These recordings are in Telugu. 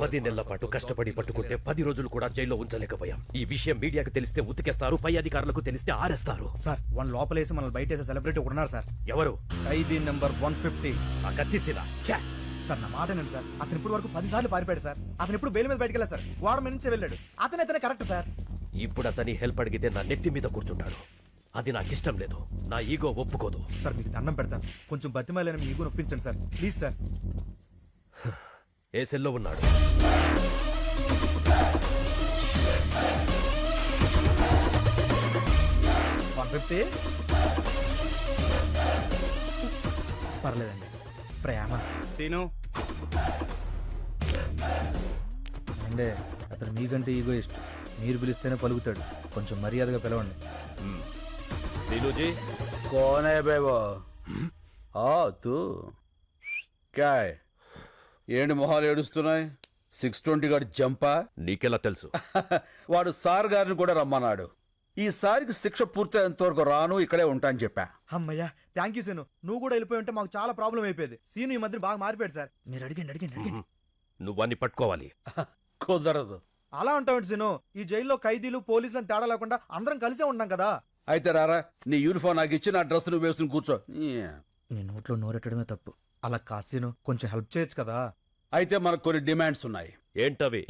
10 నెలల పాటు కష్టపడి పట్టుకుంటే 10 రోజులు కూడా జైల్లో ఉంచలేకపోయాం. ఈ విషయం మీడియాకు తెలిస్తే ఉతికేస్తారు, పై అధికారులకు తెలిస్తే ఆరేస్తారు. సార్ వన్ లోపలేసి మనల్ని బయటేసే సెలబ్రిటీ ఉన్నారు సార్. ఎవరు? ఖైదీ నెంబర్ 150. ఆ కత్తిసిరా. సార్ నా మాట ఏంటి సార్, అతను ఇప్పుడు వరకు 10 సార్లు పారిపోయాడు సార్. అతను ఇప్పుడు బెయిల్ మీద బయటకు వెళ్ళారు సార్, గోడ మీద నుంచి వెళ్ళాడు. అతనే కరెక్ట్ సార్. ఇప్పుడు అతని హెల్ప్ అడిగితే నా నెత్తి మీద కూర్చుంటాడు. అది నాకు ఇష్టం లేదు, నా ఈగో ఒప్పుకోదు. సార్ మీకు దండం పెడతాను, కొంచెం బతిమాలని మీ ఈగో నొప్పించండి సార్, ప్లీజ్ సార్. ఏ సెల్లో ఉన్నాడు? పర్లేదండి. ప్రేమ సీను అంటే అతను మీకంటే ఈగో ఇష్టం. మీరు పిలిస్తేనే పలుకుతాడు, కొంచెం మర్యాదగా పిలవండి. సీనుజీ कौन है बे वो? तू क्या है? ఏంటి మొహాలు ఏడుస్తున్నాయి? 620 గారి జంపా? నీకెలా తెలుసు? వాడు సార్ గారిని కూడా రమ్మన్నాడు. ఈసారికి శిక్ష పూర్తయ్యేంత వరకు రాను, ఇక్కడే ఉంటా అని చెప్పా. అమ్మయ్యా, థ్యాంక్ యూ సీను. నువ్వు కూడా వెళ్ళిపోయి ఉంటే మాకు చాలా ప్రాబ్లం అయిపోయేది. సీను ఈ మధ్య బాగా మారిపోయాడు సార్. మీరు అడిగండి. నువ్వన్నీ పట్టుకోవాలి. కుదరదు. అలా ఉంటావు సీను. ఈ జైల్లో ఖైదీలు పోలీసులను తేడా లేకుండా అందరం కలిసే ఉన్నాం కదా. అయితే రారా, నీ యూనిఫామ్ నాకు ఇచ్చి నా డ్రెస్ నువ్వు వేసుకుని కూర్చో. నీ నోట్లో నోరెట్టడమే తప్పు. అలా కాసీను కొంచెం హెల్ప్ చేయొచ్చు కదా. అయితే మనకు కొన్ని డిమాండ్స్ ఉన్నాయి. ఏంటవి?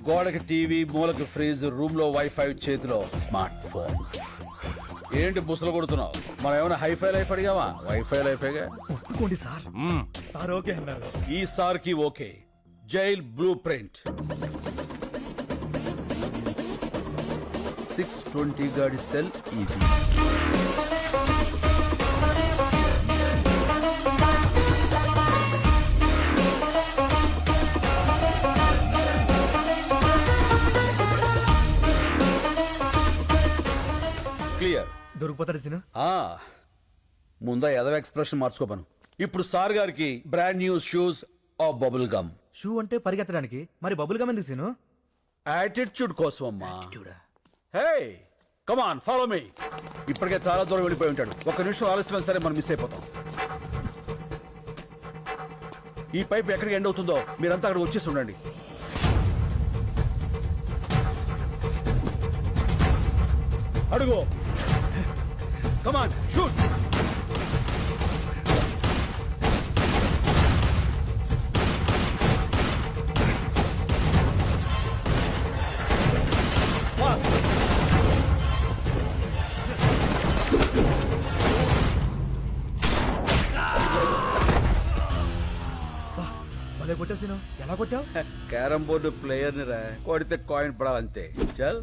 గోడకి టీవీ, మూలకి ఫ్రిజ్, రూమ్ లో వైఫై, చేతిలో స్మార్ట్ ఫోన్. ఏంటి బుసలు కొడుతున్నావు? మనం ఏమైనా హైఫై లైఫ్ అడిగావా? వైఫై లైఫేగా. ఒప్పుకోండి సార్. సార్ ఓకే అన్నారు. ఈ సార్ కి ఓకే. Jail blue print. 620 గాడి సెల్ ఇది. క్లియర్. దొరికిపోతాడు సీను. ముందా ఎదవ ఎక్స్ప్రెషన్ మార్చుకోపను. ఇప్పుడు సార్ గారికి brand new shoes of bubble gum. Shoe అంటే పరిగెత్తడానికి, మరి బబుల్ గమ్ ఎందుకు సీను? యాటిట్యూడ్ కోసం అమ్మా. Hey come on follow me. ఇప్పటికే చాలా దూరం వెళ్ళిపోయి ఉంటాడు. ఒక్క నిమిషం ఆలస్యమైన సరే మనం మిస్ అయిపోతాం. ఈ పైప్ ఎక్కడికి ఎండ్ అవుతుందో మీరంతా అక్కడ వచ్చేసి ఉండండి. అడుగు. Come on shoot. భలే కొట్టావు సీను. ఎలా కొట్టావు? క్యారమ్ బోర్డు ప్లేయర్ ని రా, కొడితే కాయిన్ పడాలంతే. చల్.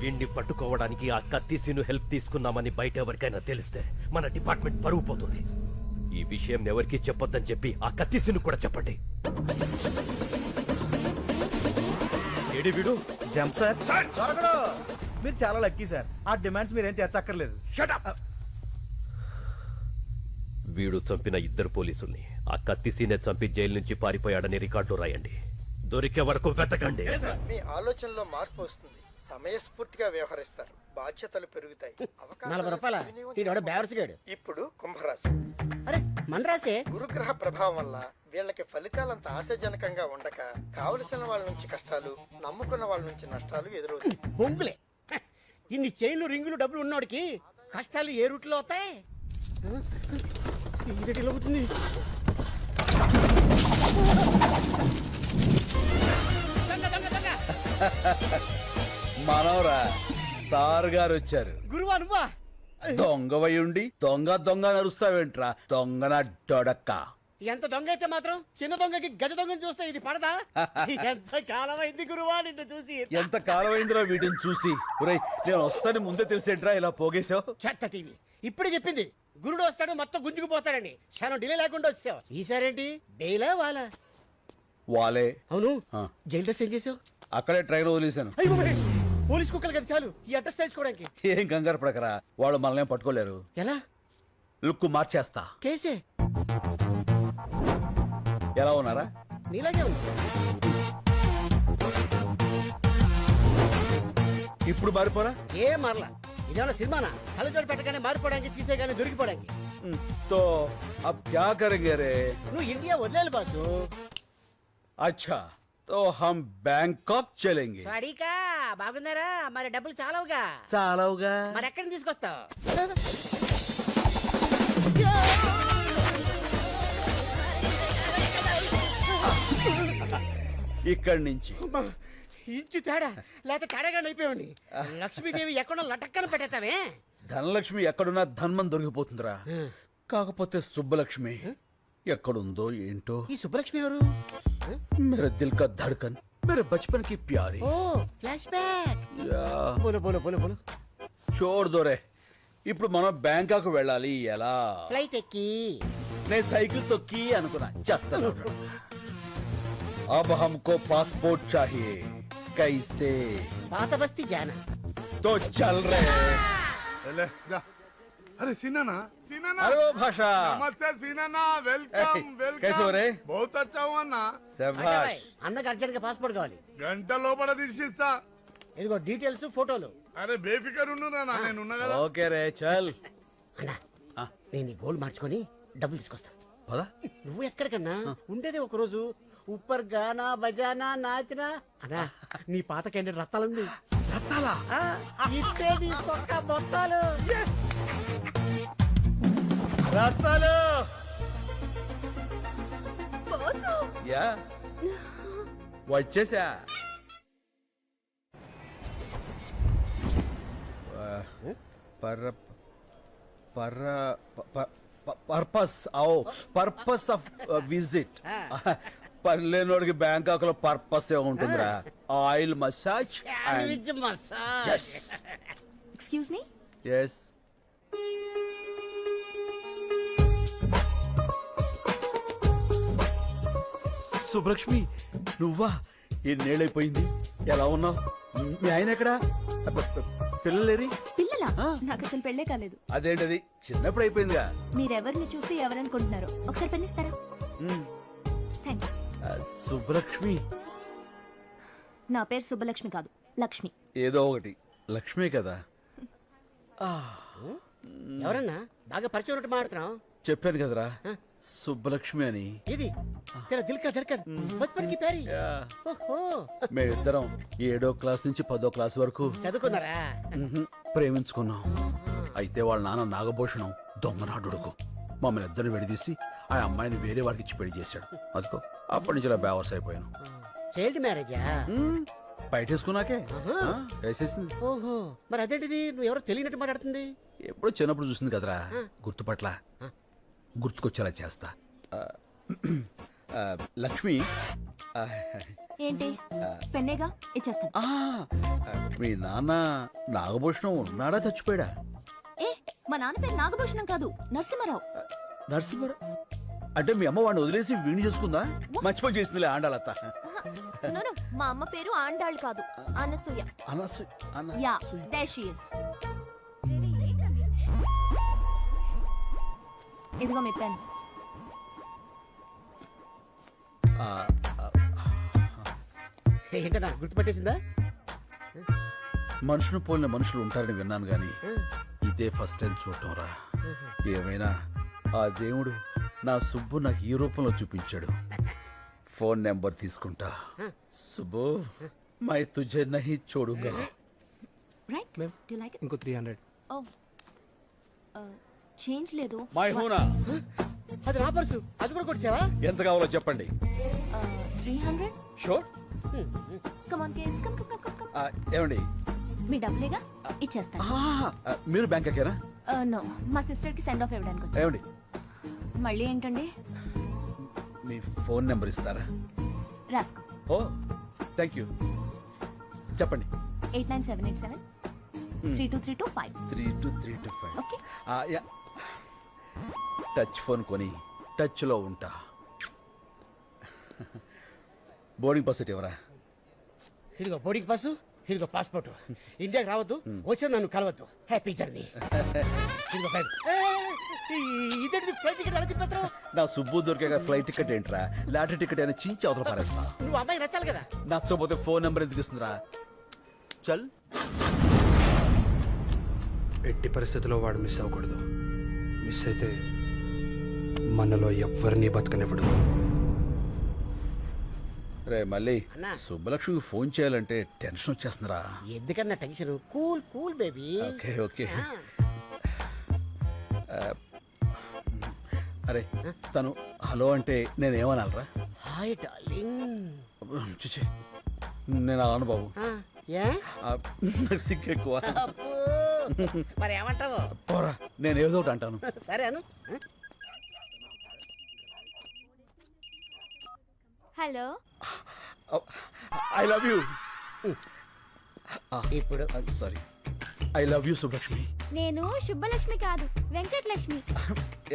వీణ్ణి పట్టుకోవడానికి ఆ కత్తిసీను హెల్ప్ తీసుకున్నామని బయట ఎవరికైనా తెలిస్తే మన డిపార్ట్మెంట్ పరువు పోతుంది. ఈ విషయం ఎవరికి చెప్పొద్దని చెప్పి ఆ కత్తిసీను కూడా చెప్పండి. ఏడి వీడు? Jump sir. మీరు చాలా లక్కీ సార్. ఆ డిమాండ్స్ మీరేం తెచ్చక్కర్లేదు. వీడు చంపిన 2 పోలీసుల్ని ఆ కత్తిసీనే చంపి జైలు నుంచి పారిపోయాడని రికార్డు రాయండి. దొరికే వరకు వెతకండి. మీ ఆలోచనలో మార్పు వస్తుంది, సమయస్ఫూర్తిగా వ్యవహరిస్తారు, బాధ్యతలు పెరుగుతాయి. 40 రూపాయల. ఇప్పుడు కుంభరాశి. అరే మన రాసే. గురుగ్రహ ప్రభావం వల్ల వీళ్ళకి ఫలితాలంత ఆశాజనకంగా ఉండక కావలసిన వాళ్ళ నుంచి కష్టాలు, నమ్ముకున్న వాళ్ళ నుంచి నష్టాలు ఎదురవుతాయి. బొంగులే. ఇన్ని చైన్లు, రింగులు, డబ్బులు ఉన్నోడికి కష్టాలు ఏ రూట్లో అవుతాయి? అవుతుంది. మనవరా, సార్ గారు వచ్చారు. గురువా నువ్వా? దొంగవై ఉండి దొంగ దొంగ నరుస్తావేంట్రా? దొంగన డొడక్క. ఎంత దొంగ అయితే మాత్రం చిన్న దొంగకి గజ దొంగని చూస్తే ఇది పడదా? ఎంత కాలమైంది గురువా నిన్ను చూసి. ఎంత కాలమైందిరా వీటిని చూసి. ఒరేయ్, నేను వస్తాను ముందే తెలిసేట్రా ఇలా పోగేశావు? చెత్త టీవీ ఇప్పుడే చెప్పింది. గురుడు వస్తాడు మొత్తం గుంజుకుపోతాడని. క్షణం డిలే లేకుండా వచ్చావు. ఈసారేంటి డేలా వాలా? వాలే. అవును. జైలు డ్రెస్ ఏం చేసావు? అక్కడే ట్రైన్ వదిలేశాను. పోలీస్ కుక్కలు కదా చాలు ఈ అడ్రస్ తెలుసుకోవడానికి. ఏం కంగారు పడకరా, వాళ్ళు మనల్ని పట్టుకోలేరు. ఎలా? లుక్ మార్చేస్తా. కేసే ఎలా ఉన్నారా? నీలాగే ఉంది. ఇప్పుడు మారిపోరా? ఏ మారలా. ఇదేమన్నా సినిమానా? కళ్ళజోడు పెట్టగానే మారిపోవడానికి, తీసేగానే దొరికిపోవడానికి. तो अब क्या करेंगे रे? నువ్వు ఇండియా వదిలేలు బాసు. अच्छा तो हम बैंकॉक चलेंगे. వాడికా బాగున్నారా? మరి డబ్బులు చాలవుగా. చాలవుగా. మరి ఎక్కడి తీసుకొస్తావు? ఇక్కడి నుంచి ఇంచు తేడా లేక తేడాగా అయిపోయాడు. లక్ష్మీదేవి ఎక్కడో లటక్కన పెట్టేస్తావే. ధనలక్ష్మి ఎక్కడున్నా ధన్మం దొరికిపోతుందిరా. కాకపోతే సుబ్బలక్ష్మి ఎక్కడుందో ఏంటో. ఈ సుబ్బలక్ష్మి ఎవరు? मेरे दिल का धड़कन, मेरे बचपन की प्यारी. ఓ ఫ్లాష్ బ్యాక్. యా, బోలో బోలో బోలో బోలో. छोड़ दो रे. ఇప్పుడు మనం బ్యాంకాక్ వెళ్ళాలి. ఎలా? ఫ్లైట్ ఎక్కి. నేను సైకిల్ తొక్కి అనుకున్నా. చెత్త. अब हमको पासपोर्ट चाहिए. कैसे? పాత బస్తీ జానా. तो चल रहे. ले, जा। अरे सीनाना सीनाना अरे वो भाषा. नमस्ते सीनाना वेलकम कैसे वेलकम हो रे? बहुत अच्छा हुआ ना శభాష్. అన్నకు అర్జెంట్ గా పాస్పోర్ట్ కావాలి. గంట లోపల తీసిస్తా ఇదిగో డీటెయిల్స్ ఫోటోలు. అరే బేఫికర్ ఉండురా నా నేను ఉన్నా కదా ఓకే రే చల్. అన్నా ఆ. నేను ఈ గోల్డ్ మార్చుకొని డబ్బులు తీసుకొస్తా. పద. నువ్వు ఎక్కడికన్నా ఉండేది ఒక రోజు. ఉప్పర్ గానా బజానా నాచనా. అన్నా నీ పాత క్యాండిడేట్ రత్తాలుంది. రత్తాలా? ఇట్టే తీసుకోక మొత్తాలు. రత్తాలు. యా వచ్చేసా. Purpose purpose of visit. పనిలేనోడికి బ్యాంకాక్ లో పర్పస్ ఏ ఉంటుందిరా. Oil massage. Sandwich massage. Excuse me. Yes. Subbalakshmi నువ్వా? ఎన్నేళ్ళైపోయింది. ఎలా ఉన్నావు? మీ ఆయన ఎక్కడా? పిల్లలేరి? పిల్లలా? ఆ. నాకు అసలు పెళ్ళే కాలేదు. అదేంటది చిన్నప్పుడు అయిపోయిందిగా. మీరెవరిని చూసి ఎవరనుకుంటున్నారో ఒకసారి పెన్నిస్తారా? మ్, థ్యాంక్ యూ. సుబ్బలక్ష్మి నా పేరు సుబ్బలక్ష్మి కాదు, లక్ష్మి. ఏదో ఒకటి. లక్ష్మి కదా. ఎవరన్నా బాగా పరిచయం ఉన్నట్టు మాట్లాడుతున్నావు. చెప్పాను కదరా సుబ్బలక్ష్మి అని. ఇది తెరా దిల్ కా ధడ్కన్ బచ్పన్ కి ప్యారీ. యా. ఓహో మేమిద్దరం 7వ క్లాస్ నుంచి 10వ క్లాస్ వరకు చదువుకున్నారా? ప్రేమించుకున్నాం. అయితే వాళ్ళ నాన్న నాగభూషణం దొంగనాడుడుకు మమ్మల్ని ఇద్దరిని విడదీసి ఆ అమ్మాయిని వేరే వాడికి ఇచ్చి పెళ్లి చేశాడు. అదిగో అప్పటి నుంచి ఇలా బేవర్స్ అయిపోయాను. చైల్డ్ మ్యారేజా? బయటేసుకున్నాకే వేసేసింది. ఓహో మరి అదేంటిది నువ్వు ఎవరో తెలియనట్టు మాట్లాడుతుంది. ఎప్పుడో చిన్నప్పుడు చూసింది కదరా. గుర్తుపట్ల గుర్తుకొచ్చేలా చేస్తా. లక్ష్మి ఏంటి? పెన్నేగా ఇచ్చేస్తాను. మీ నాన్న నాగభూషణం ఉన్నాడా చచ్చిపోయాడా? ఏ మా నాన్న పేరు నాగభూషణం కాదు, నరసింహారావు. నరసింహ అంటే మీ అమ్మ వాడిని వదిలేసి వీణి చేసుకుందా? మంచి పని చేసిందిలే ఆండాలత్త. No, no, మా అమ్మ పేరు ఆండాళ్ కాదు, Anasuya. Yeah, there she is. ఇదిగో మీ పెన్. ఏంటన్నా గుర్తుపట్టేసిందా? మనుషులు పోలిన మనుషులు ఉంటారని విన్నాను గాని ఇదే ఫస్ట్ టైం చూడటం రా. ఏమైనా ఆ దేవుడు నా సుబ్బు నాకు ఈ రూపంలో చూపించాడు. ఫోన్ నెంబర్ తీసుకుంటా. సుబ్బు మై తుజే నహీ చూడుగా. Right? Do you like it? ఇంకో 300. Oh. చేంజ్ లేదు. మై హూనా. అది నా పర్సు. అది కూడా కొట్టావా? ఎంత కావాలో చెప్పండి. 300. Sure. Come on kids, come. ఏమండి మీ డబ్బులేగా ఇచ్చేస్తాను. మీరు బ్యాంక్ ఎక్కారా? నో, మా సిస్టర్ కి సెండ్ ఆఫ్ ఇవ్వడానికి వచ్చాను. ఏమండి మళ్ళీ ఏంటండి? మీ ఫోన్ నెంబర్ ఇస్తారా? రాసుకో. ఓ థ్యాంక్ యూ. చెప్పండి. 89787 32325. 32325. ఓకే. టచ్ ఫోన్ కొని టచ్ లో ఉంటా. బోర్డింగ్ పాస్ ఎవరా? ఇదిగో బోర్డింగ్ పాసు. ఇదిగో పాస్పోర్ట్. ఇండియాకి రావద్దు, వచ్చి నన్ను కలవద్దు. Happy journey. ఇదిగో బ్యాగ్. ఇదేంటి ఫ్లైట్ టికెట్ ఎలా తిప్పేస్తావు? నా సుబ్బు దొరికే ఫ్లైట్ టికెట్ ఏంట్రా, లాటరీ టికెట్ అయినా చించి అవతల పారేస్తా. నువ్వు అమ్మాయి నచ్చాలి కదా. నచ్చకపోతే ఫోన్ నెంబర్ ఎందుకు ఇస్తుందిరా? చల్. ఎట్టి పరిస్థితుల్లో వాడు మిస్ అవ్వకూడదు. మిస్ అయితే మనలో ఎవ్వరినీ బతకనివ్వడు. రే మళ్ళీ అన్నా. సుబ్బలక్ష్మికి ఫోన్ చేయాలంటే టెన్షన్ వచ్చేస్తుందిరా. ఎందుకన్నా tension? Cool cool baby. Okay okay. అరే తను హలో అంటే నేనేమనాలరా? Hi darling. చూచి నేను అలాను బాబు. ఏ నాకు సిగ్గు ఎక్కువ. అబ్బో. మరి ఏమంటావు? పోరా, నేను ఏదో ఒకటి అంటాను. సరే అను. Hello, I love you. ఇప్పుడు sorry, I love you Subbalakshmi. నేను శుభలక్ష్మి కాదు, వెంకటలక్ష్మి.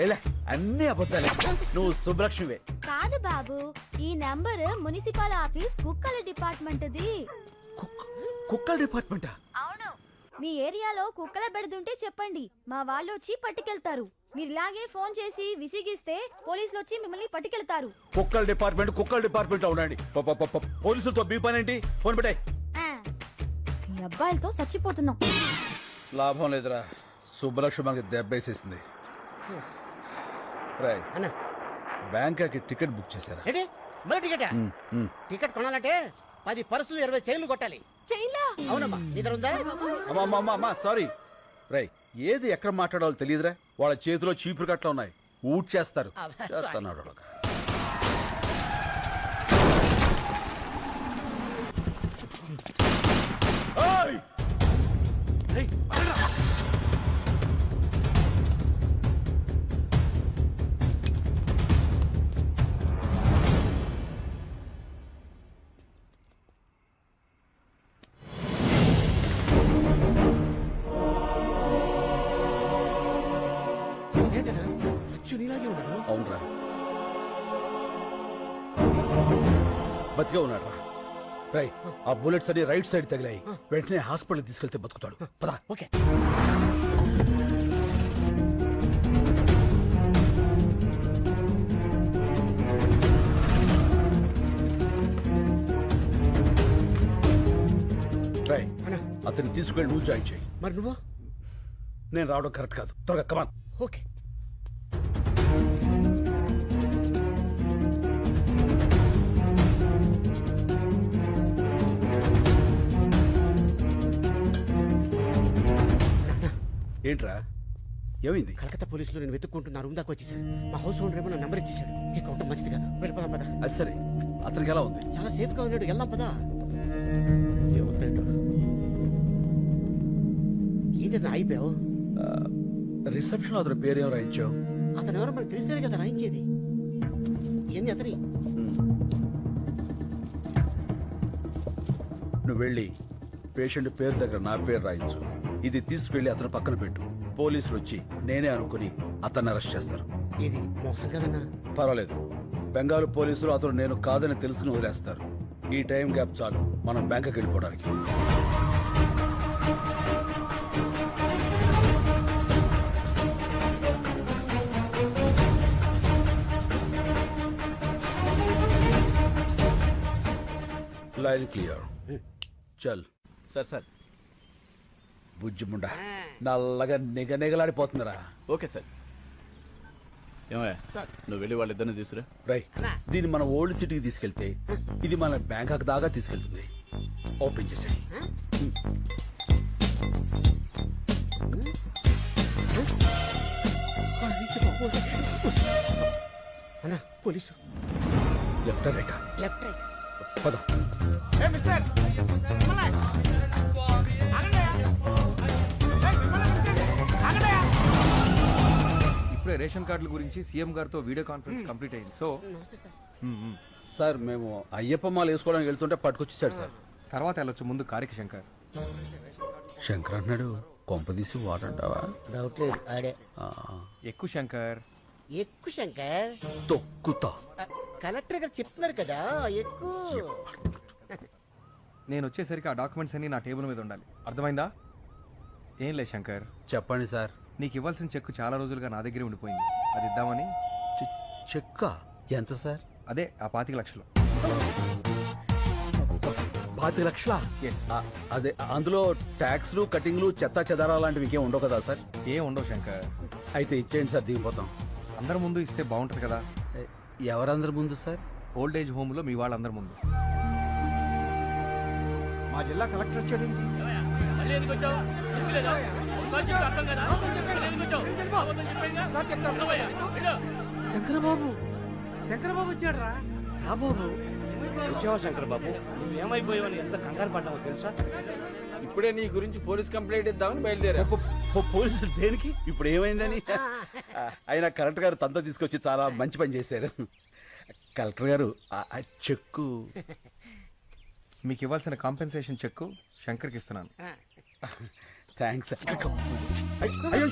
ఏలే అన్ని అబద్ధాలే, నువ్వు సుబ్బలక్ష్మివే. కాదు బాబు, ఈ నంబర్ మున్సిపల్ ఆఫీస్ కుక్కల డిపార్ట్మెంట్ది. కుక్కల డిపార్ట్మెంటా? అవును, మీ ఏరియాలో కుక్కల బెడదుంటే చెప్పండి, మా వాళ్ళు వచ్చి పట్టుకెళ్తారు. మీరు ఇలాగే ఫోన్ చేసి విసిగిస్తే పోలీసులు వచ్చి మిమ్మల్ని పట్టుకెళ్తారు. కుక్కల డిపార్ట్మెంట్ లో ఉండండి. పోలీసులతో మీ పని ఏంటి? ఫోన్ పెట్టాయి. మీ అబ్బాయిలతో చచ్చిపోతున్నాం. లాభం లేదురా, సుబ్బలక్ష్మి మనకి దెబ్బేసేసింది. రాయ్ అన్న బ్యాంకాకి టికెట్ బుక్ చేశారా? ఏంటి మరి టికెటా? టికెట్ కొనాలంటే 10 పర్సులు 20 చైన్లు కొట్టాలి. అవునమ్మా, నీ దగ్గర ఉందా? అమ్మా సారీ. రై ఏది ఎక్కడ మాట్లాడాలో తెలియదురా. వాళ్ళ చేతిలో చీపురు కట్ల ఉన్నాయి, ఊట్ చేస్తారు. చేస్తున్నాడు వాడు. ఏయ్! ఏంటన్నా అచ్చు నీలాగే ఉన్నాడు. అవునరా, బతికే ఉన్నాడు రా. రై ఆ బుల్లెట్స్ అన్ని రైట్ సైడ్ తగిలాయి, వెంటనే హాస్పిటల్ తీసుకెళ్తే బతుకుతాడు. పదా. ఓకే. రై అతన్ని తీసుకెళ్ళి నువ్వు జాయిన్ చేయి. మరి నువ్వు? నేను రావడం కరెక్ట్ కాదు, త్వరగా కమాన్. ఓకే. ఏంట్రా ఏమైంది? కలకత్తా పోలీసులు నేను వెతుక్కుంటున్నా రూమ్ దాకా వచ్చేసాడు. మా హౌస్ ఓనర్ ఏమో నా నెంబర్ ఇచ్చేసాడు. ఇక ఉండటం మంచిది కాదు, వెళ్ళిపోదాం పదా. అది సరే, అతనికి ఎలా ఉంది? చాలా సేఫ్ గా ఉన్నాడు, వెళ్దాం పదా. ఏమవుతాడు? ఏంటన్నా అయిపోయావు? రిసెప్షన్ అతని పేరేం రాయించావు? అతను ఎవరో మనకు తెలిస్తేనే కదా రాయించేది. ఏంది అతని? నువ్వు వెళ్ళి పేషెంట్ పేరు దగ్గర నా పేరు రాయించు. ఇది తీసుకెళ్లి అతను పక్కన పెట్టు. పోలీసులు వచ్చి నేనే అనుకుని అతన్ని అరెస్ట్ చేస్తారు. ఇది మోసం కదన్నా. పర్వాలేదు, బెంగాల్ పోలీసులు అతను నేను కాదని తెలుసుకుని వదిలేస్తారు. ఈ టైం గ్యాప్ చాలు మనం బ్యాంకుకి వెళ్ళిపోవడానికి. Line clear. చల్. సార్ బుజ్జి ముండా నల్లగా నిగనిగలాడిపోతుందిరా. Okay sir. ఏమయ్యా, నువ్వు వెళ్ళి వాళ్ళిద్దరిని తీసుకురా. రై దీన్ని మన ఓల్డ్ సిటీకి తీసుకెళ్తే ఇది మన బ్యాంకాక్ దాకా తీసుకెళ్తుంది. ఓపెన్ చేసేయి. అన్నా పోలీసు. లెఫ్ట్ రైటా? Left right. పద. ఇప్పుడే రేషన్ కార్డుల గురించి సీఎం గారితో వీడియో కాన్ఫరెన్స్ కంప్లీట్ అయింది. సో నమస్తే సార్. సార్ మేము అయ్యప్ప మాల వేసుకోవడానికి వెళ్తుంటే పట్టుకొచ్చేసాడు సార్. తర్వాత వెళ్ళొచ్చు, ముందు కారికి శంకర్. శంకర్ అన్నాడు, కొంపదీసి వాడంటావా? డౌట్ లేదు, ఆడే. ఎక్కువ శంకర్. ఎక్కువ శంకర్. తొక్కుతా. కలెక్టర్ గారు చెప్తున్నారు కదా ఎక్కువ. నేను వచ్చేసరికి ఆ డాక్యుమెంట్స్ అన్నీ నా టేబుల్ మీద ఉండాలి, అర్థమైందా? ఏం లేదు శంకర్, చెప్పండి సార్. నీకు ఇవ్వాల్సిన చెక్ చాలా రోజులుగా నా దగ్గరే ఉండిపోయింది, అది ఇద్దామని. చెక్కా? ఎంత సార్? అదే ఆ 25 లక్షలు. 25 లక్షలా? Yes. అదే అందులో ట్యాక్స్లు కటింగ్లు చెత్తా చెదారా లాంటివి ఇంకేం ఉండవు కదా సార్? ఏం ఉండవు శంకర్, అయితే ఇచ్చేయండి సార్, దిగిపోతాం. అందరి ముందు ఇస్తే బాగుంటుంది కదా. ఎవరందరి ముందు సార్? ఓల్డ్ ఏజ్ హోమ్లో మీ వాళ్ళందరి ముందు. మా జిల్లా కలెక్టర్ వచ్చాడు. శంకరబాబు, శంకరబాబు వచ్చాడు రా. బాబు వచ్చావా శంకర్ బాబు? నువ్వేమైపోయావని ఎంత కంగారు పడ్డావో తెలుసా? ఇప్పుడే నీ గురించి పోలీస్ కంప్లైంట్ ఇద్దామని బయలుదేరా. పోలీసులు దేనికి? ఇప్పుడు ఏమైందని? ఆయన కలెక్టర్ గారు తనతో తీసుకొచ్చి చాలా మంచి పని చేశారు. కలెక్టర్ గారు ఆ చెక్కు మీకు ఇవ్వాల్సిన కాంపెన్సేషన్ చెక్ శంకర్కి ఇస్తున్నాను. థ్యాంక్స్. అయ్యో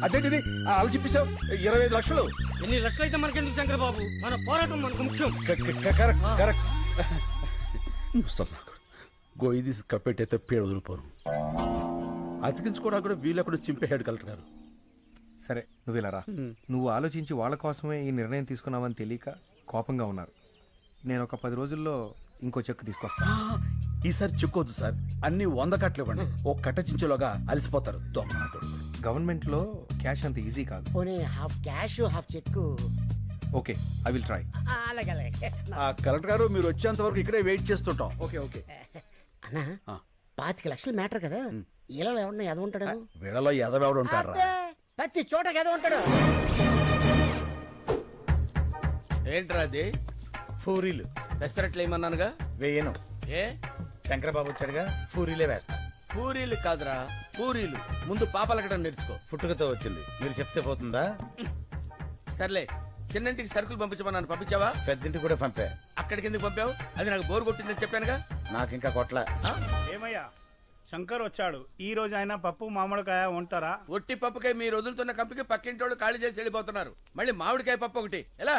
అదేంటిది అలా చెప్పేశావు? 25 లక్షలు. ఎన్ని లక్షలు అయితే మనకెందుకు శంకర్ బాబు, మన పోరాటం మనకు ముఖ్యం. కరెక్ట్. ముసల్లాకుడు గొయ్యి తీసి కప్పెట్టయితే పేడ వదిలిపోను. అతికించుకోవడానికి కూడా వీళ్ళక్కడ చింపేశాడు కలెక్టర్ గారు. సరే నువ్వు ఇలా రా. నువ్వు ఆలోచించి వాళ్ళ కోసమే ఈ నిర్ణయం తీసుకున్నావని తెలియక కోపంగా ఉన్నారు. నేను ఒక 10 రోజుల్లో ఇంకో చెక్ తీసుకొస్తాను. ఈసారి చెక్కొద్దు సార్, అన్ని 100 కట్టలు ఇవ్వండి. ఓ కట్ట చించేలోగా అలసిపోతారు దొంగ. గవర్నమెంట్లో క్యాష్ అంత ఈజీ కాదు. పోనీ half cash half cheque. Okay, I will try. అలాగే అలాగే. ఆ కలెక్టర్ గారు మీరు వచ్చేంత వరకు ఇక్కడే వెయిట్ చేస్తుంటాం. ఓకే. అన్నా 25 లక్షలు మ్యాటర్ కదా, ఇలా ఎవడన్నా ఎద ఉంటాడు? వీళ్ళలో ఎదవెవడు ఉంటారా? ప్రతి చోట ఎద ఉంటాడు. ఏంట్రా అది? పూరీలు పెసరట్లు ఏమన్నానుగా? వేయను. ఏ శంకరబాబు వచ్చాడుగా, పూరీలే వేస్తా. పూరీలు కాదురా, పూరీలు. ముందు పాపలకడం నేర్చుకో. పుట్టుకతో వచ్చింది, మీరు చెప్తే పోతుందా? సర్లే, చిన్నంటికి సరుకులు పంపించమన్నాను, పంపించావా? పెద్దింటికి కూడా పంపా. అక్కడికి ఎందుకు పంపావు? అది నాకు బోరు కొట్టిందని చెప్పానుగా. నాకు ఇంకా కొట్ల. ఏమయ్యా శంకర్ వచ్చాడు, ఈ రోజు ఆయన పప్పు మామిడికాయ ఉంటారా? ఒట్టి పప్పుకాయ మీరు వదులుతున్న కంపికి పక్కింటోళ్ళు ఖాళీ చేసి వెళ్ళిపోతున్నారు. మళ్ళీ మామిడికాయ పప్పు ఒకటి ఎలా?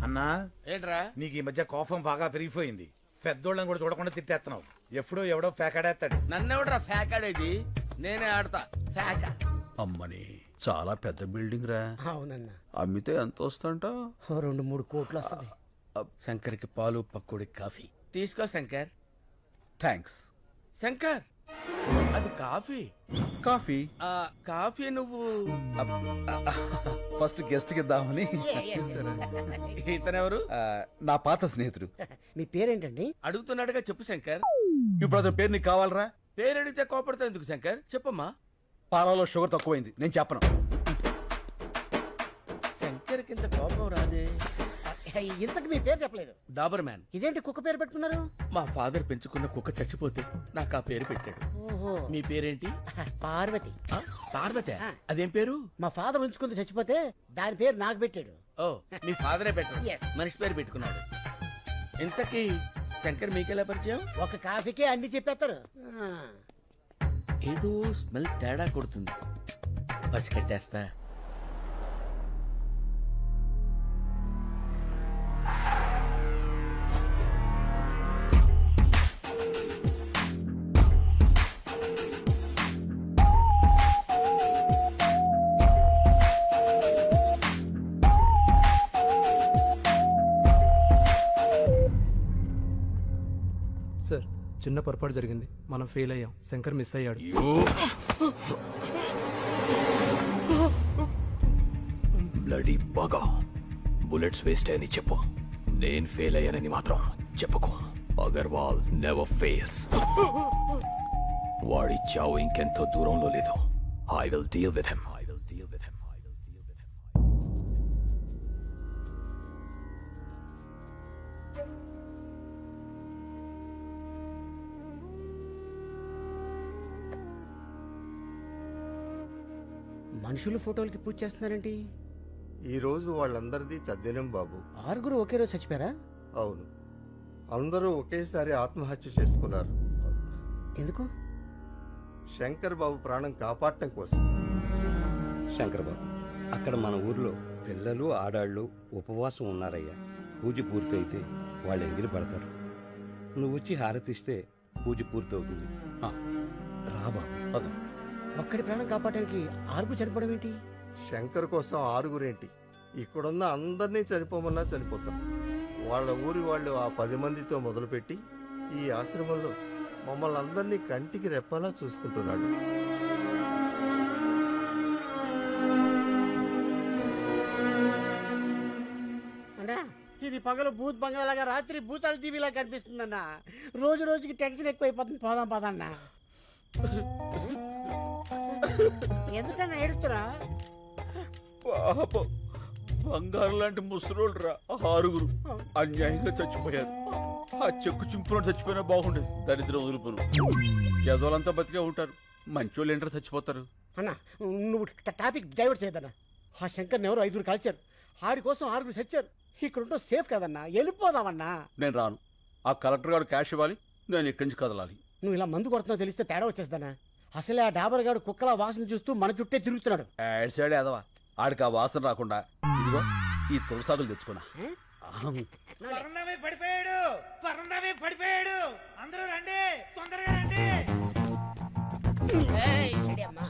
అన్నా ఏంట్రా? నీకు ఈ మధ్య కోపం బాగా పెరిగిపోయింది. పెద్దోళ్ళని కూడా చూడకుండా తిట్టేస్తున్నావు. ఎప్పుడో ఎవడో ఫేకాడేస్తాడు. నన్నెవడరా ఫ్యాకాడేది? నేనే ఆడతా ఫ్యాకా. అమ్మని చాలా పెద్ద బిల్డింగ్ రా. అవునన్నా, అమ్మితే ఎంత వస్తుంట? 2-3 కోట్లు వస్తుంది. శంకర్కి పాలు పక్కుడి కాఫీ తీసుకో శంకర్. థ్యాంక్స్. శంకర్, అది కాఫీ. కాఫీ ఆ కాఫీ నువ్వు ఫస్ట్ గెస్ట్ కి ఇద్దామని. ఇతనెవరు? నా పాత స్నేహితుడు. మీ పేరేంటండి? అడుగుతున్నాడుగా, చెప్పు శంకర్. ఇప్పుడు అతని పేరు నీకు కావాలరా? పేరు అడిగితే కోపడతావు ఎందుకు శంకర్? చెప్పమ్మా. పాలలో షుగర్ తక్కువైంది, నేను చెప్పను. శంకర్ కింద కోపం రాదే. ఇంతకు మీ పేరు చెప్పలేదు. డాబర్ మ్యాన్. ఇదేంటి కుక్క పేరు పెట్టుకున్నారు? మా ఫాదర్ పెంచుకున్న కుక్క చచ్చిపోతే నాకు ఆ పేరు పెట్టాడు. ఓహో, మీ పేరేంటి? పార్వతి. ఆ, పార్వతి. అదేం పేరు? మా ఫాదర్ ఉంచుకుంది, చచ్చిపోతే దాని పేరు నాకు పెట్టాడు. ఓ, మీ ఫాదరే పెట్టాడు. Yes. మనిషి పేరు పెట్టుకున్నాడు. ఇంతకీ శంకర్ మీకెలా పరిచయం? ఒక కాఫీకే అన్ని చెప్పేస్తారు. ఏదో స్మెల్ తేడా కొడుతుంది, పసికట్టేస్తా. సార్, చిన్న పొరపాటు జరిగింది, మనం ఫెయిల్ అయ్యాం. శంకర్ మిస్ అయ్యాడు. బ్లడీ బాగా బుల్లెట్స్ వేస్ట్ అని చెప్పు. నేను ఫెయిల్ అయ్యానని మాత్రం చెప్పుకో. Agarwal never fails. వాడి చావు ఇంకెంతో దూరంలో లేదు. I will deal with him. మనుషుల ఫోటోలకి పూజ చేస్తున్నారేంటి? ఈ రోజు వాళ్ళందరిది తద్దినం బాబు. 6 ఒకే రోజు చచ్చిపోయారా? అవును, అందరూ ఒకేసారి ఆత్మహత్య చేసుకున్నారు. ఎందుకు? శంకర్ బాబు ప్రాణం కాపాడటం కోసం. శంకర్ బాబు, అక్కడ మన ఊర్లో పిల్లలు ఆడాళ్ళు ఉపవాసం ఉన్నారయ్యా. పూజ పూర్తయితే వాళ్ళు ఎగిరి పడతారు. నువ్వు వచ్చి హారతిస్తే పూజ పూర్తవుతుంది. ఆ, రా బాబు. పద. ఒక్కడి ప్రాణం కాపాడడానికి ఆరుగురు చనిపోవడం ఏంటి? శంకర్ కోసం ఆరుగురేంటి, ఇక్కడున్న అందరినీ చనిపోమన్నా చనిపోతాం. వాళ్ళ ఊరి వాళ్ళు ఆ 10 మందితో మొదలుపెట్టి ఈ ఆశ్రమంలో మమ్మల్ని అందరినీ కంటికి రెప్పలా చూసుకుంటున్నాడు. అన్నా ఇది పగలు భూత్ బంగాలాగా రాత్రి భూతాల టీవీలా కనిపిస్తుందన్నా. రోజు రోజుకి టెన్షన్ ఎక్కువైపోతుంది. పోదాం పదన్నా. ఎందుకన్నా ఏడుస్తురా? పాపం బంగారు లాంటి ముసలోళ్ళు రా, 6 అన్యాయంగా చచ్చిపోయారు. ఆ చెక్కు చింపులో చచ్చిపోయినా బాగుండేది. దరిద్రం వదులుపును యదవులంతా బతికే ఉంటారు, మంచోళ్ళు ఏంటో చచ్చిపోతారు. అన్నా నువ్వు టాపిక్ డైవర్ట్ చేయదన్నా. ఆ శంకర్ని ఎవరు 5 కాల్చారు, ఆడి కోసం 6 చచ్చారు. ఇక్కడ ఉంటే సేఫ్ కదన్నా, వెళ్ళిపోదామన్నా. నేను రాను. ఆ కలెక్టర్ గారు క్యాష్ ఇవ్వాలి, నేను ఇక్కడి నుంచి కదలాలి. నువ్వు ఇలా మందు కొడుతున్నావు తెలిస్తే తేడా వచ్చేస్తానా? అసలే ఆ డాబర్ గాడు కుక్కల వాసన చూస్తూ మన చుట్టే తిరుగుతున్నాడు. యాడ్ సైడ్ ఎదవా, ఆడికి ఆ వాసన రాకుండా ఇదిగో ఈ తులసాకులు తెచ్చుకున్నా. పడిపోయాడు అందరూ రండి, తొందరగా రండి.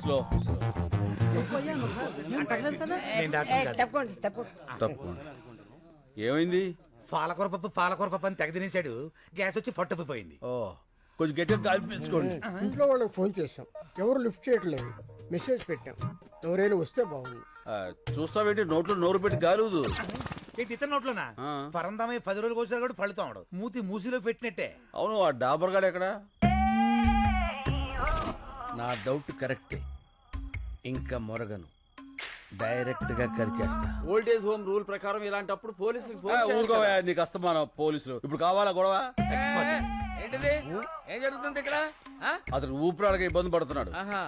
స్లో తప్పకోండి తప్పకోండి. తప్పకుండా. ఏమైంది? పాలకూర పప్పు అని తెగ తినేశాడు. గ్యాస్ వచ్చి ఫట్టుపోయింది. ఓ కొంచెం గట్టిగా గాలి పీల్చుకోండి. ఇంట్లో వాళ్ళకి ఫోన్ చేశాం, ఎవరు లిఫ్ట్ చేయట్లేదు. మెసేజ్ పెట్టాం, ఎవరైనా వస్తే బాగుంది. చూస్తావేంటి, నోట్లో నోరు పెట్టి గాలుదు. ఏంటి ఇతర నోట్లోనా? పరందామే 10 రోజులకు వచ్చారు కూడా పడుతాడు. మూతి మూసిలో పెట్టినట్టే. అవును, ఆ డాబర్ గాడు ఎక్కడ? నా డౌట్ కరెక్టే. ఇంకా మొరగను, డైరెక్ట్ గా కరిచేస్తా. ఓల్డేజ్ హోమ్ రూల్ ప్రకారం ఇలాంటప్పుడు పోలీసులకు ఫోన్ చేయాలి ఊరుకోవా, కదా. నీకు అస్తమానం పోలీసులు. ఇప్పుడు కావాలా గొడవ? ఏంటిది? ఏం జరుగుతుంది ఇక్కడ? ఆ? అతను ఊపిరాడక ఇబ్బంది పడుతున్నాడు. ఆహా,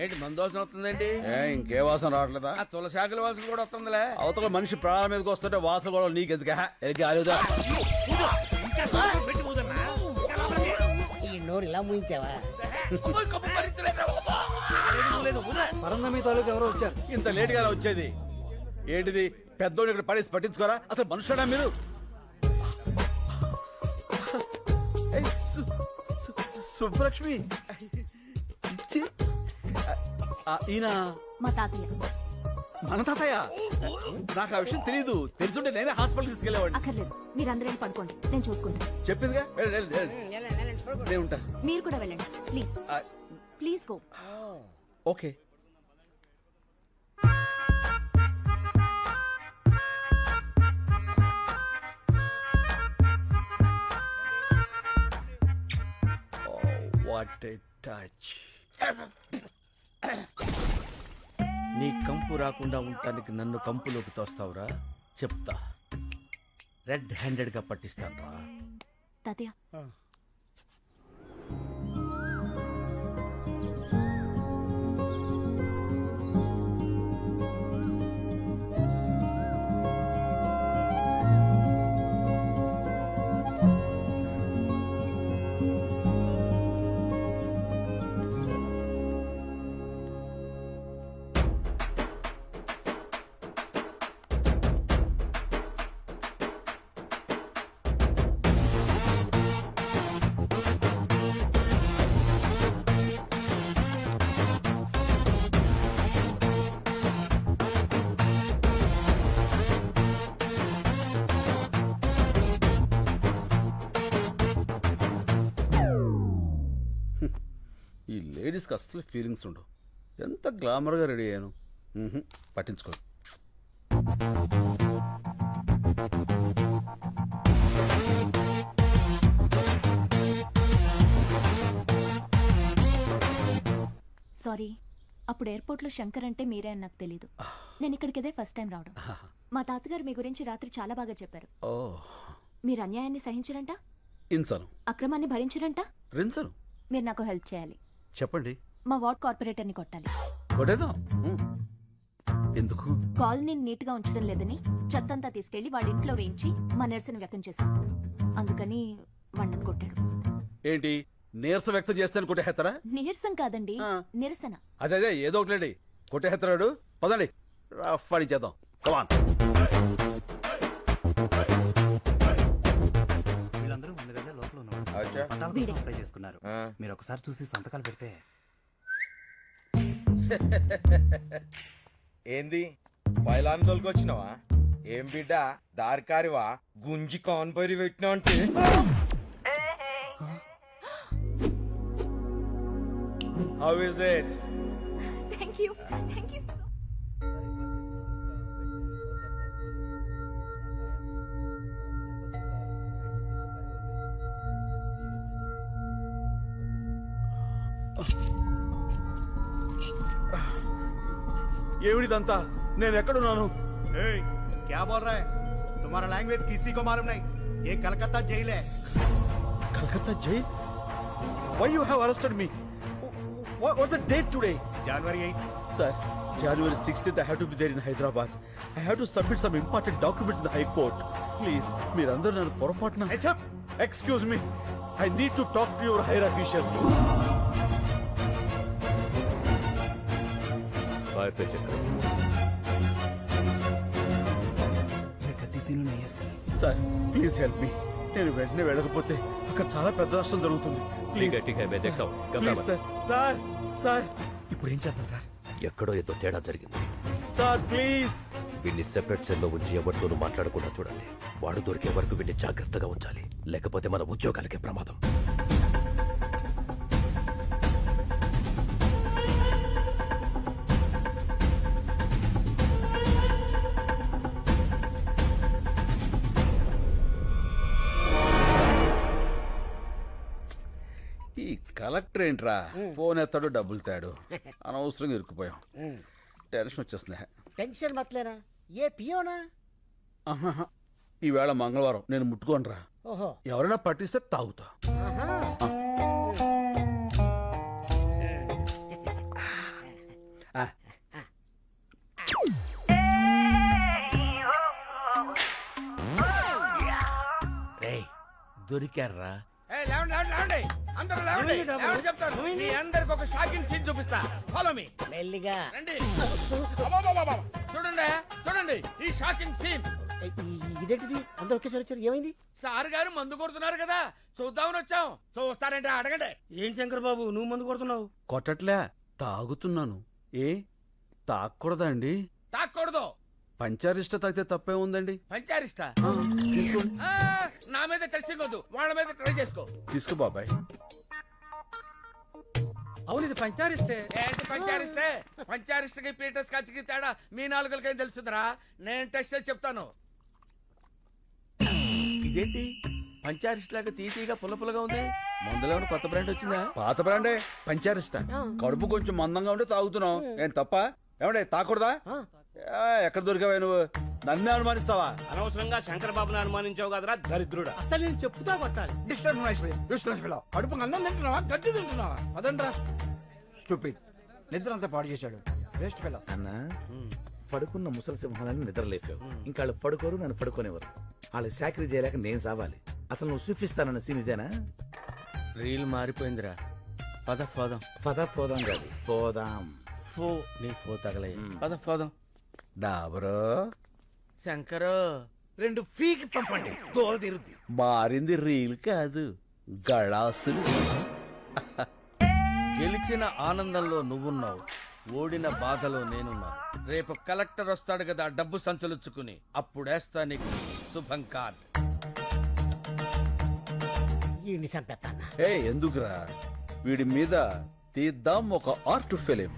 ఏంటి మందు వాసన వస్తుందేంటి? ఇంకే వాసన రావట్లేదా? ఆ తులసాకుల వాసన కూడా వస్తుందిలే. అవతల మనిషి ప్రాణాల మీదకి వస్తుంటే వాసన గొడవ నీకెందుకు? గాలిదా? ఈ నోరు ఇలా ముయించావా? పరందమి తాలూకు ఎవరో వచ్చారు. ఇంత లేట్ గా వచ్చేది ఏంటిది? పెద్దోడు ఇక్కడ పడేసి పట్టించుకోరా? అసలు మనుషుడా మీరు? ఏయ్, సుబ్బలక్ష్మి, ఛీ. ఈయన మా తాతయ్య. మన తాతయ్య? నాకు ఆ విషయం తెలియదు. తెలుసుంటే నేనే హాస్పిటల్ తీసుకెళ్లేవాడిని. అక్కర్లేదు, మీరందరేం పడుకోండి, నేను చూసుకుంటా. చెప్పిందిగా, నేను ఉంటా. మీరు కూడా వెళ్ళండి please. Please go. Okay. What a touch. నీ కంపు రాకుండా ఉండటానికి నన్ను కంపులోకి తోస్తావురా? చెప్తా, రెడ్ హ్యాండెడ్ గా పట్టిస్తాను రా. తాతయ్య ఈ లేడీస్కి అస్సలు ఫీలింగ్స్ ఉండవు. ఎంత గ్లామర్గా రెడీ అయ్యాను. పట్టించుకో. సారీ, అప్పుడు ఎయిర్పోర్ట్లో శంకర్ అంటే మీరే అని నాకు తెలీదు. నేను ఇక్కడికి ఇదే ఫస్ట్ టైం రావడం. మా తాతగారు మీ గురించి రాత్రి చాలా బాగా చెప్పారు. ఓ, మీరు అన్యాయాన్ని సహించరంట, ఇంచను అక్రమాన్ని భరించరంట. రించను. మీరు నాకు హెల్ప్ చేయాలి. చెప్పండి. మా వార్డ్ కార్పొరేటర్ని కొట్టాలి. కొట్టేద్దాం. ఎందుకు? కాలనీని నీట్గా ఉంచడం లేదని చెత్తంతా తీసుకెళ్లి వాడి ఇంట్లో వేయించి మా నిరసన వ్యక్తం చేశాం. అందుకని వాడిని కొట్టాడు. ఏంటి నీరసం వ్యక్తం చేస్తాను కొట్టేస్తారా? నీరసం కాదండి, నిరసన. అదే ఏదో ఒకటి కొట్టేస్తాడు. పదండి, రఫ్ చేద్దాం. కమాన్. వీళ్ళందరూ ముందుగానే లోపల ఉన్నారు. వీడే. అప్లై చేసుకున్నారు మీరు ఒకసారి చూసి సంతకాలు పెడితే ఏంది బయలాందోళకి వచ్చినావా? ఏం బిడ్డ దారికారివా గుంజి కాన్పరి పెట్టినా అంటే how is it? Thank you ఏమిడిదంతా? నేను ఎక్కడున్నాను? क्या बोल रहा है? तुम्हारा लैंग्वेज किसी को मालूम नहीं. ये कलकत्ता जेल है. Calcutta jail? Why you have arrested me? What's the date today? January 8. Sir, January 16th I have to be there in Hyderabad. I have to submit some important documents in the High Court. Please, మీరందరూ నన్ను పొరపాటున... Excuse me. I need to talk to your higher officials. Fire pay cheque sir, please help me. నేను వెంటనే వెళ్ళకపోతే అక్కడ చాలా పెద్ద నష్టం జరుగుతుంది. Please please sir. Sir sir ఇప్పుడు ఏం చేద్దాం సార్? ఎక్కడో ఏదో తేడా జరిగింది. Sir please. వీడిని సెపరేట్ సెల్లో ఉంచి ఎవరితోనూ మాట్లాడకుండా చూడండి. వాడు దొరికే వరకు వీడిని జాగ్రత్తగా ఉంచాలి, లేకపోతే మన ఉద్యోగాలకే ప్రమాదం. ఈ కలెక్టర్ ఏంట్రా, ఫోన్ ఎత్తాడు డబ్బులు తాడు. అనవసరంగా ఇరుక్కుపోయాం. టెన్షన్ వచ్చేస్తుంది. టెన్షన్ మతలేనా? ఏ పియోనా? ఆహాహా. ఈవేళ మంగళవారం, నేను ముట్టుకోనరా. ఓహో. ఎవరైనా పట్టిస్తే తాగుతా. రేయ్, దొరికారా? అందరూ లేవండి. ఎవరు చెప్తాను? మీ అందరికి ఒక షాకింగ్ సీన్ చూపిస్తా. Follow me. మెల్లిగా రండి. అబ్బబ్బబ్బబ్బ. చూడండి చూడండి ఈ షాకింగ్ సీన్. ఇదేంటిది? అందరూ ఒకేసారి వచ్చారు, ఏమైంది? సార్ గారు మందు కొడుతున్నారు కదా, చూద్దామని వచ్చాం. చూస్తారంటే అడగండి. ఏంటి శంకర్ బాబు నువ్వు మందు కొడుతున్నావు? కొట్టట్లే, తాగుతున్నాను. ఏ తాగకూడదా అండి? తాక్కూడదు. పంచారిష్ట తాగితే తప్పే ఉందండి. పంచారిస్తా? తీసుకోండి. నా మీద టెస్టింగ్ వద్దు, వాళ్ళ మీద ట్రై చేసుకో. తీసుకో బాబాయ్. అవును, ఇది పంచారిస్టే. ఏంటి పంచారిస్టే? పంచారిస్ట్కి పీటర్ స్కాచ్కి తేడా మీ నాలుగులకేం తెలుస్తుందిరా? నేను టెస్ట్ చేసి చెప్తాను. ఇదేంటి పంచారిస్ట్ లాగా తీసిగా పుల్లపుల్లగా ఉంది? మందులో కొత్త బ్రాండ్ వచ్చిందా? పాత బ్రాండే పంచారిష్ట. కడుపు కొంచెం మందంగా ఉంటే తాగుతున్నావు. ఏం తప్ప? ఏమండే తాకూడదా? ఎక్కడ దొరికావా నువ్వు? నన్నే అనుమానిస్తావా? అనవసరంగా శంకర్ బాబుని అనుమానించావు కదరా దరిద్రుడా. అసలు నేను చెప్తా కొట్టాలి. కడుపు అన్నం తింటున్నావా, గడ్డి తింటున్నావా? అదండ్రా స్టూపిడ్. నిద్ర అంతా పాడు చేశాడు. Waste fellow. అన్నా, పడుకున్న ముసలి సింహాలని నిద్రలేపావు. ఇంకా వాళ్ళు పడుకోరు, నన్ను పడుకోనేవారు. వాళ్ళు చాకరీ చేయలేక నేను సావాలి. అసలు నువ్వు చూపిస్తానన్న సీన్ ఇదేనా? రీల్ మారిపోయిందిరా. పద పోదాం. పద పోదాం కాదు, పోదాం. ఫో నీ ఫో తగలయ్య. పద పోదాం. డాబరో శంకరు, 2 ఫీకి పంపండి, తోలు తీరుద్ది. మారింది రీల్ కాదు, గళాసులు. గెలిచిన ఆనందంలో నువ్వున్నావు, ఓడిన బాధలో నేనున్నాను. రేపు కలెక్టర్ వస్తాడు కదా డబ్బు సంచలుచ్చుకుని, అప్పుడేస్తా నీకు శుభం కార్డ్. ఈ చంపేస్తానా? ఏ ఎందుకురా, వీడి మీద తీద్దాం ఒక ఆర్ట్ ఫిలిం.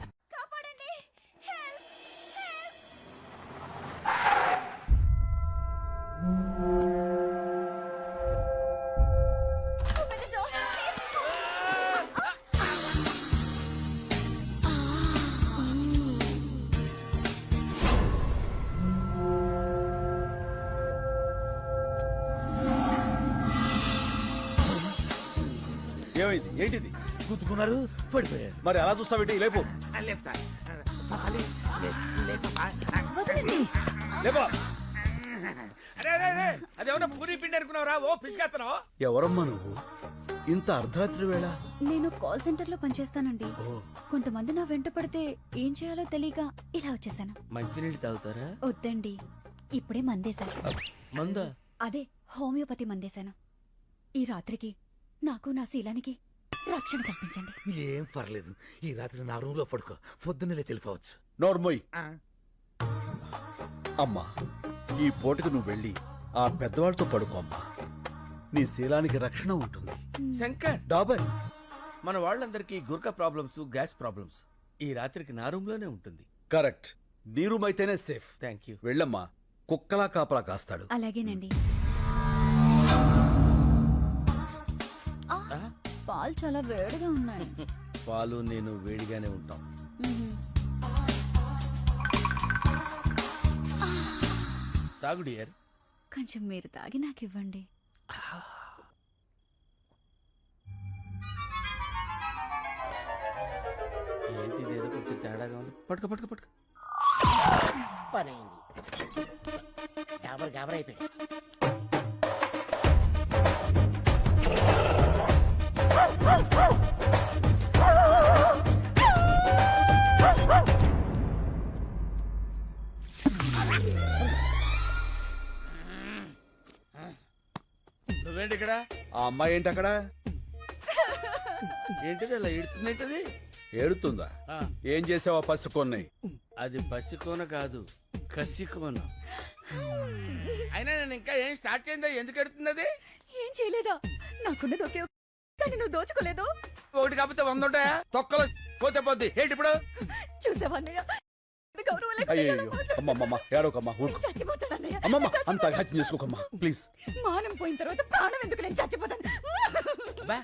ఏమైంది? ఏంటిది? గుద్దుకున్నారు, పడిపోయారు. మరి అలా చూస్తావేంటి? లేపు. లేపా. అరే అరే అరే, అదేమన్నా పూరి పిండి అనుకున్నావురా? ఓ పిసిగెత్తనావు. ఎవరమ్మా నువ్వు? ఇంత అర్ధరాత్రి వేళ? నేను కాల్ సెంటర్ లో పనిచేస్తానండి. కొంతమంది నా వెంట పడితే ఏం చేయాలో తెలియక ఇలా వచ్చేసాను. మంచినీళ్ళు తాగుతారా? వద్దండి, ఇప్పుడే మందేశాను. మందా? అదే హోమియోపతి మందేశాను. ఈ రాత్రికి నాకు నా శీలానికి రక్షణ కల్పించండి. ఏం పర్లేదు, ఈ రాత్రి నా రూమ్ లో పడుకో, పొద్దున్నే తెలిపోవచ్చు. నోర్మోయ్ అమ్మా, ఈ పూటకు నువ్వు వెళ్ళి ఆ పెద్దవాళ్ళతో పడుకో అమ్మా. నీ శీలానికి రక్షణ ఉంటుంది. శంకర్, డాబర్, మన వాళ్ళందరికీ గుర్కా ప్రాబ్లమ్స్, గ్యాస్ ప్రాబ్లమ్స్. ఈ రాత్రికి నా రూమ్ లోనే ఉంటుంది. కరెక్ట్. నీ రూమ్ అయితేనే సేఫ్. Thank you. వెళ్ళమ్మా, కుక్కలా కాపలా కాస్తాడు. అలాగేనండి. పాలు చాలా వేడిగా ఉన్నాయి. పాలు నేను వేడిగానే ఉంటాం. తాగు డియర్. కొంచెం మీరు తాగి నాకు ఇవ్వండి. ఏంటిది, ఏదో కొంచెం తేడాగా ఉంది. పట్టుకో పట్టుకో పట్టుకో. పని అయింది. గాబర్ గాబర్ అయిపోయి. నువ్వేంటి ఇక్కడ? ఆ అమ్మాయి ఏంటి అక్కడ? ఏంటిది అలా ఇడుతుంది? ఏంటది ఏడుతుందా? ఆ, ఏం చేసావా పసి కొన్ని? అది పసికోన కాదు, కసికోన. అయినా నేను ఇంకా ఏం స్టార్ట్ చేయిందా? ఎందుకు ఎడుతుంది అది? ఏం చేయలేదా? నాకున్నది ఒకే కానీ నువ్వు దోచుకోలేదు. ఒకటి కాకపోతే 100 ఉంటాయా? తొక్కలో పోతే పోద్ది. ఏంటి ఇప్పుడు? చూసావన్నయ్య, అయ్యో అమ్మమ్మ, ఏడోకమ్మా, ఊరుకో. చచ్చిపోతానన్నయ్య. అమ్మమ్మ, అంత హత్య చేసుకోకమ్మా ప్లీజ్. మానం పోయిన తర్వాత ప్రాణం ఎందుకు? నేను చచ్చిపోతాను. బా,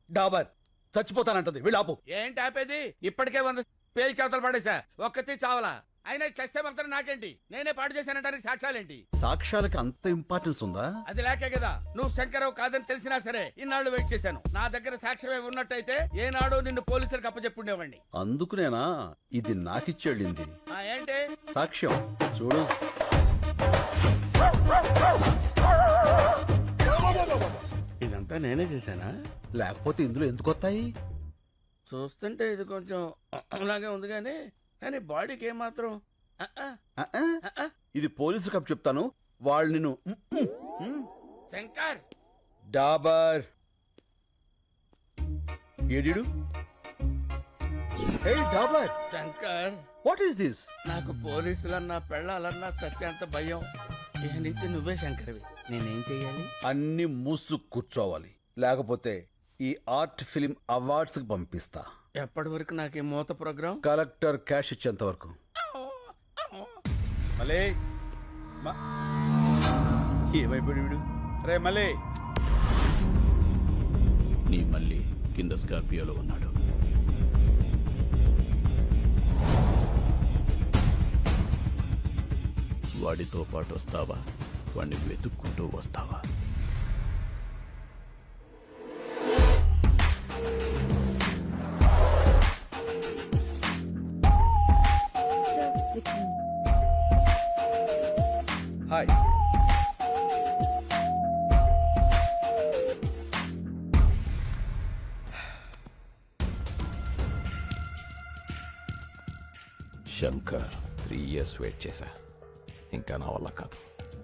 డాబర్ చచ్చిపోతానంటది, వీళ్ళు ఆపు. ఏంటి ఆపేది? ఇప్పటికే 100 పేలు చేతలు పడేసా, ఒక్కతి చావలా. అయినా చస్తే మాత్రం నాకేంటి? నేనే పాడు చేశానంటానికి సాక్ష్యాలేంటి? సాక్ష్యాలకి అంత ఇంపార్టెన్స్ ఉందా? అది లేకే కదా నువ్వు శంకరావు కాదని తెలిసినా సరే ఇన్నాళ్ళు వెయిట్ చేశాను. నా దగ్గర సాక్ష్యమే ఉన్నట్టయితే ఏనాడు నిన్ను పోలీసులకు అప్పచెప్పుండేవాడిని. అందుకునేనా ఇది నాకిచ్చేళ్ళింది ఏంటి సాక్ష్యం? చూడు. ఇదంతా నేనే చేశానా? లేకపోతే ఇందులో ఎందుకు వస్తాయి? చూస్తుంటే ఇది కొంచెం అలాగే ఉంది కానీ బాడీకి ఏమాత్రం ఇది పోలీసు కప్ చెప్తాను, వాళ్ళు నిన్ను. శంకర్, డాబర్ ఏడిడు? ఏయ్ Dabur, Shankar, what is this? నాకు పోలీసులన్నా పెళ్ళాలన్నా సత్యంత భయం. ఇక నుంచి నువ్వే శంకర్వి. నేనేం చెయ్యాలి? అన్ని మూసు కూర్చోవాలి, లేకపోతే ఈ ఆర్ట్ ఫిలిం అవార్డ్స్ కి పంపిస్తా. ఎప్పటి వరకు నాకు ఈ మూత ప్రోగ్రాం? కలెక్టర్ క్యాష్ ఇచ్చేంత వరకు. మలే ఏమైపోయాడు వీడు? రే మలే. నీ మళ్ళీ కింద స్కార్పియోలో ఉన్నాడు. వాడితో పాటు వస్తావా? వాడిని వెతుక్కుంటూ వస్తావా? హాయ్. శంకర్, 3 years వెయిట్ చేశా. ఇంకా నా వల్ల కాదు.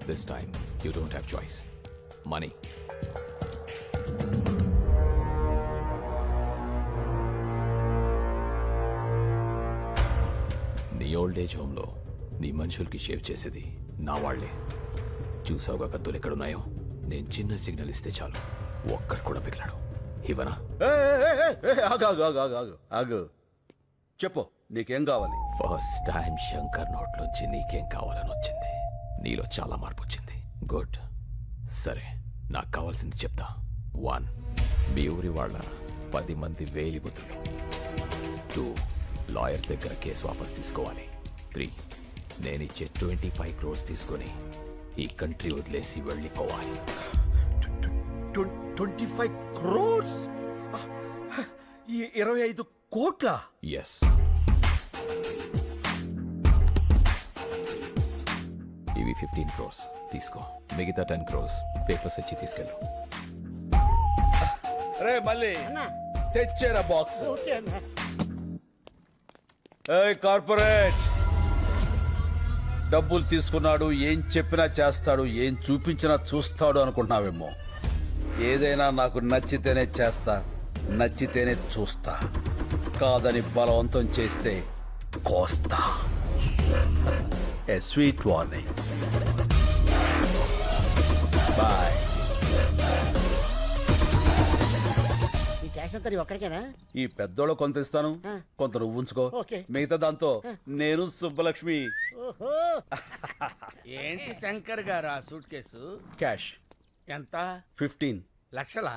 This time you don't have choice. Money. నీ ఓల్డ్ ఏజ్ హోమ్లో నీ మనుషులకి షేవ్ చేసేది నా వాళ్లే. చూసావుగా కత్తులు ఎక్కడున్నాయో? నేను చిన్న సిగ్నల్ ఇస్తే చాలు, ఒక్కడు కూడా పిగలాడు. ఇవనా? ఆగు, చెప్పు నీకేం కావాలి? ఫస్ట్ టైం శంకర్ నోట్లోంచి నీకేం కావాలని వచ్చింది. నీలో చాలా మార్పు వచ్చింది. గుడ్. సరే, నాకు కావాల్సింది చెప్తా. 1, మీ ఊరి వాళ్ళ 10 మంది వేలిబుద్ధులు. 2, లాయర్ దగ్గర కేసు వాపస్ తీసుకోవాలి. 3, నేనిచ్చే 25 crores తీసుకొని ఈ కంట్రీ వదిలేసి వెళ్ళిపోవాలి. 25 crores? 25 కోట్ల? ఎస్. ఇవి 15 crores తీసుకో. మిగతా 10 crores పేపర్స్ ఇచ్చి తీసుకెళ్ళు. రే మళ్ళీ తెచ్చేరా బాక్స్. కార్పొరేట్ డబ్బులు తీసుకున్నాడు, ఏం చెప్పినా చేస్తాడు, ఏం చూపించినా చూస్తాడు అనుకుంటున్నావేమో. ఏదైనా నాకు నచ్చితేనే చేస్తా, నచ్చితేనే చూస్తా. కాదని బలవంతం చేస్తే కోస్తా. ఏ స్వీట్ వార్నింగ్. బాయ్. ఈ క్యాష్ అంతా నీ ఒక్కడికేనా? ఈ పెద్దోళ్ళు కొంత ఇస్తాను, కొంత నువ్వు ఉంచుకో. ఓకే. మిగతా దాంతో నేను సుబ్బలక్ష్మి. ఓహో. ఏంటి శంకర్ గారు ఆ సూట్ కేసు? క్యాష్ ఎంత? 15 లక్షలా?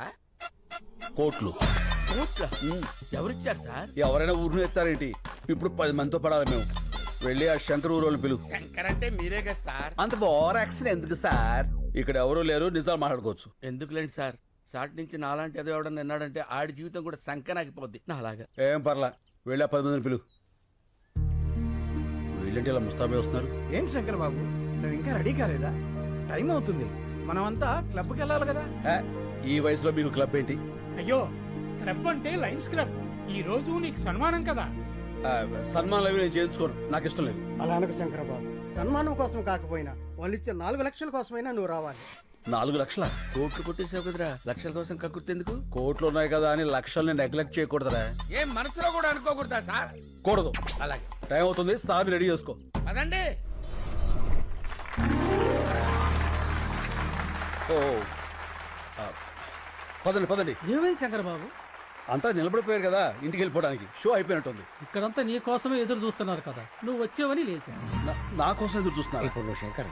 కోట్లు. కోట్ల? ఎవరిచ్చారు సార్? ఎవరైనా ఊరిని ఎత్తారేంటి? ఇప్పుడు 10 మందితో పడాలి మేము. వెళ్ళి ఆ శంకర్ ఊరోళ్ళు పిలువు. శంకర్ అంటే మీరే కదా సార్. అంత ఓవర్ యాక్షన్ ఎందుకు సార్? ఇక్కడ ఎవరు లేరు, నిజాలు మాట్లాడుకోవచ్చు. ఎందుకులేండి సార్, సాటి నుంచి నాలాంటి ఏదో ఎవడన్నా విన్నాడంటే ఆడి జీవితం కూడా సంకనాగిపోద్ది నా అలాగా. ఏం పర్లా, వెళ్ళి ఆ 10 మందిని పిలువు. వీళ్ళంటే ఇలా ముస్తాబే వస్తున్నారు. ఏంటి శంకర్ బాబు, నువ్వు ఇంకా రెడీ కాలేదా? టైం అవుతుంది, మనమంతా క్లబ్కి వెళ్ళాలి కదా. ఏ, ఈ వయసులో మీకు క్లబ్ ఏంటి? అయ్యో, క్లబ్ అంటే లయన్స్ క్లబ్. ఈ రోజు నీకు సన్మానం కదా. సన్మానాలు అవి నేను చేయించుకోను, నాకు ఇష్టం లేదు. అలా అనకు శంకరబాబు, సన్మానం కోసం కాకపోయినా వాళ్ళు ఇచ్చే 4 లక్షల కోసమైనా నువ్వు రావాలి. 4 లక్షల? కోట్లు కొట్టేసావు కదరా, లక్షల కోసం కక్కుర్తెందుకు? కోట్లు ఉన్నాయి కదా అని లక్షల్ని నెగ్లెక్ట్ చేయకూడదురా. ఏం మనసులో కూడా అనుకోకూడదా సార్? కూడదు. అలాగే టైం అవుతుంది, సార్ని రెడీ చేసుకో. అదండి. ఓ పదండి పదండి. ఏమైంది శంకర్ బాబు? అంతా నిలబడిపోయారు కదా, ఇంటికి వెళ్ళిపోవడానికి. షో అయిపోయినట్టుంది. ఇక్కడంతా నీ కోసమే ఎదురు చూస్తున్నారు కదా, నువ్వు వచ్చావని లేచా. నా కోసం ఎదురు చూస్తున్నా. ఇప్పుడు నువ్వు శంకర్.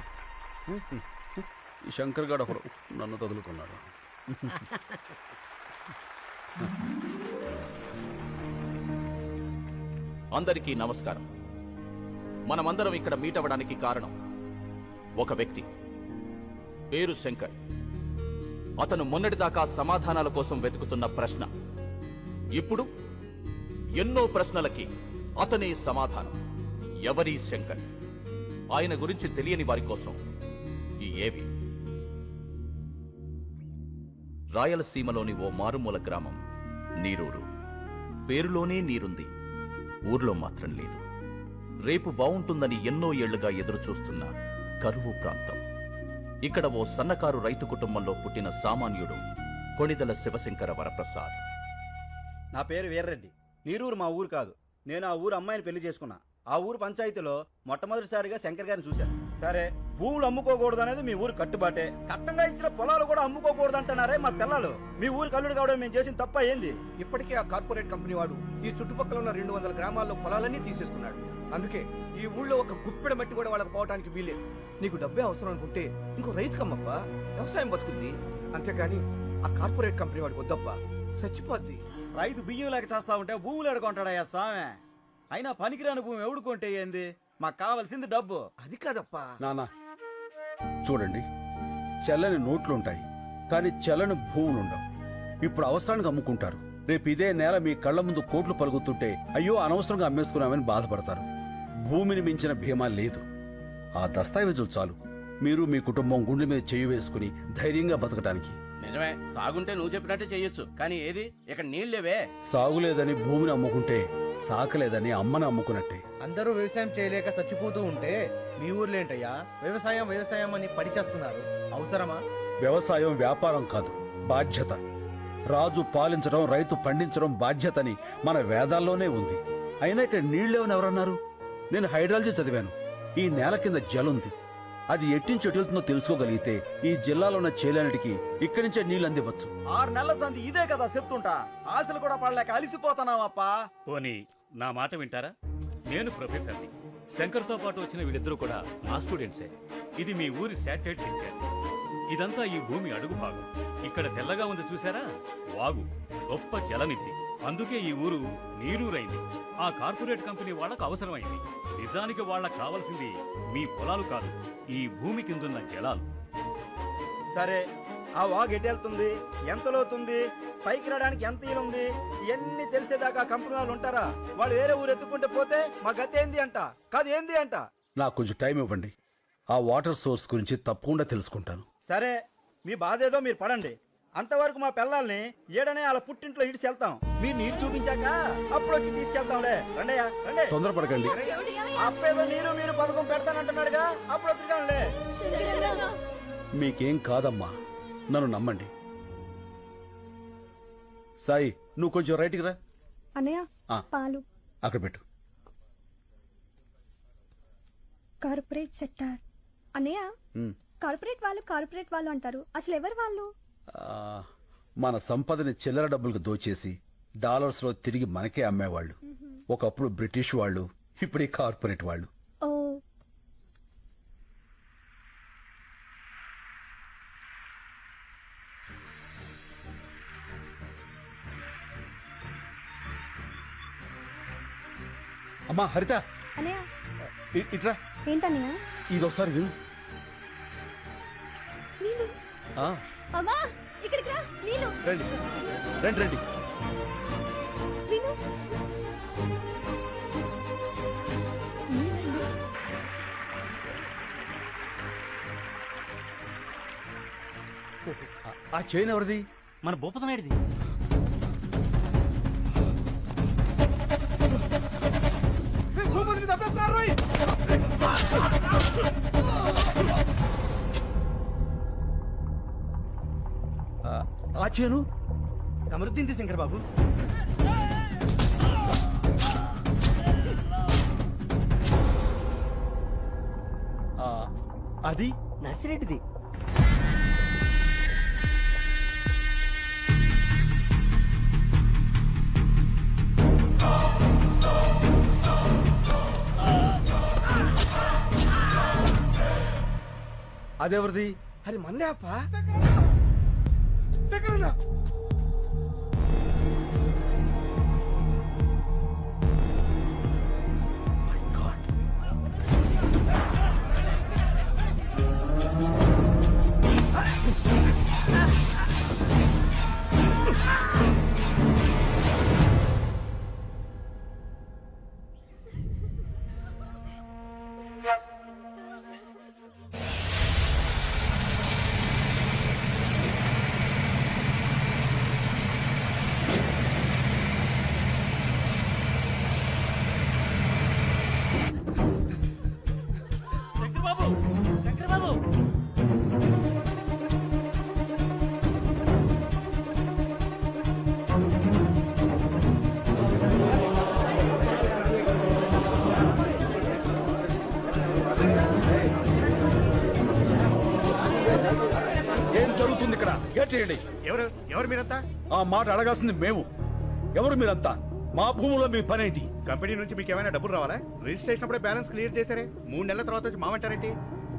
ఈ శంకర్ గారు ఒకడు నన్ను తగులుకున్నాడు. అందరికీ నమస్కారం. మనమందరం ఇక్కడ మీట్ అవ్వడానికి కారణం ఒక వ్యక్తి, పేరు శంకర్. అతను మొన్నటిదాకా సమాధానాల కోసం వెతుకుతున్న ప్రశ్న, ఇప్పుడు ఎన్నో ప్రశ్నలకి అతనే సమాధానం. ఎవరి శంకర్? ఆయన గురించి తెలియని వారి కోసం ఈ ఏవి. రాయలసీమలోని ఓ మారుమూల గ్రామం నీరూరు. పేరులోనే నీరుంది, ఊర్లో మాత్రం లేదు. రేపు బావుంటుందని ఎన్నో ఏళ్లుగా ఎదురుచూస్తున్న కరువు ప్రాంతం. ఇక్కడ ఓ సన్నకారు రైతు కుటుంబంలో పుట్టిన సామాన్యుడు కొణిదల శివశంకర వరప్రసాద్. నా పేరు వీర్రెడ్డి. నీరూరు మా ఊరు కాదు. నేను ఆ ఊరు అమ్మాయిని పెళ్లి చేసుకున్నా. ఆ ఊరు పంచాయతీలో మొట్టమొదటిసారిగా శంకర్ గారిని చూశాను. సరే, భూములు అమ్ముకోకూడదు అనేది మీ ఊరు కట్టుబాటే. కట్టంగా ఇచ్చిన పొలాలు కూడా అమ్ముకోకూడదు అంటున్నారే మా పిల్లలు. మీ ఊరు కల్లుడు కావడం మేము చేసిన తప్ప ఏంది? ఇప్పటికే ఆ కార్పొరేట్ కంపెనీ వాడు ఈ చుట్టుపక్కల ఉన్న 200 గ్రామాల్లో పొలాలన్నీ తీసేసుకున్నాడు. అందుకే ఈ ఊళ్ళో ఒక గుప్పెడ మట్టి కూడా వాళ్ళకి పోవడానికి వీలేదు. నీకు డబ్బే అవసరం అనుకుంటే ఇంకో రైతు కమ్మప్పా, వ్యవసాయం బతుకుద్ది. అంతేకాని ఆ కార్పొరేట్ కంపెనీ వాడికి వద్దప్పా, చచ్చిపోద్ది. రైతు బియ్యం లేక చేస్తా ఉంటే భూములు ఎడుకుంటాడయ్యా స్వామి. అయినా పనికిరాని భూమి ఎవడుకుంటే ఏంది? మాకు కావాల్సింది డబ్బు. అది కాదప్పా. నానా చూడండి, చెల్లని నోట్లుంటాయి కానీ చెల్లని భూములుండవు. ఇప్పుడు అవసరానికి అమ్ముకుంటారు. రేపు ఇదే నేల మీ కళ్ళ ముందు కోట్లు పలుకుతుంటే అయ్యో అనవసరంగా అమ్మేసుకున్నామని బాధపడతారు. భూమిని మించిన భీమా లేదు. ఆ దస్తావేజులు చాలు మీరు మీ కుటుంబం గుండె మీద చేయి వేసుకుని ధైర్యంగా బతకడానికి. నిజమే, సాగుంటే నువ్వు చెప్పినట్టే చెయ్యొచ్చు, కానీ ఏది ఇక్కడ నీళ్ళేవే. సాగులేదని భూమిని అమ్ముకుంటే సాకలేదని అమ్మని అమ్ముకున్నట్టే. అందరూ వ్యవసాయం చేయలేక చచ్చిపోతూ ఉంటే మీ ఊర్లో ఏంటయ్యా వ్యవసాయం వ్యవసాయం అని పడిచేస్తున్నారు? అవసరమా? వ్యవసాయం వ్యాపారం కాదు, బాధ్యత. రాజు పాలించడం, రైతు పండించడం బాధ్యతని మన వేదాల్లోనే ఉంది. అయినా ఇక్కడ నీళ్ళేవని ఎవరన్నారు? నేను హైడ్రాలజీ చదివాను. ఈ నేల కింద జలుంది. అది ఎట్టించి ఎటుతుందో తెలుసుకోగలిగితే ఈ జిల్లాలో ఉన్న చేలన్నిటికీ ఇక్కడి నుంచే నీళ్ళు అందివచ్చు. 6 నెలల సంది ఇదే కదా చెప్తుంటా. ఆశలు కూడా పడలేక అలిసిపోతున్నావప్పా. పోనీ నా మాట వింటారా? నేను ప్రొఫెసర్ని. శంకర్తో పాటు వచ్చిన వీళ్ళిద్దరూ కూడా నా స్టూడెంట్సే. ఇది మీ ఊరి శాటిలైట్ పిక్చర్. ఇదంతా ఈ భూమి అడుగు భాగం. ఇక్కడ తెల్లగా ఉంది చూసారా, వాగు, గొప్ప జలనిధి. అందుకే ఈ ఊరు నీరూరైంది. ఆ కార్పొరేట్ కంపెనీ వాళ్ళకు అవసరమైంది. నిజానికి వాళ్ళకు కావాల్సింది మీ పొలాలు కాదు, ఈ భూమి కిందున్న జలాలు. సరే, ఆ వాగు ఎటెళ్తుంది, ఎంత లోతుంది, పైకి రావడానికి ఎంత ఈలుంది, ఇవన్నీ తెలిసేదాకా కంపెనీ వాళ్ళు ఉంటారా? వాళ్ళు వేరే ఊరు ఎత్తుకుంటే పోతే మా గతి ఏంది అంట, కాదు ఏంది అంట. నాకు కొంచెం టైం ఇవ్వండి. ఆ వాటర్ సోర్స్ గురించి తప్పకుండా తెలుసుకుంటాను. సరే, మీ బాధ ఏదో మీరు పడండి. అంతవరకు మా పిల్లల్ని ఏడనే వాళ్ళ పుట్టింట్లో ఇడిచి వెళ్తాం. మీరు నీరు చూపించాక అప్పుడు వచ్చి తీసుకెళ్తాంలే. రండయ్యా రండి. తొందరపడకండి. అప్పేదో నీరు మీరు పథకం పెడతానంటున్నాడుగా, అప్పుడు వద్దుగానులే. మీకేం కాదమ్మా, నన్ను నమ్మండి. సాయి నువ్వు కొంచెం రైట్కి రా. అన్నయ్య ఆ. పాలు అక్కడ పెట్టు. Corporate sector. అన్నయ్య ఉమ్. కార్పొరేట్ వాళ్ళు అంటారు, అసలు ఎవరు వాళ్ళు? ఆ, మన సంపదని చిల్లర డబ్బులకు దోచేసి డాలర్స్లో తిరిగి మనకే అమ్మేవాళ్ళు. ఒకప్పుడు బ్రిటిష్ వాళ్ళు, ఇప్పుడు ఈ కార్పొరేట్ వాళ్ళు. ఓ అమ్మా హరిత, అన్నయ్య ఇట్రా. ఏంటన్నయ్య? ఇది ఒకసారి విను. నీళ్ళు. ఆ, అమ్మా ఇక్కడికి రా, నీళ్ళు. రండి రండి రండి. విను. ఆ చైన్ ఎవరిది? మన భూపతనాయుడిది. ఆ చైను కమరుద్దీన్ శంకర్ బాబు. అది నర్సిరెడ్డిది. అదెవరిది? అది మందే అప్ప. శంకర్ బాబు. ఏం జరుగుతుంది ఇక్కడ? గేట్ చేయండి. ఎవరు మీరంతా? ఆ మాట అడగాల్సింది మేము. ఎవరు మీరంతా? మా భూములో మీ పనేంటి? కంపెనీ నుంచి మీకు ఏమైనా డబ్బులు రావాలా? రిజిస్ట్రేషన్ అప్పుడే బ్యాలెన్స్ క్లియర్ చేశారే, 3 నెలల తర్వాత వచ్చి మామంటారేంటి?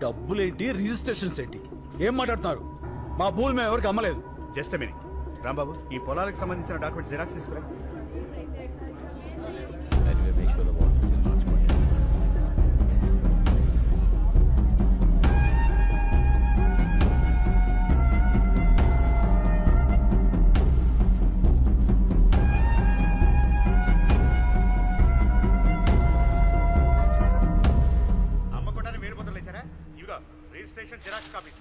డబ్బులేంటి, రిజిస్ట్రేషన్స్ ఏంటి? ఏం మాట్లాడుతున్నారు? మా భూములు మేము ఎవరికి అమ్మలేదు. జస్ట్ మినిట్ రాంబాబు, ఈ పొలాలకు సంబంధించిన డాక్యుమెంట్స్ జిరాక్స్ తీసుకురా. Anyway, make sure the water is in large quantity. అమ్మకుండానే వేరు ముద్రలు వేశారా? ఇవిగో రిజిస్ట్రేషన్ జిరాక్స్ కాపీస్.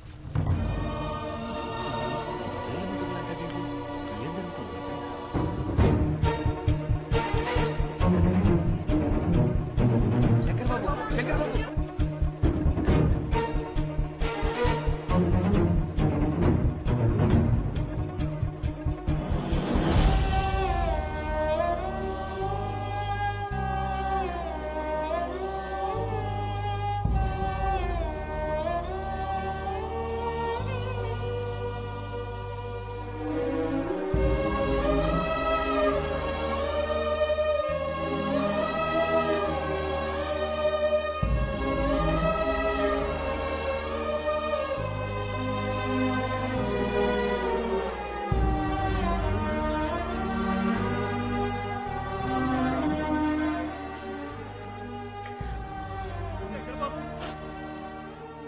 శంకర్ బాబు, శంకర్ బాబు.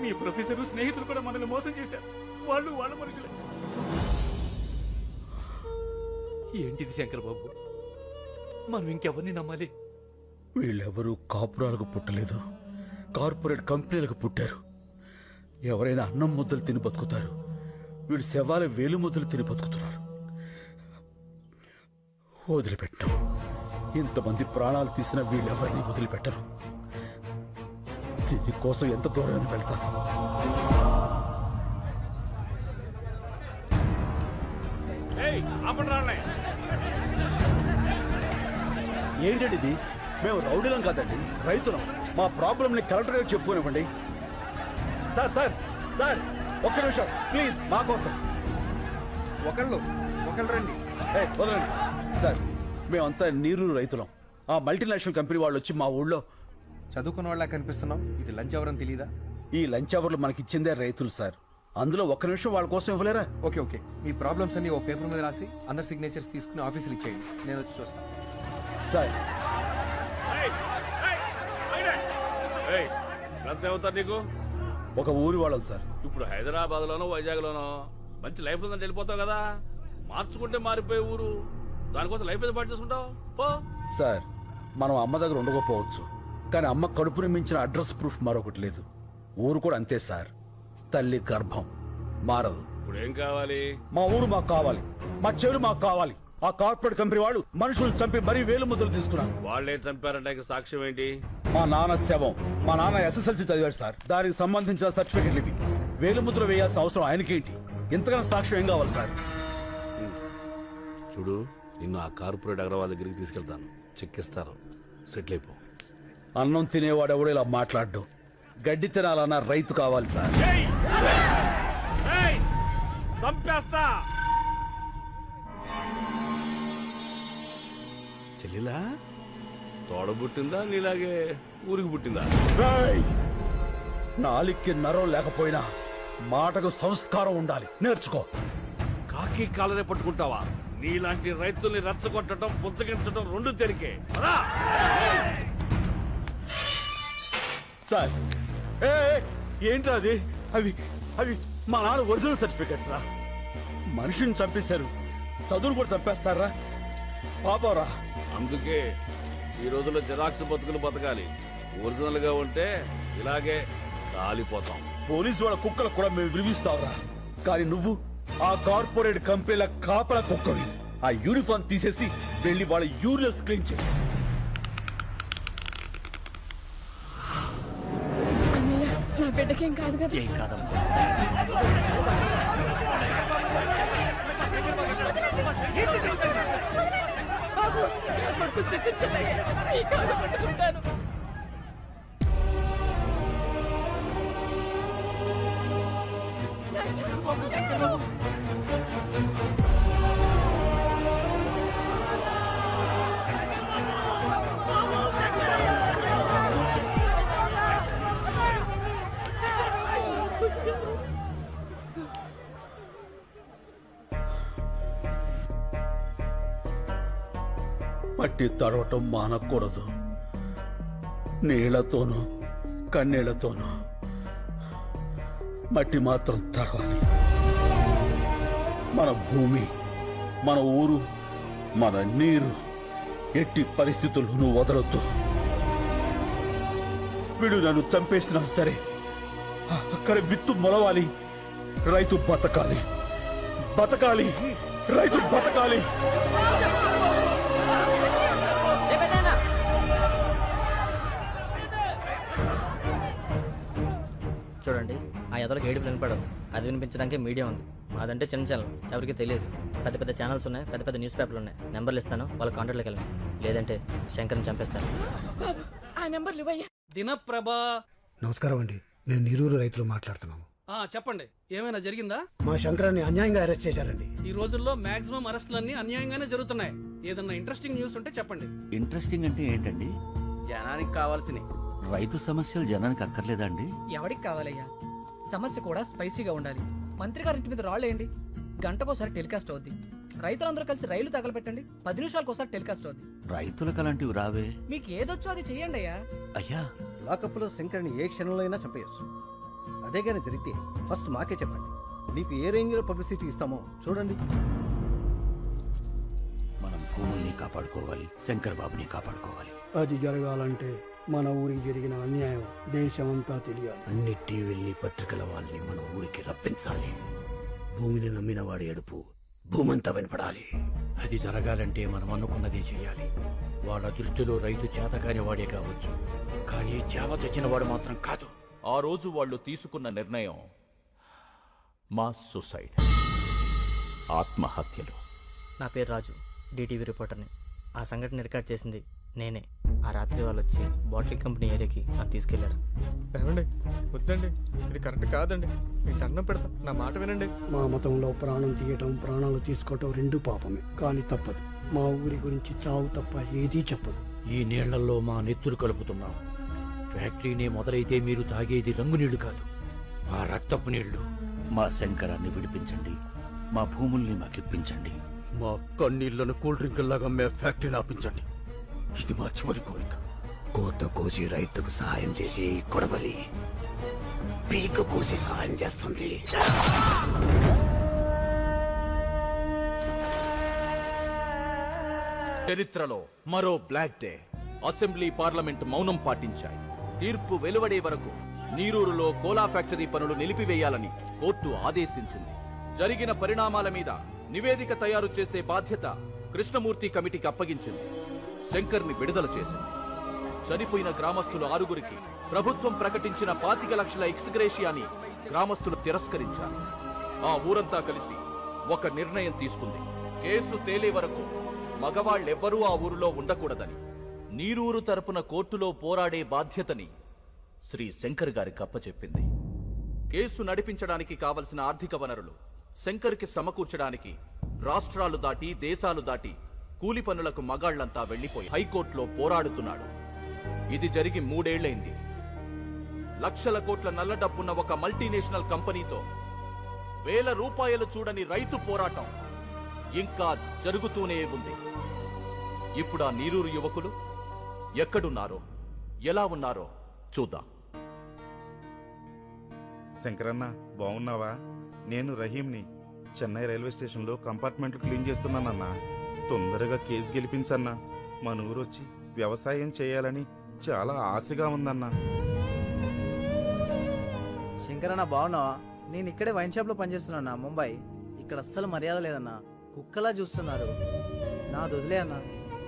మీ ప్రొఫెసర్ స్నేహితులు కూడా మనల్ని మోసం చేశారు. వాళ్ళు వాళ్ళ మనుషులే. ఏంటిది శంకర్ బాబు? మనం ఇంకెవరిని నమ్మాలి? వీళ్ళెవరూ కాపురాలకు పుట్టలేదు, కార్పొరేట్ కంపెనీలకు పుట్టారు. ఎవరైనా అన్నం ముద్దలు తిని బతుకుతారు, వీళ్ళు శవాల వేలు ముద్దలు తిని బతుకుతున్నారు. వదిలిపెట్టాం. ఇంతమంది ప్రాణాలు తీసిన వీళ్ళెవరిని వదిలిపెట్టరు. దీనికోసం ఎంత దూరాన్ని వెళ్తాను. ఏంటండి ఇది? మేము రౌడీలం కాదండి, రైతులం. మా ప్రాబ్లంని కలెక్టర్ గారికి చెప్పుకోనివ్వండి. సార్ సార్ సార్ ఒక్క నిమిషం ప్లీజ్, మా కోసం. ఒకళ్ళు రండి. వదలండి సార్, మేమంతా నీరు రైతులం. ఆ మల్టీనేషనల్ కంపెనీ వాళ్ళు వచ్చి మా ఊళ్ళో చదువుకున్న వాళ్ళ కనిపిస్తున్నాం. ఇది లంచ్ అవర్ అని తెలీదా? ఈ లంచ్ అవర్లు మనకిచ్చిందే రైతులు సార్. అందులో ఒక్క నిమిషం వాళ్ళ కోసం ఇవ్వలేరా? ఓకే మీ ప్రాబ్లమ్స్ అన్ని ఓ పేపర్ మీద రాసి అందరి సిగ్నేచర్స్ తీసుకుని ఆఫీసులు ఇచ్చేయండి. నేను వచ్చి చూస్తాను. సార్ అవుతారు నీకు ఒక ఊరి వాళ్ళం సార్. ఇప్పుడు హైదరాబాద్ లోనో వైజాగ్ లోనో మంచి లైఫ్ ఉందని వెళ్ళిపోతావు కదా. మార్చుకుంటే మారిపోయే ఊరు, దానికోసం లైఫ్ ఏదో పాటు చేసుకుంటావు పో. సార్ మనం అమ్మ దగ్గర ఉండకపోవచ్చు, కానీ అమ్మ కడుపుని మించిన అడ్రస్ ప్రూఫ్ మరొకటి లేదు. ఊరు కూడా అంతే సార్, తల్లి గర్భం మారదు. ఇప్పుడు ఏం కావాలి? మా ఊరు మాకు కావాలి, మా చెవులు మాకు కావాలి. ఆ కార్పొరేట్ కంపెనీ వాళ్ళు మనుషులు చంపి మరీ వేలు ముద్రలు తీసుకున్నారు. వాళ్ళేం చంపారంటే సాక్ష్యం ఏంటి? మా నాన్న శవం. మా నాన్న SSLC చదివాడు సార్, దానికి సంబంధించిన సర్టిఫికెట్లు ఇవి. వేలు ముద్ర వేయాల్సిన అవసరం ఆయనకేంటి? ఇంతకన్నా సాక్ష్యం ఏం కావాలి సార్? చూడు, నిన్ను ఆ కార్పొరేట్ అగ్రవాల్ దగ్గరికి తీసుకెళ్తాను, చెక్కిస్తారు, సెటిల్ అయిపో. అన్నం తినేవాడు ఎవడో ఇలా మాట్లాడ్డు. గడ్డి తినాలన్న రైతు కావాలి సార్. చంపేస్తా. చెల్లిలా తోడ పుట్టిందా నీలాగే ఊరికి పుట్టిందా? నాలికి నరం లేకపోయినా మాటకు సంస్కారం ఉండాలి, నేర్చుకో. కాకి కాలనే పట్టుకుంటావా? నీలాంటి రైతుల్ని రెచ్చగొట్టడం, పుచ్చగించడం రెండు తెరికే. సార్ ఏంట్రా అది? అవి అవి మా నాన్న ఒరిజినల్ సర్టిఫికెట్స్ రా. మనిషిని చంపేశారు, చదువులు కూడా చంపేస్తారా? పాపరా. అందుకే ఈ రోజుల్లో జిరాక్స్ బతుకులు బతకాలి. ఒరిజినల్ గా ఉంటే ఇలాగే కాలిపోతాం. పోలీసు వాళ్ళ కుక్కలకు కూడా మేము విలువిస్తావురా, కానీ నువ్వు ఆ కార్పొరేట్ కంపెనీల కాపల కుక్కవి. ఆ యూనిఫామ్ తీసేసి వెళ్ళి వాళ్ళ యూరియస్ క్లీన్ చేసి. నా బిడ్డకేం కాదు కదా? ఏం కాదమ్మా. మట్టి తడవటం మానకూడదు. నీళ్లతోనూ కన్నీళ్లతోనూ మట్టి మాత్రం తడవాలి. మన భూమి, మన ఊరు, మన నీరు ఎట్టి పరిస్థితుల్లోనూ వదలొద్దు. వీడు నన్ను చంపేసినా సరే అక్కడ విత్తు మొలవాలి, రైతు బతకాలి, బతకాలి, రైతు బతకాలి. చూడండి, ఆ ఎదలకు ఏడుపు వినపడదు. అది వినిపించడానికి మీడియా ఉంది. అదంటే చిన్న ఛానల్, ఎవరికి తెలియదు. పెద్ద పెద్ద ఛానల్స్ ఉన్నాయి, పెద్ద పెద్ద న్యూస్ పేపర్లు ఉన్నాయి. నెంబర్లు ఇస్తాను, వాళ్ళ కాంటాక్ట్లోకి వెళ్ళండి. లేదంటే శంకర్ని చంపేస్తాను. దినప్రభా. నమస్కారం అండి, నేను నీరూరు రైతులు మాట్లాడుతున్నాము. చెప్పండి, ఏమైనా జరిగిందా? మా శంకరాన్ని అన్యాయంగా అరెస్ట్ చేశారండి. ఈ రోజుల్లో మాక్సిమం అరెస్టులన్నీ అన్యాయంగానే జరుగుతున్నాయి. ఏదన్నా ఇంట్రెస్టింగ్ న్యూస్ ఉంటే చెప్పండి. ఇంట్రెస్టింగ్ అంటే ఏంటండి? జనానికి కావాల్సినవి. రైతు సమస్యలు జనానికి అక్కర్లేదా అండి? ఎవరికి కావాలయ్యా? సమస్య కూడా స్పైసీగా ఉండాలి. మంత్రి గారింటి మీద రాళ్ళేయండి, గంటకోసారి టెలికాస్ట్ అవుద్ది. రైతులందరూ కలిసి రైలు తగలబెట్టండి, 10 నిమిషాలకు ఒకసారి టెలికాస్ట్ అవుద్ది. రైతులకు అలాంటివి రావే. మీకు ఏదొచ్చో అది చెయ్యండి అయ్యా. అయ్యా, లాకప్లో శంకర్ని ఏ క్షణంలో అయినా చంపేయచ్చు. అదే కానీ జరిగితే ఫస్ట్ మాకే చెప్పండి, మీకు ఏ రేంజ్లో పబ్లిసిటీ ఇస్తామో చూడండి. మనం భూముల్ని కాపాడుకోవాలి, శంకర్ బాబుని కాపాడుకోవాలి. అది జరగాలంటే మన ఊరికి జరిగిన అన్యాయం దేశమంతా తెలియాలి. అన్ని టీవీల్ని, పత్రికల వాళ్ళని మన ఊరికి రప్పించాలి. భూమిని నమ్మిన వాడి ఎడుపు భూమంతా వినపడాలి. అది జరగాలంటే మనం అనుకున్నదే చేయాలి. వాళ్ళ దృష్టిలో రైతు చేతకాని వాడే కావచ్చు, కానీ చేవ తెచ్చిన వాడు మాత్రం కాదు. ఆ రోజు వాళ్ళు తీసుకున్న నిర్ణయం మాస్ సూసైడ్, ఆత్మహత్యలు. నా పేరు రాజు, డిటీవీ రిపోర్టర్ని. ఆ సంఘటన రికార్డ్ చేసింది నేనే. ఆ రాత్రి వాళ్ళు వచ్చి బాటిల్ కంపెనీ ఏరియాకి నాకు తీసుకెళ్లారు. ఏమండి వద్దండి, ఇది కరెక్ట్ కాదండి. మీకు అన్నం పెడతా, నా మాట వినండి. మా మతంలో ప్రాణం తీయటం, ప్రాణాలు తీసుకోవటం రెండు పాపమే, కానీ తప్పదు. మా ఊరి గురించి చావు తప్ప ఏదీ చెప్పదు. ఈ నీళ్లలో మా నెత్తురు కలుపుతున్నాం. ఫ్యాక్టరీనే మొదలైతే మీరు తాగేది రంగు నీళ్లు కాదు, మా రక్తపు నీళ్లు. మా శంకరాన్ని విడిపించండి, మా భూముల్ని మాకిప్పించండి. మా కన్నీళ్లను కూల్ డ్రింక్ లాగా మే ఫ్యాక్టరీని ఆపించండి. ఇది మా చివరి కోరిక. కోత కోసి రైతుకు సహాయం చేసి కొడవలి పీక కోసి సహాయం చేస్తుంది. చరిత్రలో మరో బ్లాక్ డే. అసెంబ్లీ పార్లమెంట్ మౌనం పాటించాయి. తీర్పు వెలువడే వరకు నీరూరులో కోలా ఫ్యాక్టరీ పనులు నిలిపివేయాలని కోర్టు ఆదేశించింది. జరిగిన పరిణామాల మీద నివేదిక తయారు చేసే బాధ్యత కృష్ణమూర్తి కమిటీకి అప్పగించింది. శంకర్ని విడుదల చేసింది. చనిపోయిన గ్రామస్తులు 6గురికి ప్రభుత్వం ప్రకటించిన 25 లక్షల ఎక్స్గ్రేషియాని గ్రామస్తులు తిరస్కరించారు. ఆ ఊరంతా కలిసి ఒక నిర్ణయం తీసుకుంది. కేసు తేలే వరకు మగవాళ్ళెవ్వరూ ఆ ఊరిలో ఉండకూడదని. నీరూరు తరపున కోర్టులో పోరాడే బాధ్యతని శ్రీ శంకర్ గారికి అప్పచెప్పింది. కేసు నడిపించడానికి కావలసిన ఆర్థిక వనరులు శంకర్కి సమకూర్చడానికి రాష్ట్రాలు దాటి, దేశాలు దాటి కూలి పనులకు మగాళ్లంతా వెళ్లిపోయి హైకోర్టులో పోరాడుతున్నాడు. ఇది జరిగి 3 ఏళ్లైంది. లక్షల కోట్ల నల్ల డబ్బున్న ఒక మల్టీనేషనల్ కంపెనీతో వేల రూపాయలు చూడని రైతు పోరాటం ఇంకా జరుగుతూనే ఉంది. ఇప్పుడు ఆ నీరూరు యువకులు ఎక్కడున్నారో, ఎలా ఉన్నారో చూద్దాం. శంకరన్న, బాగున్నావా? నేను రహీంని. చెన్నై రైల్వే స్టేషన్లో కంపార్ట్మెంట్లు క్లీన్ చేస్తున్నానన్నా. తొందరగా కేసు గెలిపించన్నా. మన ఊరొచ్చి వ్యవసాయం చేయాలని చాలా ఆశగా ఉందన్నా. శంకరన్న బాగున్నావా? నేను ఇక్కడే వైన్ షాప్లో పనిచేస్తున్నా, ముంబై. ఇక్కడ అస్సలు మర్యాద లేదన్నా. కుక్కలా చూస్తున్నారు. నా వదిలే అన్నా,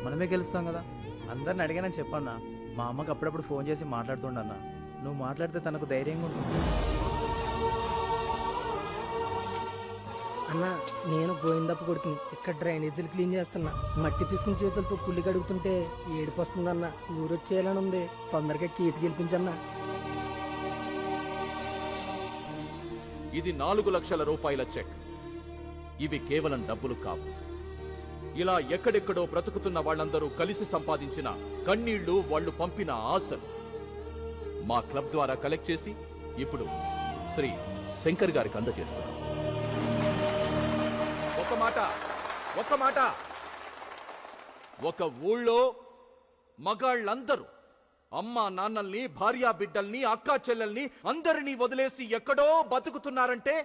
మనమే గెలుస్తాం కదా. అందరిని అడిగానని చెప్పన్నా. మా అమ్మకి అప్పుడప్పుడు ఫోన్ చేసి మాట్లాడుతుండన్నా. నువ్వు మాట్లాడితే తనకు ధైర్యంగా ఉంటుంది. అన్న, నేను గోవిందప్ప కొడుకుని. ఇక్కడ డ్రైనేజీలు క్లీన్ చేస్తున్నా. మట్టి తీసుకుని చేతులతో కుళ్ళి కడుగుతుంటే ఏడుపు వస్తుందన్న. ఊరొచ్చేయాలని ఉంది. తొందరగా కేసు గెలిపించన్నా. ఇది 4 లక్షల రూపాయల చెక్. ఇవి కేవలం డబ్బులు కావు. ఇలా ఎక్కడెక్కడో బ్రతుకుతున్న వాళ్ళందరూ కలిసి సంపాదించిన కన్నీళ్లు, వాళ్ళు పంపిన ఆశలు మా క్లబ్ ద్వారా కలెక్ట్ చేసి ఇప్పుడు శ్రీ శంకర్ గారికి అందజేస్తున్నాం. ఒక మాట, ఒక ఊళ్ళో మగాళ్ళందరూ అమ్మా నాన్నల్ని, భార్యా బిడ్డల్ని, అక్కా చెల్లెల్ని అందరినీ వదిలేసి ఎక్కడో బతుకుతున్నారంటే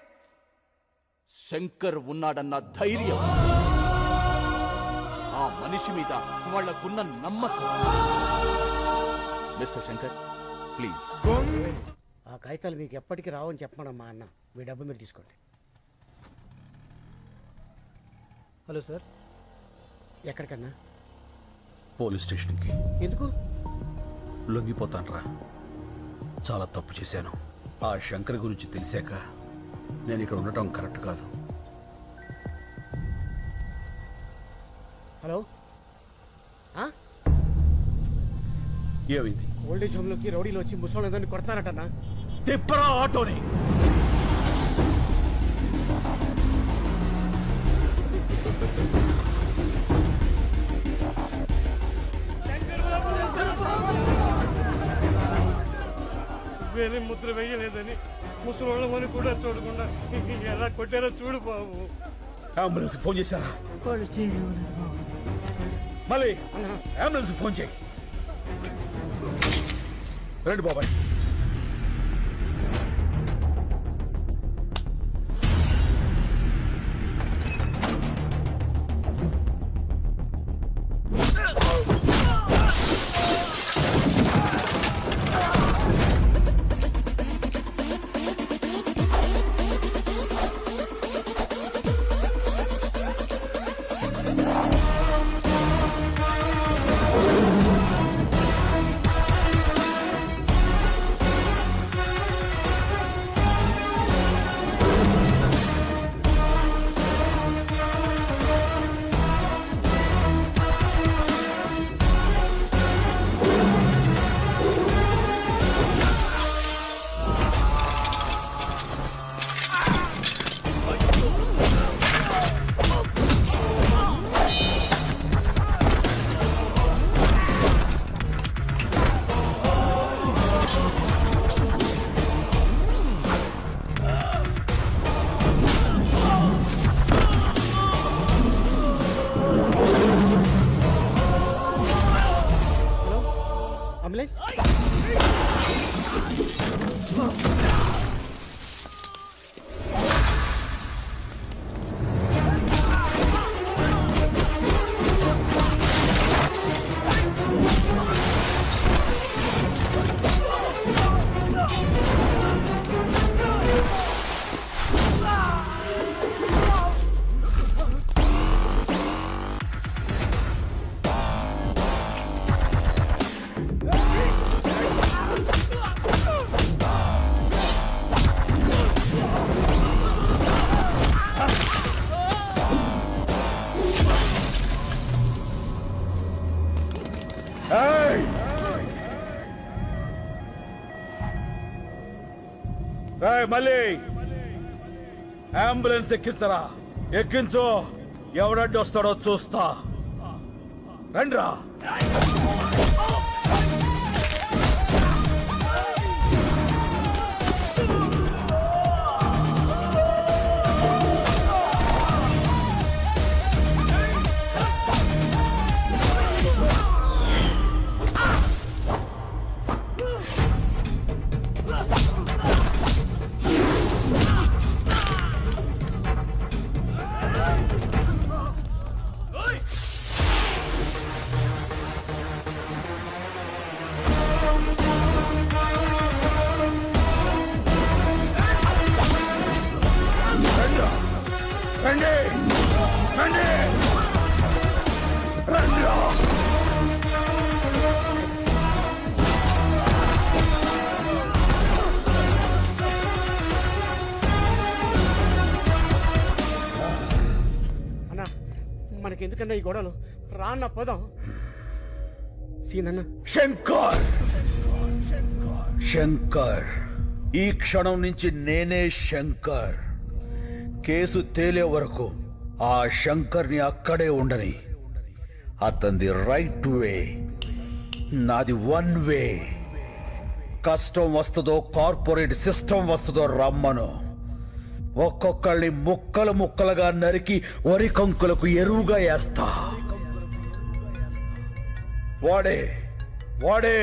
శంకర్ ఉన్నాడన్న ధైర్యం, ఆ మనిషి మీద వాళ్లకున్న నమ్మకం. Mister Shankar, please. ఆ కాగితాలు మీకు ఎప్పటికీ రావని చెప్పమనమ్మా అన్న. మీ డబ్బు మీరు తీసుకోండి. Hello sir. ఎక్కడికన్నా? పోలీస్ స్టేషన్కి. ఎందుకు? లొంగిపోతాన్రా. చాలా తప్పు చేశాను. ఆ శంకర్ గురించి తెలిసాక నేను ఇక్కడ ఉండటం కరెక్ట్ కాదు. హలో, ఏమైంది? ఓల్డేజ్ హోమ్లోకి రౌడీలు వచ్చి ముసలి కొడతారటన్నా. తిప్పరా ఆటోని. వేరే ముద్ర వేయలేదని ముసలోళ్ళమని కూడా చూడకుండా ఎలా కొట్టారో చూడు బాబు. అంబులెన్స్ ఫోన్ చేశారా? మళ్ళీ అంబులెన్స్ ఫోన్ చేయి. రండి బాబాయ్. రాయ్ మళ్ళీ అంబులెన్స్ ఎక్కించరా, ఎక్కించు. ఎవడడ్డు వస్తాడో చూస్తా. రండ్రా. రండి రండి రండ్రా. అన్నా మనకెందుకన్నా ఈ గొడవలు రాన్న పదం సీనన్న. శంకర్ శంకర్, ఈ క్షణం నుంచి నేనే శంకర్. కేసు తేలే వరకు ఆ శంకర్ని అక్కడే ఉండని. అతనిది రైట్ వే, నాది వన్ వే. కష్టం వస్తుందో కార్పొరేట్ సిస్టమ్ వస్తుందో రమ్మను. ఒక్కొక్కళ్ళని ముక్కలు ముక్కలుగా నరికి వరి కంకులకు ఎరువుగా వేస్తా. వాడే వాడే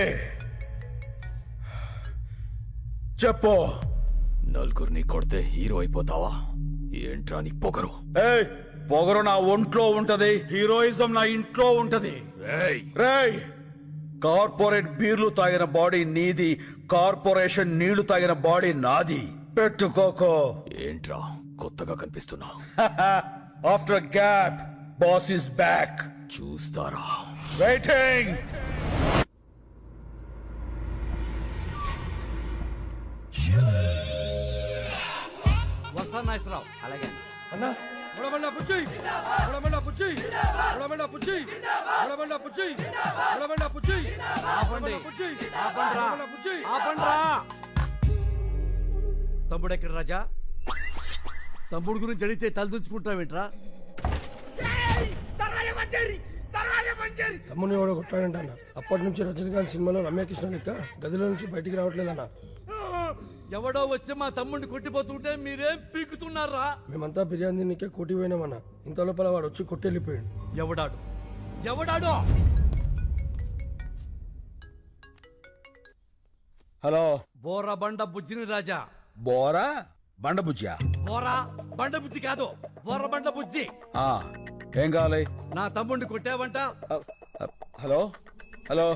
చెప్పు. నలుగురిని కొడితే హీరో అయిపోతావా? ఏంట్రా నీ పొగరు? ఏయ్, పొగరు నా ఒంట్లో ఉంటది, హీరోయిజం నా ఇంట్లో ఉంటది. రేయ్, కార్పొరేట్ బీర్లు తాగిన బాడీ నీది, కార్పొరేషన్ నీళ్లు తాగిన బాడీ నాది. పెట్టుకోకో. ఏంట్రా కొత్తగా కనిపిస్తున్నా? After gap boss is back. చూస్తారా? వెయిటింగ్. వస్తా నాగేశ్వరరావు. అలాగే అన్నా ఉడబండ పుచ్చి ఉడబండ పుచ్చి ఉడబండ పుచ్చి ఉడబండ పుచ్చి ఉడబండ పుచ్చి. ఆపండి పుచ్చి ఆపండ్రా పుచ్చి. ఆపండ్రా. తమ్ముడు ఎక్కడ రాజా? తమ్ముడు గురించి అడిగితే తలదించుకుంటావేంట్రా? తమ్ముని ఎవడో కొట్టాడంట అన్న. అప్పటి నుంచి రజనీకాంత్ సినిమాలో రమ్యకృష్ణ లెక్క గదిలో నుంచి బయటికి రావట్లేదన్న. ఎవడో వచ్చి మా తమ్ముడిని కొట్టిపోతుంటే మీరేం పీకుతున్నారా? మేమంతా బిర్యానీ నీకే కొట్టి పోయినామన్న. ఇంత లోపల వాడు వచ్చి కొట్టెళ్ళిపోయాడు. ఎవడాడు ఎవడాడు? హలో, బోరా బండ బుజ్జిని రాజా. బోరా బండబుజ్జా? బోరా బండ బుజ్జి కాదు, బోర బండ బుజ్జి. ఏం కావాలి? నా తమ్ముడిని కొట్టావంట. హలో హలో,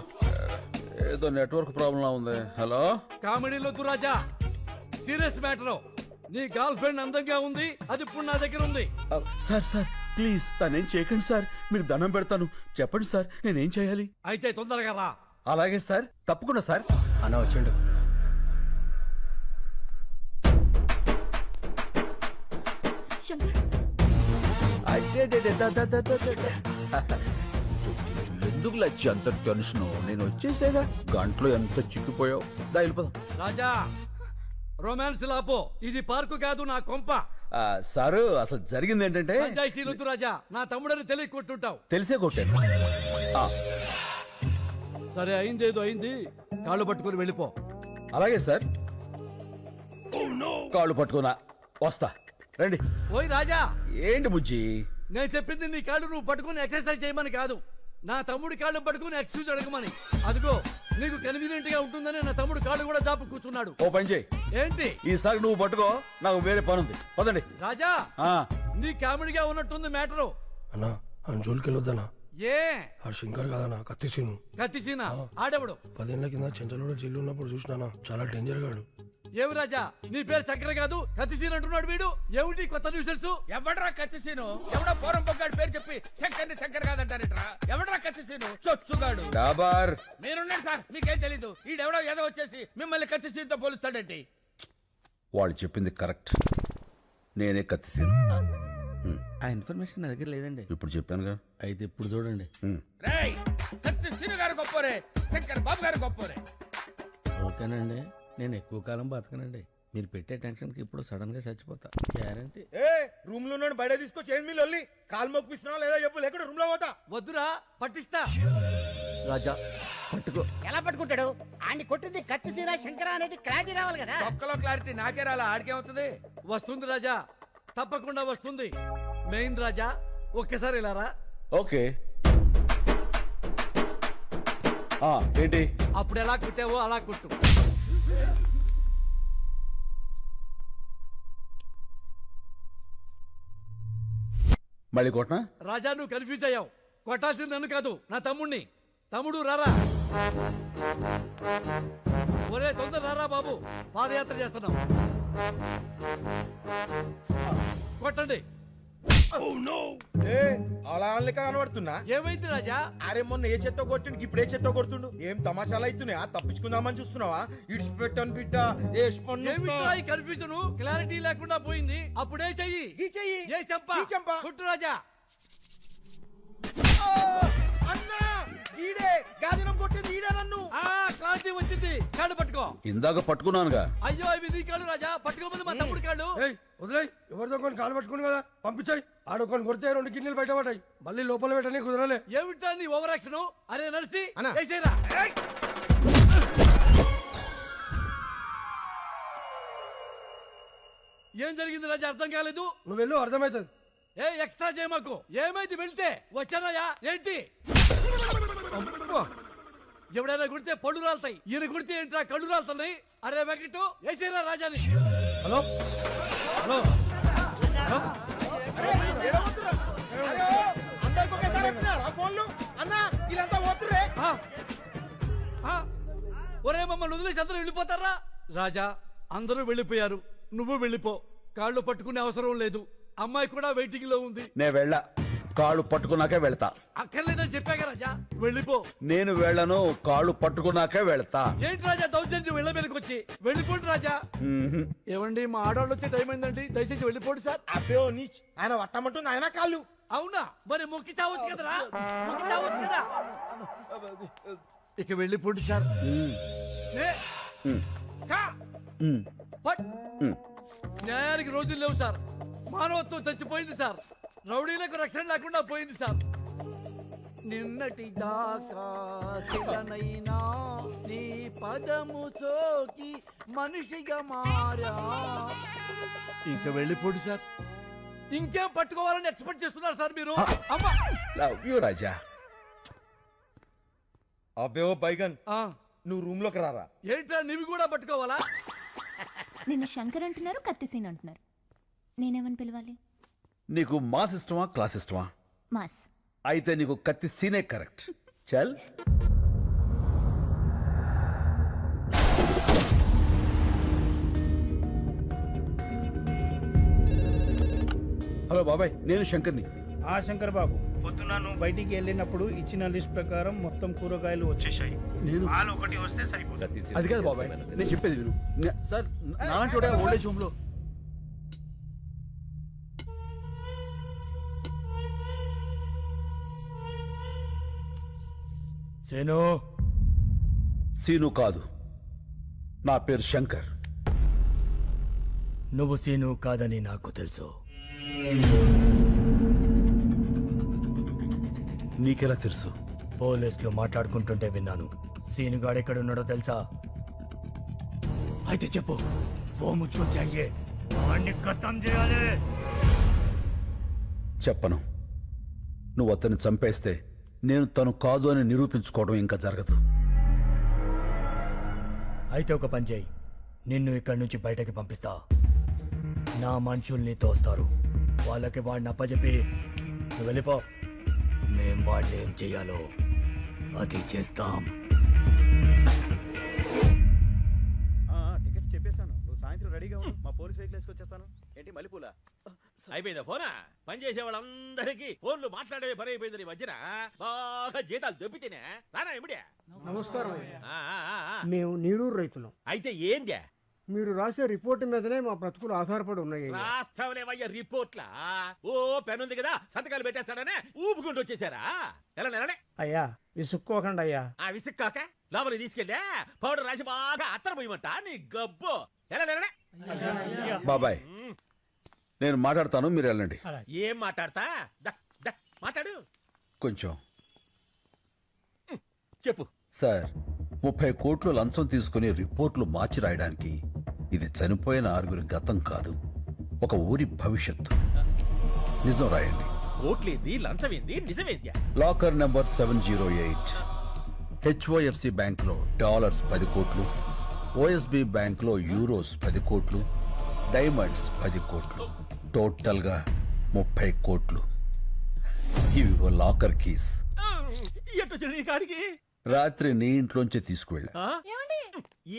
ఏదో నెట్వర్క్ ప్రాబ్లం ఉంది. హలో, కామెడీలో రాజా, సీరియస్ మ్యాటర్. నీ గర్ల్ ఫ్రెండ్ అందంగా ఉంది, అది ఇప్పుడు నా దగ్గర ఉంది. సార్ సార్ ప్లీజ్ తనేం చేయకండి సార్, మీకు దండం పెడతాను. చెప్పండి సార్, నేనేం చేయాలి? అయితే తొందరగా రా. అలాగే సార్, తప్పకుండా సార్. అన్న వచ్చిండు. ఎందుకు లచ్చి అంత టెన్షన్? నేను వచ్చేసేగా, గంటలో ఎంత చిక్కిపోయావు. దా వెళ్ళిపోదాం. రాజా, రొమాన్స్ లాపో, ఇది పార్కు కాదు, నా కొంప. సారు, అసలు జరిగింది ఏంటంటే, సంజాయిషీలొద్దు రాజా, నా తమ్ముడని తెలియ కొట్టుంటావు. తెలిసే కొట్టాను. సరే, అయిందేదో అయింది, కాళ్ళు పట్టుకుని వెళ్ళిపో. అలాగే సార్, కాళ్ళు పట్టుకున్నా వస్తా. రండి. ఓయ్ రాజా, ఏంటి బుజ్జి? నేను చెప్పింది నీ కాళ్ళు నువ్వు పట్టుకుని ఎక్సర్సైజ్ చేయమని కాదు, నా తమ్ముడి కాళ్ళు పట్టుకుని ఎక్స్క్యూజ్ అడగమని. అదిగో నీకు కన్వీనియంట్ గా ఉంటుందని నా తమ్ముడు కాళ్ళు కూడా జాపు కూర్చున్నాడు. ఓ పని చేయి. ఏంటి? ఈసారి నువ్వు పట్టుకో, నాకు వేరే పని ఉంది. పదండి. రాజా, నీ కామెడీగా ఉన్నట్టుంది మ్యాటరు. అన్నా అని జోలికి వెళ్ళొద్దన్నా. ఏ ఆ శంకర్ కాదన్నా, కత్తిసీను. కత్తిసీనా? ఆడెవడు? 10 ఏళ్ల కింద చెంచలోడు జైలు ఉన్నప్పుడు చూసినానా, చాలా డేంజర్ గాడు. ఏమి రాజా, నీ పేరు చక్కెర కాదు కత్తిసీన్ అంటున్నాడు వీడు. ఏమిటి కొత్త న్యూసెన్స్? ఎవడ్రా కత్తిసీను? ఎవడో పోరం పొగ్గాడు పేరు చెప్పి శంకర్ని శంకర్ కాదంటారేట్రా? ఎవడ్రా కత్తిసీను? చొచ్చుగాడు. డాబార్, మీరున్నాడు సార్, మీకేం తెలీదు. ఈడెవడో ఏదో వచ్చేసి మిమ్మల్ని కత్తిసీన్తో పోలుస్తాడేంటి? వాళ్ళు చెప్పింది కరెక్ట్, నేనే కత్తిసీను. ఆ ఇన్ఫర్మేషన్ నా దగ్గర లేదండి. ఇప్పుడు చెప్పానుగా. అయితే ఇప్పుడు చూడండి. రేయ్, కత్తిసీను గారు గొప్పోరే, శంకర్ బాబు గారు గొప్పోరే. ఓకేనండి, నేను ఎక్కువ కాలం బతకనండి. మీరు పెట్టే టెన్షన్కి ఇప్పుడు సడన్ గా చచ్చిపోతా గ్యారంటీ. ఏ రూమ్ లో ఉన్నాడు బయట తీసుకొచ్చి ఏం మీరు వెళ్ళి కాలు మొక్కిస్తున్నా లేదా చెప్పు లేకుండా రూమ్ లో పోతా. వద్దురా పట్టిస్తా. రాజా పట్టుకో. ఎలా పట్టుకుంటాడు? ఆడిని కొట్టింది కత్తిసీర శంకర అనేది క్లారిటీ రావాలి కదా. ఒక్కలో క్లారిటీ నాకే రాలా, ఆడికేమవుతుంది? వస్తుంది రాజా, తప్పకుండా వస్తుంది. మెయిన్ రాజా ఒక్కసారి ఇలా రా. ఓకే. ఏంటి? అప్పుడు ఎలా కుట్టావో అలా కుట్టు. మళ్ళీ కొట్టనా? రాజా నువ్వు కన్ఫ్యూజ్ అయ్యావు. కొట్టాల్సింది నన్ను కాదు, నా తమ్ముణ్ణి. తమ్ముడు రారా. ఒరే తొందర రారా బాబు, పాదయాత్ర చేస్తున్నాం. కొట్టండి. ఏ అలా అనలేక కనబడుతున్నా. ఏమైంది రాజా? అరే మొన్న ఏ చెత్త కొట్టిండు ఇప్పుడు ఏ చెత్త కొడుతుండు. ఏం తమాషాలు అవుతున్నాయా? తప్పించుకుందామని చూస్తున్నావా? ఇడిచిపెట్టాను బిడ్డ. ఏమిట్రా ఈ కన్ఫ్యూజన్? క్లారిటీ లేకుండా పోయింది. అప్పుడే చెయ్యి. ఈ చెయ్యి. ఏ చంపా. ఈ చంపా. కుట్టు రాజా. అన్నా ఈడే గాదినం కొట్టింది ఈడే నన్ను. క్లారిటీ వచ్చింది. కాళ్ళు పట్టుకో. ఇందాక పట్టుకున్నానుగా. అయ్యో ఇవి నీ కాళ్ళు రాజా, పట్టుకోకపోతే మా తమ్ముడు కాళ్ళు. వదిలేయ్, ఎవరితో కొన్ని కాలు పట్టుకుని కదా పంపించాయి. ఆడొకొని కొడితే 2 కిడ్నీలు బయట పడ్డాయి. మళ్ళీ లోపల పెట్టని కుదరలే. ఏమిటా నీ ఓవర్ యాక్షన్? అరే నడిసి అన్నా. వేసేరా. ఏం జరిగింది రాజా? అర్థం కాలేదు. నువ్వు వెళ్ళు, అర్థమవుతుంది. ఏ ఎక్స్ట్రా చేయమాకు. ఏమైంది వెళ్తే? వచ్చానయ్యా. ఏంటి? ఎవడైనా కుడితే పళ్ళు రాలుతాయి, ఈయన కుడితే ఏంట్రా కళ్ళు రాలుతున్నాయి. అరే వెంకటు వేసేరా రాజాని. హలో హలో అందరికి ఒకేసారి వచ్చినారా ఫోన్లు? అన్నా వీళ్ళంతా పోతుర్రే. ఒరే మమ్మల్ని వదిలేసి అందరూ వెళ్ళిపోతారా? రాజా అందరూ వెళ్ళిపోయారు, నువ్వు వెళ్ళిపో. కాళ్ళు పట్టుకునే అవసరం లేదు. అమ్మాయి కూడా వెయిటింగ్ లో ఉంది. నేను వెళ్ళా, కాళ్ళు పట్టుకున్నాకే వెళ్తా. అక్కర్లేదని చెప్పాక రాజా, వెళ్ళిపో. నేను వెళ్ళను, కాళ్ళు పట్టుకున్నాకే వెళ్తా. ఏంటి రాజా దౌర్జన్యం? వెళ్ళ మీదకి వచ్చి వెళ్ళిపోండి రాజా. ఏమండి మా ఆడవాళ్ళు వచ్చే టైం అయిందండి, దయచేసి వెళ్ళిపోండి సార్. అబ్బే నీచ్, ఆయన వట్టమంటుంది ఆయన కాళ్ళు. అవునా? మరి మొక్కి చావచ్చు కదరా, మొక్కి చావచ్చు కదా. ఇక వెళ్ళిపోండి సార్. న్యాయానికి రోజులు లేవు సార్. మానవత్వం చచ్చిపోయింది సార్. రౌడీలకు రక్షణ లేకుండా పోయింది సార్. నిన్నటి దాకా శిలనైనా నీ పదము సోకి మనిషిగా మారా. ఇక వెళ్ళిపోండి సార్. ఇంకేం పట్టుకోవాలని ఎక్స్పెక్ట్ చేస్తున్నారు సార్ మీరు? అమ్మా లవ్ యూ రాజా. అబ్బే ఓ బైగన్, నువ్వు రూమ్ లోకి రారా. ఏంట్రా నీవి కూడా పట్టుకోవాలా? నిన్ను శంకర్ అంటున్నారు, కత్తిసీన్ అంటున్నారు. నేనేమని పిలవాలి? నీకు మాస్ ఇష్టమా క్లాస్ ఇష్టమా? మాస్. అయితే నీకు కత్తి సీనే కరెక్ట్. చల్. హలో బాబాయ్, నేను శంకర్ని. శంకర్ బాబు, పొద్దున నువ్వు బయటికి వెళ్ళినప్పుడు ఇచ్చిన లిస్ట్ ప్రకారం మొత్తం కూరగాయలు వచ్చేసాయి. నేను పాలు ఒకటి వస్తే సరిపోతుంది. అది కాదు బాబాయ్, నేను చెప్పేది విను. సార్ నాలాంటి వాడే ఓల్డేజ్ హోమ్ లో. సీను కాదు, నా పేరు శంకర్. నువ్వు సీను కాదని నాకు తెలుసు. నీకెలా తెలుసు? పోలీసులు మాట్లాడుకుంటుంటే విన్నాను. సీనుగాడు ఎక్కడున్నాడో తెలుసా? అయితే చెప్పు. ఫోన్ ముచ్చుకొచ్చాయే, వాణ్ణి ఖతం చేయాలి. చెప్పను. నువ్వు అతన్ని చంపేస్తే నేను తను కాదు అని నిరూపించుకోవడం ఇంకా జరగదు. అయితే ఒక పని చేయి, నిన్ను ఇక్కడి నుంచి బయటకి పంపిస్తా. నా మనుషుల్ని తోస్తారు. వాళ్ళకి వాడిని అప్పచెప్పి నువ్వు వెళ్ళిపో. మేం వాళ్ళు ఏం చెయ్యాలో అది చేస్తాం. టికెట్స్ చెప్పేశాను. నువ్వు సాయంత్రం రెడీగా ఉండు. మా పోలీస్ వెహికల్ వేసుకొచ్చేస్తాను. ఏంటి మల్లెపూల? అయిపోయిందా ఫోనా? పని చేసే వాళ్ళందరికీ ఫోన్లు మాట్లాడే పని అయిపోయింది. ఈ మధ్యన బాగా జీతాలు దొబ్బితేనే రానా ఇమిడే. నమస్కారం. మేము నీరూరు రైతులం. అయితే ఏందే? మీరు రాసే రిపోర్ట్ మీదనే మా బ్రతుకులు ఆధారపడి ఉన్నాయి. రాస్తావులేవయ్యా రిపోర్ట్లా? ఓ పెన్ ఉంది కదా, సంతకాలు పెట్టేస్తాడనే ఊపుకుంటూ వచ్చేసారా? ఎలా అయ్యా విసుక్కోకండి అయ్యా. ఆ విసుక్కాక లోపలికి తీసుకెళ్ళా పౌడర్ రాసి బాగా అత్తర పోయమంట. నీ గబ్బు బాబాయ్ నేను మాట్లాడతాను, మీరు వెళ్ళండి. ఏం మాట్లాడతా మాట్లాడు కొంచెం చెప్పు. సార్, 30 కోట్లు లంచం తీసుకుని రిపోర్ట్లు మార్చి రాయడానికి ఇది చనిపోయిన 6 గతం కాదు, ఒక ఊరి భవిష్యత్తు. నిజం రాయండి. ఓట్లేంది, లంచమేంది, నిజమేంది? లాకర్ నెంబర్ 708 హెచ్ఓఎఫ్సి బ్యాంక్లో డాలర్స్ 10 కోట్లు, ఓఎస్బి బ్యాంక్లో యూరోస్ 10 కోట్లు, డైమండ్స్ 10 కోట్లు, టోటల్గా 30 కోట్లు. ఇవి లాకర్ కీస్. కాడికి రాత్రి నీ ఇంట్లోంచి తీసుకువెళ్ళా.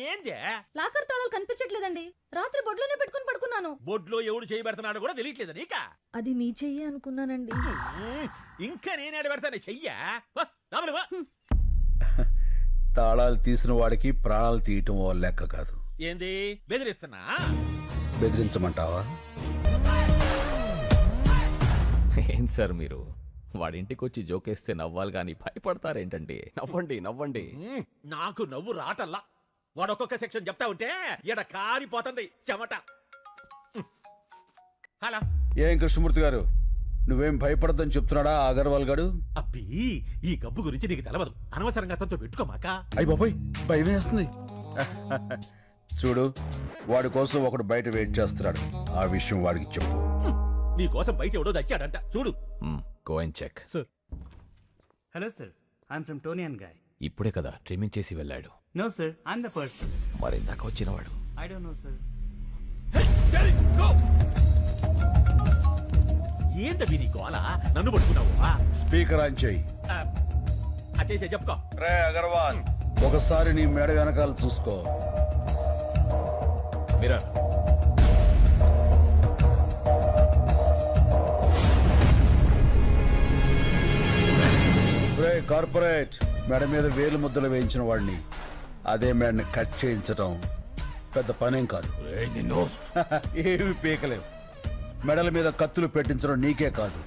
ఏంది? లాకర్ తాళాలు కనిపించట్లేదండి. రాత్రి బొడ్లోనే పెట్టుకుని పడుకున్నాను. బొడ్లో ఎవడు చేయబెడుతున్నాడు కూడా తెలియట్లేదు నీకా? అది మీ చెయ్యి అనుకున్నానండి. ఇంకా నేనేడ పెడతాను చెయ్యా. తాళాలు తీసిన వాడికి ప్రాణాలు తీయటం ఓ లెక్క కాదు. ఏంది బెదిరిస్తున్నా? బెదిరించమంటావా? ఏం సార్ మీరు వాడింటికి వచ్చి జోకేస్తే నవ్వాలి కానీ భయపడతారేంటండి? నవ్వండి నవ్వండి. నాకు నవ్వు రాటల్లా. వాడు ఒక్కొక్క సెక్షన్ చెప్తా ఉంటే ఈడ కారిపోతుంది చెమట. హలో, ఏం కృష్ణమూర్తి గారు, నువ్వేం భయపడద్దని చెప్తున్నాడా అగర్వాల్ గాడు? అబ్బి, ఈ గబ్బు గురించి నీకు తెలవదు. అనవసరంగా అతనితో పెట్టుకోమాక. అయ్యి బాబాయ్, భయం వేస్తుంది. చూడు, వాడి కోసం ఒకడు బయట వెయిట్ చేస్తున్నాడు. ఆ విషయం వాడికి చెప్పు. నీ కోసం బయట ఎవడో దచ్చాడంట చూడు. Go and check. Hello sir, I'm from Toni and Guy. ఇప్పుడే కదా ట్రిమ్మింగ్ చేసి వెళ్ళాడు. No sir, I'm the person. మరి ఇందాక వచ్చినవాడు? I don't know sir. ఏంటవి నీ గోల? నన్ను పట్టుకున్నావు? స్పీకర్ ఆన్ చేయి. అచేసే చెప్పుకో. రే అగర్వాల్, ఒకసారి నీ మేడ వెనకాల చూసుకో. మిరర్. రే కార్పొరేట్, మేడ మీద వేలు ముద్దలు వేయించిన వాడిని అదే మేడని కట్ చేయించటం పెద్ద పనేం కాదు. నిన్ను ఏమి పీకలేవు. మెడల మీద కత్తులు పెట్టించడం నీకే కాదు,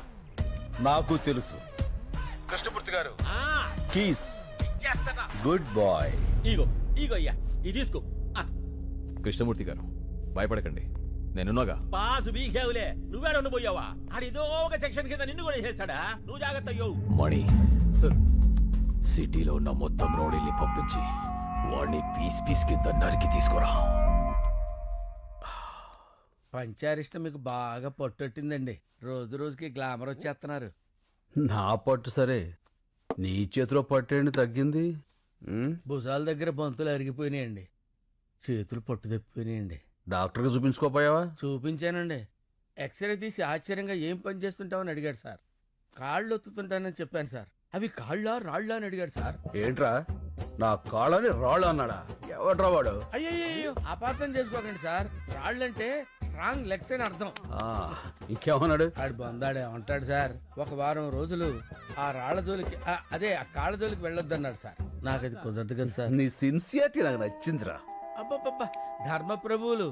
నాకు తెలుసు. కృష్ణమూర్తి గారు, కీస్. Good boy. ఇగో ఇగో అయ్యా, ఇది తీసుకో. కృష్ణమూర్తి గారు భయపడకండి, నేనున్నాగా. పాసు బీకేవులే, నువ్వేడ ఉండిపోయావా? అడిదో ఒక సెక్షన్ కింద నిన్ను కూడా చేస్తాడా? నువ్వు జాగ్రత్త అయ్యో. మణి, సిటీలో ఉన్న మొత్తం రౌడీల్ని పంపించి వాడిని పీస్ పీస్ కింద నరికి తీసుకురా. పంచారిష్ట మీకు బాగా పట్టొట్టిందండి. రోజు రోజుకి గ్లామర్ వచ్చేస్తున్నారు. నా పట్టు సరే, నీ చేతిలో పట్టేండి తగ్గింది. భుజాల దగ్గర బంతులు అరిగిపోయినాయండి, చేతులు పట్టు తప్పిపోయినాయండి. డాక్టర్కి చూపించుకోపోయావా? చూపించానండి. ఎక్స్రే తీసి ఆశ్చర్యంగా ఏం పని చేస్తుంటావని అడిగాడు సార్. కాళ్ళు ఒత్తుతుంటానని చెప్పాను సార్. అవి కాళ్ళ రాళ్ళ అని అడిగాడు సార్. ఏంట్రా, నా కాళ్ళని రాళ్ళు అన్నాడా? ఎవడ్రా వాడు? అయ్యో, అపార్థం చేసుకోకండి సార్. రాళ్ళంటే స్ట్రాంగ్ లెగ్స్ అని అర్థం. ఇంకేమన్నాడు? ఆడు బందాడే ఉంటాడు సార్. ఒక వారం రోజులు ఆ రాళ్ల జోలికి అదే ఆ కాళ్ళ జోలికి వెళ్ళొద్దన్నాడు సార్. నాకు అది కుదరదు కదా సార్. నీ సిన్సియారిటీ నాకు నచ్చిందిరా. అబ్బబ్బబ్బా, ధర్మ ప్రభువులు.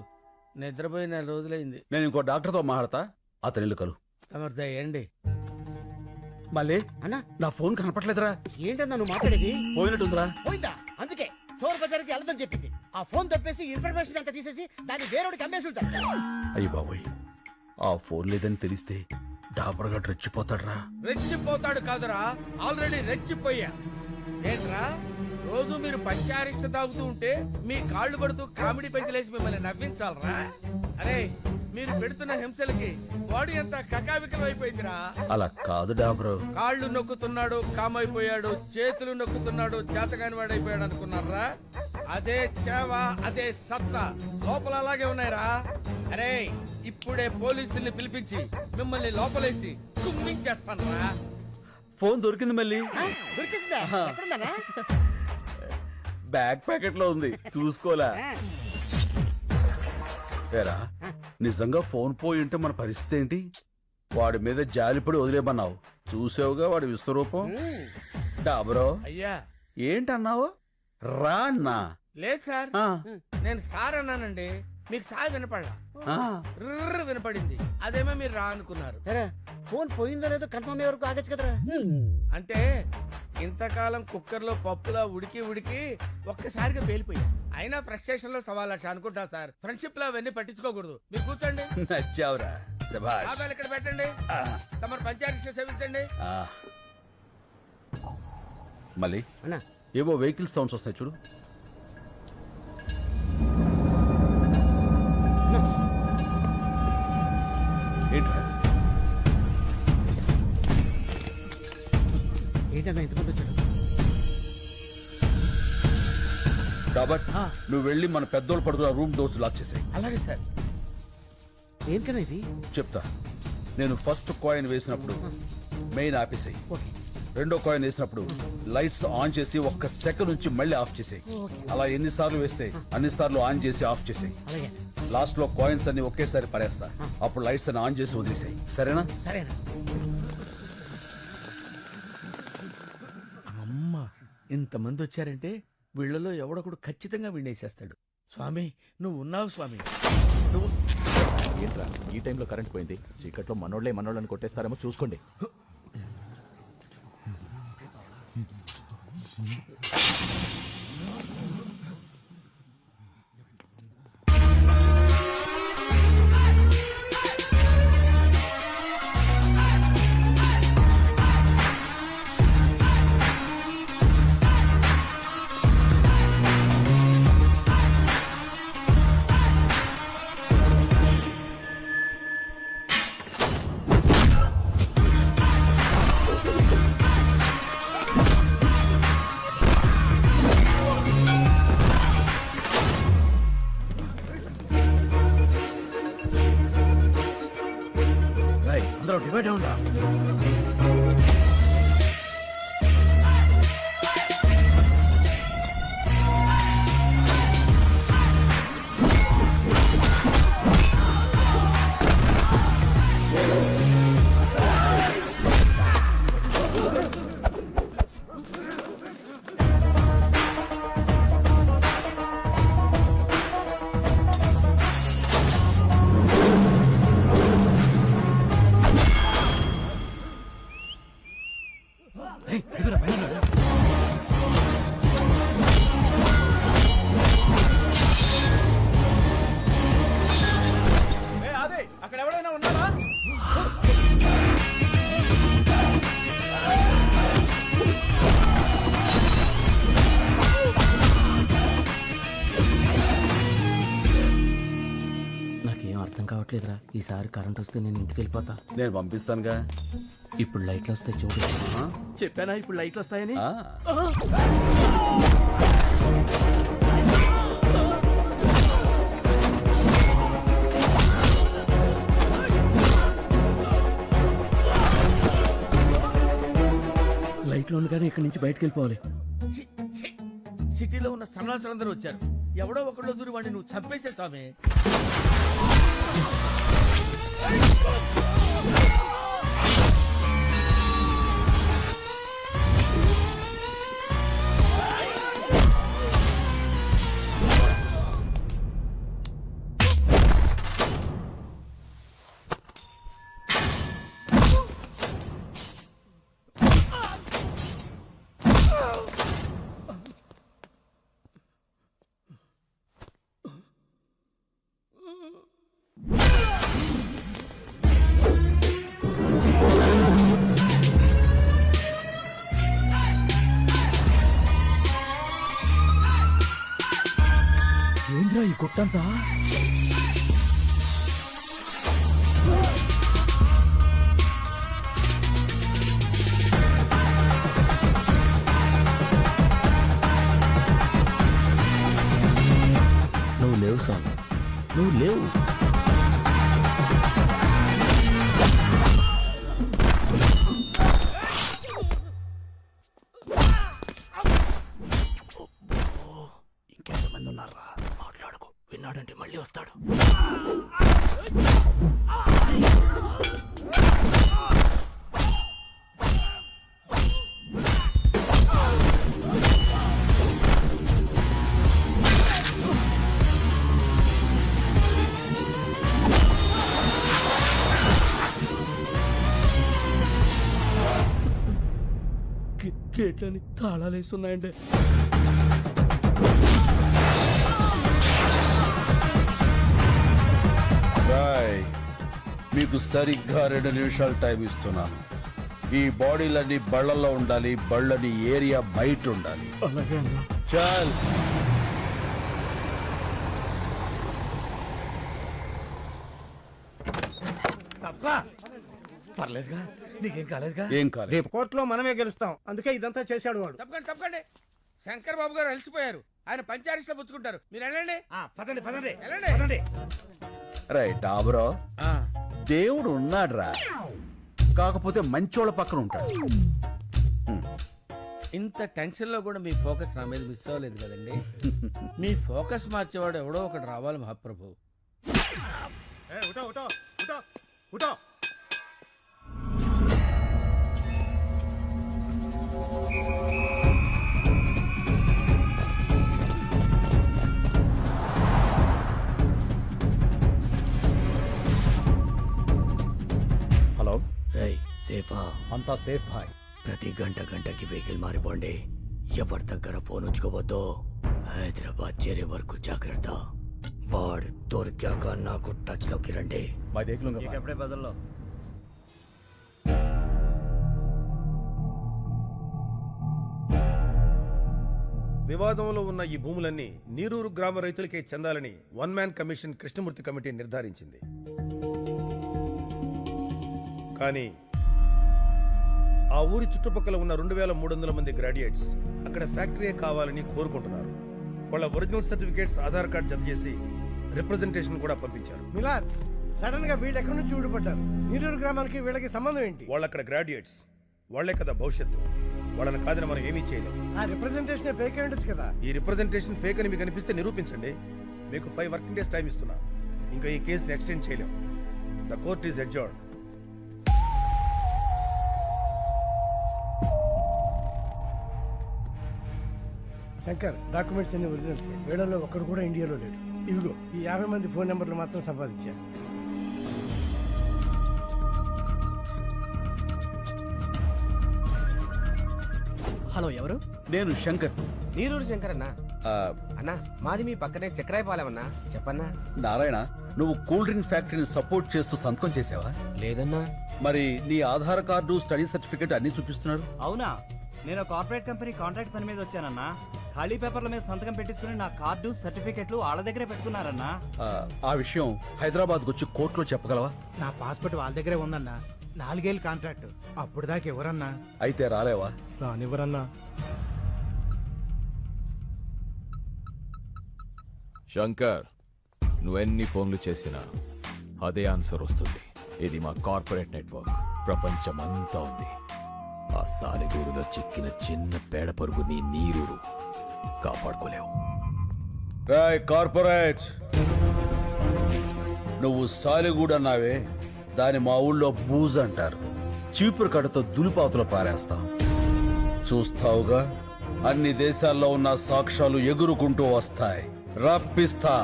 నిద్రపోయి 4 రోజులైంది. నేను ఇంకో డాక్టర్తో మాట్లాడతా, అతని ఇల్లు కలు. తమరు దయండి. మళ్ళీ అన్నా, నా ఫోన్ కనపట్లేదురా. ఏంటన్నా నువ్వు మాట్లాడేది? పోయినట్టుందిరా. పోయిందా? అందుకే చోర్ బజార్కి వెళ్ళదని చెప్పింది. ఆ ఫోన్ తప్పేసి ఇన్ఫర్మేషన్ అంతా తీసేసి దాన్ని వేరేవాడికి అమ్మేసి ఉంటాడు. అయ్యి బాబోయ్, ఆ ఫోన్ లేదని తెలిస్తే డాబర్గా రెచ్చిపోతాడ్రా. రెచ్చిపోతాడు కాదురా, ఆల్రెడీ రెచ్చిపోయా. ఏంట్రా, రోజు మీరు పంచారిష్ట తాగుతూ ఉంటే మీ కాళ్ళు పడుతూ కామెడీ పెంచలేసి మిమ్మల్ని నవ్వించాలరా? అరే, మీరు పెడుతున్న హింసలకి బాడీ అంతా కకావికలం అయిపోయిందిరా. అలా కాదు డాబ్రో. కాళ్ళు నొక్కుతున్నాడు కామైపోయాడు, చేతులు నొక్కుతున్నాడు చేతగాని వాడైపోయాడు అనుకున్నారా? అదే చేవ, అదే సత్తా లోపల అలాగే ఉన్నాయిరా. అరే, ఇప్పుడే పోలీసుల్ని పిలిపించి మిమ్మల్ని లోపలేసి కుమ్మించేస్తానరా. ఫోన్ దొరికింది మళ్ళీ. దొరికిందా? ఎక్కడుందన్నా? బ్యాక్ ప్యాకెట్ లో ఉంది, చూసుకోలే. ఏరా, నిజంగా ఫోన్ పోయి ఉంటే మన పరిస్థితి ఏంటి? వాడి మీద జాలిపడి వదిలేమన్నావు, చూసావుగా వాడి విశ్వరూపం. డాబరో అయ్యా, ఏంటన్నావు? రా అన్నా. లేదు సార్, నేను సార్ అన్నానండి. మీకు సార్ వినపడలా, వినపడింది. అదేమో మీరు రా అనుకున్నారు. ఫోన్ పోయిందో లేదో కన్ఫర్మ్ అయ్యే వరకు ఆగచ్చు కదరా. అంటే ఇంతకాలం కుక్కర్లో పప్పులా ఉడికి ఉడికి ఒక్కసారిగా పేలిపోయా. అయినా ఫ్రస్ట్రేషన్ లో 1,00,000 అనుకుంటా సార్. ఫ్రెండ్షిప్ లో అవన్నీ పట్టించుకోకూడదు. మీరు కూర్చోండి. నచ్చావురా శభాష్. ఆదాలు ఇక్కడ పెట్టండి. తమరు పంచాయతీ సేవించండి. మళ్ళీ ఏవో వెహికల్ సౌండ్స్ వస్తాయి చూడు. ఏంట్రా ఏంటన్నా ఇంతమంది వచ్చాడు? కాబట్టి నువ్వు వెళ్ళి మన పెద్దోళ్ళు పడుకున్న రూమ్ డోర్స్ లాక్ చేసాయి. అలాగే సార్. ఏంటన్నా ఇది? చెప్తా. నేను ఫస్ట్ కాయిన్ వేసినప్పుడు మెయిన్ ఆపేసాయి. రెండో కాయిన్ వేసినప్పుడు లైట్స్ ఆన్ చేసి 1 సెకండ్ నుంచి మళ్ళీ ఆఫ్ చేసాయి. అలా ఎన్నిసార్లు వేస్తే అన్నిసార్లు ఆన్ చేసి ఆఫ్ చేసాయి. లాస్ట్ లో కాయిన్స్ అన్ని ఒకేసారి పడేస్తా. అప్పుడు లైట్స్ అన్ని ఆన్ చేసి వదిలేసాయి. సరేనా? సరేనా. అమ్మా, ఇంతమంది వచ్చారంటే వీళ్ళలో ఎవడొకడు ఖచ్చితంగా వినేసేస్తాడు. స్వామి నువ్వు ఉన్నావు స్వామి. నువ్వు ఏంట్రా ఈ టైంలో కరెంట్ పోయింది? చీకట్లో మనోళ్ళని కొట్టేస్తారేమో చూసుకోండి. అందరూ డివైడ్ అవునా? అక్కడ ఎవరైనా ఉన్నారా? నాకేం అర్థం కావట్లేదురా. ఈసారి కరెంట్ వస్తే నేను ఇంటికి వెళ్ళిపోతా. నేను పంపిస్తానుగా. ఇప్పుడు లైట్లు వస్తాయి చూడు. చెప్పానా ఇప్పుడు లైట్లు వస్తాయని? లైట్లు ఉండగానే ఇక్కడి నుంచి బయటకు వెళ్ళిపోవాలి. సిటీలో ఉన్న సన్నాసులందరూ వచ్చారు. ఎవడో ఒకళ్ళు దూరి వాడిని నువ్వు చంపేసే స్వామి. ఏంద్రా ఈ గుట్టంతా? నువ్వు లేవు స్వామి, నువ్వు లేవు. ఇంకెంతమంది ఉన్నారా? మాట్లాడుకో, విన్నాడంటే మళ్ళీ వస్తాడు. గేట్లని తాళాలు వేస్తున్నాయండి. రాయ్ మీకు సరిగ్గా 2 నిమిషాలు టైం ఇస్తున్నాను. ఈ బాడీలన్నీ బళ్ళల్లో ఉండాలి, బళ్ళని ఏరియా బయట ఉండాలి. అలాగే అన్నా. చాల్ పర్లేదుగా, నీకేం కాలేదుగా? ఏం కాదు. రేపు కోర్టులో మనమే గెలుస్తాం, అందుకే ఇదంతా చేశాడు వాడు. తప్పకండి తప్పకండి. శంకర్ బాబు గారు అలసిపోయారు, ఆయన పంచాయతీలో పుచ్చుకుంటారు. మీరు వెళ్ళండి. పదండి పదండి వెళ్ళండి. పదండి. రైట్ డాబరో, దేవుడు ఉన్నాడురా, కాకపోతే మంచోళ్ళ పక్కన ఉంటాడు. ఇంత టెన్షన్ లో కూడా మీ ఫోకస్ నా మీద మిస్ అవ్వలేదు కదండి. మీ ఫోకస్ మార్చేవాడు ఎవడో ఒకటి రావాలి మహాప్రభు. హలో, సేఫా? అంతా సేఫ్ భాయ్. ప్రతి గంటకి వెహికల్ మారిపోండి. ఎవరి దగ్గర ఫోన్ ఉంచుకోవద్దు. హైదరాబాద్ చేరే వరకు జాగ్రత్త. వాడు దొరికాక నాకు టచ్ లోకి రండి. ఎప్పుడే బదుల్లో వివాదంలో ఉన్న ఈ భూములన్నీ నీరూరు గ్రామ రైతులకే చెందాలని 1 మ్యాన్ కమిషన్ కృష్ణమూర్తి కమిటీ నిర్ధారించింది. కానీ ఆ ఊరి చుట్టుపక్కల ఉన్న 2300 మంది గ్రాడ్యుయేట్స్ అక్కడ ఫ్యాక్టరీయే కావాలని కోరుకుంటున్నారు. వాళ్ళ ఒరిజినల్ సర్టిఫికేట్స్, ఆధార్ కార్డ్ జత చేసి రిప్రజెంటేషన్ కూడా పంపించారు. మిలాద్, సడన్ గా వీళ్ళు ఎక్కడి నుంచి ఊడిపడ్డారు? నీరూరు గ్రామానికి వీళ్ళకి సంబంధం ఏంటి? వాళ్ళు అక్కడ గ్రాడ్యుయేట్స్, వాళ్లే కదా భవిష్యత్తు. వాళ్ళని కాదని మనం ఏమీ చేయలేం. ఆ రిప్రజెంటేషన్ ఫేక్ అయి ఉండొచ్చు కదా. ఈ రిప్రజెంటేషన్ ఫేక్ అని మీకు అనిపిస్తే నిరూపించండి. మీకు 5 వర్కింగ్ డేస్ టైం ఇస్తున్నా. ఇంకా ఈ కేసుని ఎక్స్టెండ్ చేయలేం. The court is adjourned. Shankar, documents అన్ని ఒరిజినల్స్. వీళ్ళలో ఒక్కడు కూడా ఇండియాలో లేడు. ఇవిగో ఈ 50 మంది ఫోన్ నెంబర్లు మాత్రం సంపాదించాను. హలో, ఎవరు? నేను శంకర్. నీరూరు శంకర్ అన్నా. ఆ, అన్నా, మాది మీ పక్కనే చక్రాయపాలెమన్నా. చెప్పన్నా. నారాయణ, నువ్వు కూల్ డ్రింక్ ఫ్యాక్టరీని సపోర్ట్ చేస్తూ సంతకం చేసావా? లేదన్నా. మరి నీ ఆధార్ కార్డు, స్టడీ సర్టిఫికేట్ అన్ని చూపిస్తున్నారు. అవునా? నేను కార్పొరేట్ కంపెనీ కాంట్రాక్ట్ పని మీద వచ్చానన్నా. ఖాళీ పేపర్ల మీద సంతకం పెట్టించుకుని నా కార్డు, సర్టిఫికెట్లు వాళ్ళ దగ్గరే పెట్టుకున్నారన్నా. ఆ విషయం హైదరాబాద్కి వచ్చి కోర్టులో చెప్పగలవా? నా పాస్పోర్ట్ వాళ్ళ దగ్గరే ఉందన్నా. 4 ఏళ్ళు కాంట్రాక్ట్, అప్పుడు దాకా ఎవరన్నా అయితే రాలేవా? రానివ్వరన్నా. శంకర్, నువ్వెన్ని ఫోన్లు చేసినా అదే ఆన్సర్ వస్తుంది. ఇది మా కార్పొరేట్ నెట్వర్క్, ప్రపంచమంతా ఉంది. ఆ సాలిగూడులో చిక్కిన చిన్న పేడ పరుగు నీ నీరూరు కాపాడుకోలేవు. రాయ్ కార్పొరేట్, నువ్వు సాలిగూడ అన్నావే, దాని మా ఊళ్ళో బూజ్ అంటారు. చీపురు కడతో దులిపాతులు పారేస్తాం. చూస్తావుగా, అన్ని దేశాల్లో ఉన్న సాక్ష్యాలు ఎగురుకుంటూ వస్తాయి. రప్పిస్తా.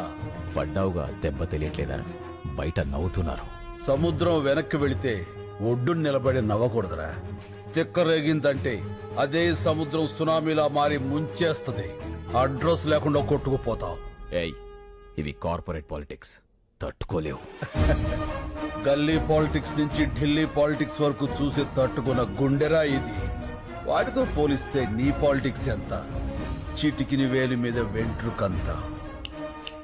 పడ్డావుగా, దెబ్బ తెలియట్లేదా? బయట నవ్వుతున్నారు. సముద్రం వెనక్కి వెళితే ఒడ్డున నిలబడి నవ్వకూడదురా. తిక్కరేగిందంటే అదే సముద్రం సునామీలా మారి ముంచేస్తుంది. అడ్రస్ లేకుండా కొట్టుకుపోతావు. ఏయ్, ఇవి కార్పొరేట్ పాలిటిక్స్, తట్టుకోలేవు. గల్లీ పాలిటిక్స్ నుంచి ఢిల్లీ పాలిటిక్స్ వరకు చూసి తట్టుకున్న గుండెరా ఇది. వాటితో పోలిస్తే నీ పాలిటిక్స్ ఎంత? చిటికిని వేలి మీద వెంట్రుకంత.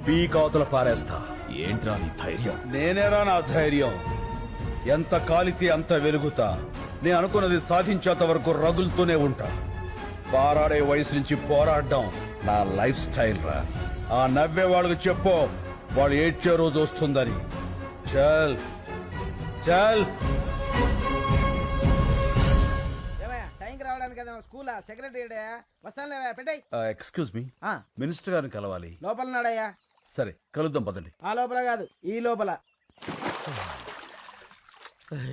పీకావతల పారేస్తా. ఏంట్రా నీ ధైర్యం? నేనేరా నా ధైర్యం. ఎంత కాలితే అంత వెలుగుతా. నేను అనుకున్నది సాధించేంత వరకు రగులుతూనే ఉంటా. పారాడే వయసు నుంచి పోరాడడం నా లైఫ్ స్టైల్ రా. ఆ నవ్వే వాళ్ళకి చెప్పు, వాళ్ళు ఏడ్చే రోజు వస్తుందని. చల్ చల్. టైంకి రావడానికి స్కూల్ సెక్రటరీ వస్తాను లేవా? పెట్టాయి. ఎక్స్క్యూజ్ మీ, మినిస్టర్ గారిని కలవాలి. లోపల నాడయ్యా. సరే, కలుద్దాం పదండి. ఆ లోపల కాదు, ఈ లోపల.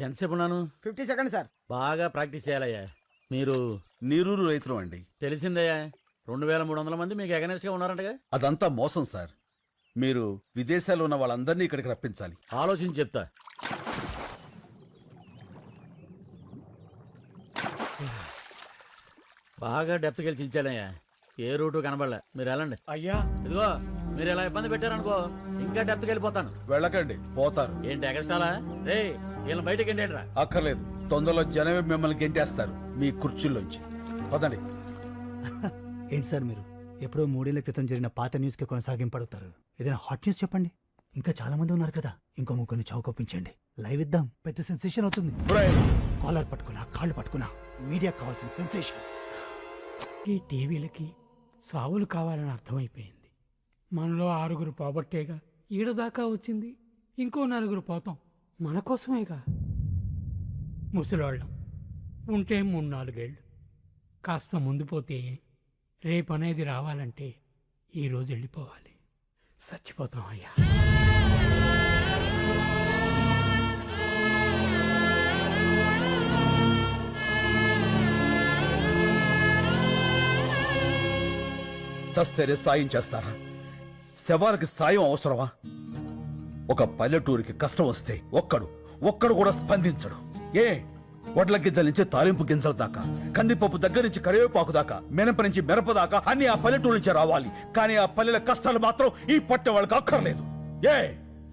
ఎంతసేపు ఉన్నాను? 50 సెకండ్స్ సార్. బాగా ప్రాక్టీస్ చేయాలయ్యా. మీరు నీరూరు రైతులు అండి. తెలిసిందయ్యా, 2300 మంది మీకు అగనెస్ట్ గా ఉన్నారంటగా? అదంతా మోసం సార్. మీరు విదేశాల్లో ఉన్న వాళ్ళందరినీ ఇక్కడికి రప్పించాలి. ఆలోచించి చెప్తా. బాగా డెప్త్కి వెళ్ళి చించాలయ్యా. ఏ రూటు కనబడలే. మీరు వెళ్ళండి. అయ్యా ఇదిగో మీరు ఇలా ఇబ్బంది పెట్టారనుకో ఇంకా డెప్త్కి వెళ్ళిపోతాను. వెళ్ళకండి, పోతారు. ఏంటి ఎగస్ట్రాలా? రే వీళ్ళని బయటకి ఎండేట్రా. అక్కర్లేదు, తొందరలో జనమే మిమ్మల్ని గెంటేస్తారు మీ కుర్చీల్లోంచి. పదండి. ఏంటి సార్ మీరు ఎప్పుడో 3 ఏళ్ల క్రితం జరిగిన పాత న్యూస్కి కొనసాగింపడుతారు? ఏదైనా హాట్ న్యూస్ చెప్పండి. ఇంకా చాలా మంది ఉన్నారు కదా, ఇంకో ముగ్గురిని చౌకొప్పించండి. లైవ్ ఇద్దాం, పెద్ద సెన్సేషన్ అవుతుంది. కాలర్ పట్టుకున్నా, కాళ్ళు పట్టుకున్నా, మీడియా కావాల్సిన సెన్సేషన్. ఈ టీవీలకి సావులు కావాలని అర్థమైపోయింది. మనలో 6 పోగొట్టేగా ఈడ దాకా వచ్చింది. ఇంకో 4 పోతాం, మన కోసమేగా. ముసలాళ్ళం ఉంటే 3-4 ఏళ్ళు, కాస్త ముందు పోతే రేపు అనేది రావాలంటే ఈరోజు వెళ్ళిపోవాలి. చచ్చిపోతాం అయ్యా. చస్తేనే సాయం చేస్తారా? శవానికి సాయం అవసరమా? ఒక పల్లెటూరికి కష్టం వస్తే ఒక్కడు కూడా స్పందించడు. వడ్ల గింజల నుంచి తాలింపు గింజల దాకా, కందిపప్పు దగ్గర నుంచి కరివేపాకు దాకా, మినప నుంచి మిరప దాకా అన్ని ఆ పల్లెటూరు నుంచి రావాలి. కానీ ఆ పల్లెల కష్టాలు మాత్రం ఈ పట్టె వాళ్ళకి అక్కర్లేదు.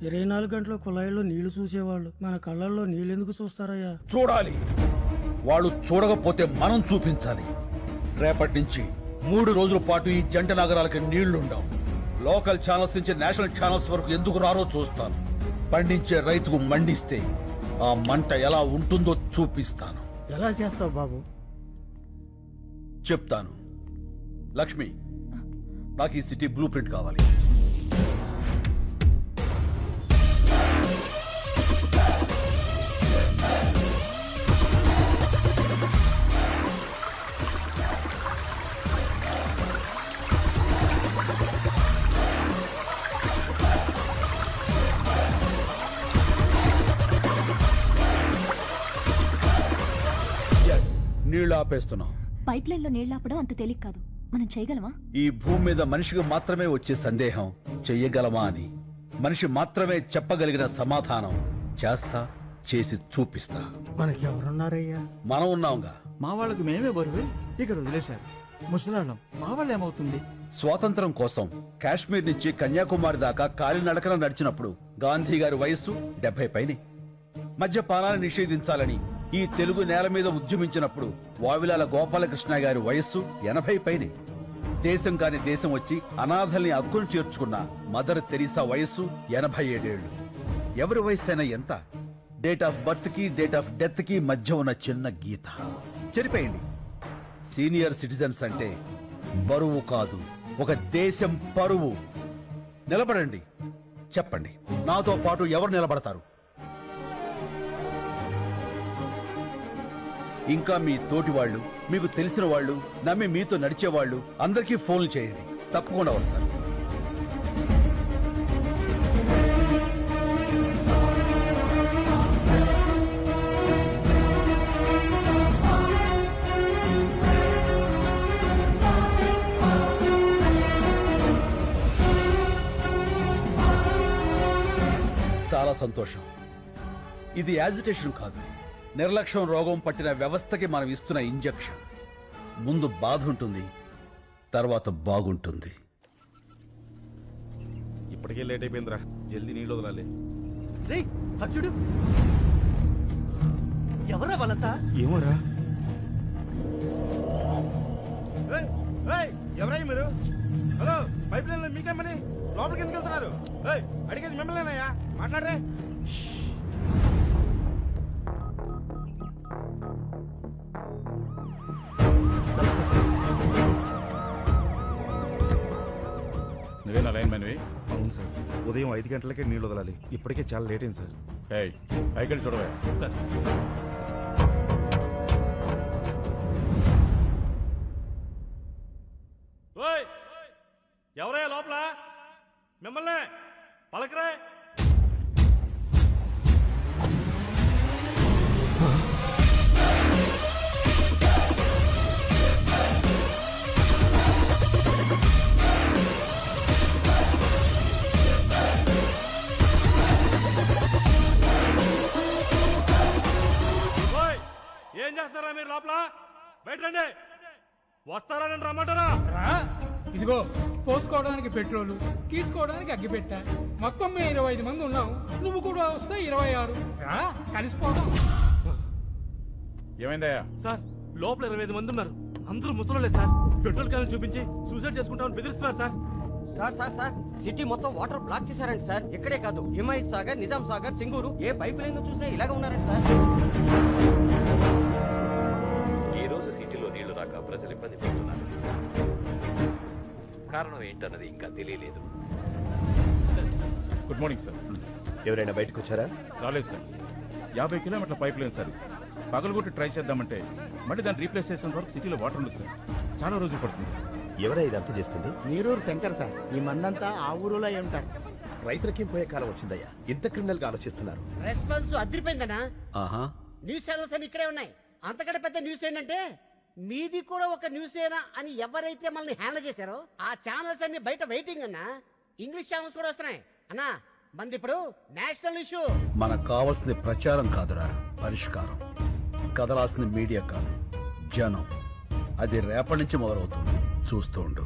24 గంటల కుళాయిలో నీళ్లు చూసేవాళ్ళు మన కళ్ళల్లో నీళ్ళెందుకు చూస్తారయ్యా? చూడాలి. వాళ్ళు చూడకపోతే మనం చూపించాలి. రేపటి నుంచి 3 రోజుల పాటు ఈ జంట నగరాలకి నీళ్లుండవు. లోకల్ ఛానల్స్ నుంచి నేషనల్ ఛానల్స్ వరకు ఎందుకు రారో చూస్తాను. పండించే రైతుకు మండిస్తే ఆ మంట ఎలా ఉంటుందో చూపిస్తాను. ఎలా చేస్తావు బాబు? చెప్తాను. లక్ష్మి, నాకు ఈ సిటీ బ్లూ ప్రింట్ కావాలి. నీళ్లు ఆపేస్తున్నాం. పైప్ లైన్ లో నీళ్లు ఆపడం అంత తేలిక కాదు. మనం చేయగలమా? ఈ భూమి మీద మనిషికి మాత్రమే వచ్చే సందేహం చెయ్యగలమా అని. మనిషి మాత్రమే చెప్పగలిగిన సమాధానం చేసి చూపిస్తా. మనకి ఎవరున్నారయ్యా? మనం ఉన్నాంగా. మా వాళ్ళకి మేమే బరువు ఇక్కడ వదిలేశారు. ముసలాళ్ళం మా వాళ్ళు ఏమవుతుంది? స్వాతంత్రం కోసం కాశ్మీర్ నుంచి కన్యాకుమారి దాకా కాలినడకన నడిచినప్పుడు గాంధీ గారి వయస్సు 70 పైనే. మద్యపానాన్ని నిషేధించాలని ఈ తెలుగు నేల మీద ఉద్యమించినప్పుడు వావిలాల గోపాలకృష్ణ గారి వయస్సు 80 పైనే. దేశం కాని దేశం వచ్చి అనాథల్ని అక్కును చేర్చుకున్న మదర్ తెరీసా వయస్సు 87 ఏళ్లు. ఎవరి వయస్సు అయినా ఎంత? డేట్ ఆఫ్ బర్త్ కి డేట్ ఆఫ్ డెత్ కి మధ్య ఉన్న చిన్న గీత చెరిపేయండి. సీనియర్ సిటిజన్స్ అంటే బరువు కాదు, ఒక దేశం పరువు. నిలబడండి, చెప్పండి, నాతో పాటు ఎవరు నిలబడతారు? ఇంకా మీ తోటి వాళ్ళు, మీకు తెలిసిన వాళ్ళు, నమ్మి మీతో నడిచేవాళ్ళు అందరికీ ఫోన్లు చేయండి, తప్పకుండా వస్తారు. చాలా సంతోషం. ఇది యాజిటేషన్ కాదు, నిర్లక్ష్యం రోగం పట్టిన వ్యవస్థకి మనం ఇస్తున్న ఇంజెక్షన్. ముందు బాధ ఉంటుంది, తర్వాత బాగుంటుంది. ఇప్పటికే లేట్ అయిపోయిందిరా, జల్దీ నీళ్ళు వదలాలి. చూడు, ఎవరా వాళ్ళంతా? ఏమోరా. ఎవరై మీరు? హలో, పైప్ లైన్ లో మీకేమని లోపలికి ఎందుకు వెళ్తున్నారు? అడిగేది మిమ్మల్నేనయ్యా, మాట్లాడరే. నువ్వేనా లైన్ మ్యాన్వి? అవును సార్. ఉదయం 5 గంటలకే నీళ్ళు వదలాలి. ఇప్పటికే చాలా లేట్ అయింది సార్. పైకి చూడవా సార్? ఎవరయ్యా లోపల? మిమ్మల్ని పలకరే. ఏం చేస్తారా మీరు లోపల? బయట రండి. వస్తారని రమ్మంటారా? రా ఇదిగో పోసుకోవడానికి పెట్రోలు తీసుకోవడానికి అగ్గిపెట్ట మొత్తం మేము 25 మంది ఉన్నాం. నువ్వు కూడా వస్తే 26. రా కలిసిపోదాం. ఏమైందయ్యా? సార్ లోపల 25 మంది ఉన్నారు. అందరూ ముసలోళ్ళే సార్. పెట్రోల్ క్యాన్ చూపించి సూసైడ్ చేసుకుంటామని బెదిరిస్తున్నారు సార్. సార్ సిటీ మొత్తం వాటర్ బ్లాక్ చేశారండి సార్. ఇక్కడే కాదు, హిమాయత్ సాగర్, నిజాం సాగర్, సింగూరు ఏ పైప్ లైన్ చూసినా ఇలాగే ఉన్నారండి సార్. ఈ రోజు సిటీలో నీళ్లు రాక ప్రజలు ఇబ్బంది పడుతున్నారు. కారణం ఏంటన్నది ఇంకా తెలియలేదు. Good morning sir. ఎవరైనా బయటకు వచ్చారా? రాలేదు సార్. 50 కిలోమీటర్ల పైప్ లైన్ సార్. పగలగొట్టి ట్రై చేద్దామంటే మళ్ళీ దాన్ని రీప్లేస్ చేసిన వరకు సిటీలో వాటర్ ఉండదు సార్. చాలా రోజులు పడుతుంది. ఎవరై ఇదంతా చేస్తుంది? నీరూరు శంకర్ సార్. ఈ మందంతా ఆ ఊరులో ఉంటారు. రైతులకేం పోయే కాలం వచ్చిందయ్యా. ఇంత క్రిమినల్ గా ఆలోచిస్తున్నారు. రెస్పాన్స్ అదిరిపోయిందనా? ఆహా, న్యూస్ ఛానల్స్ అని ఇక్కడే ఉన్నాయి. అంతకంటే పెద్ద న్యూస్ ఏంటంటే మీది కూడా ఒక న్యూస్ ఏనా అని ఎవరైతే మనల్ని హ్యాండిల్ చేశారో ఆ ఛానల్స్ అన్ని బయట వెయిటింగ్ అన్నా. ఇంగ్లీష్ ఛానల్స్ కూడా వస్తున్నాయి అన్నా. మంది ఇప్పుడు నేషనల్ ఇష్యూ. మనకు కావాల్సింది ప్రచారం కాదురా, పరిష్కారం. కదలాల్సింది మీడియా కాదు, జనం. అది రేపటి నుంచి మొదలవుతుంది. చూస్తూ ఉండు.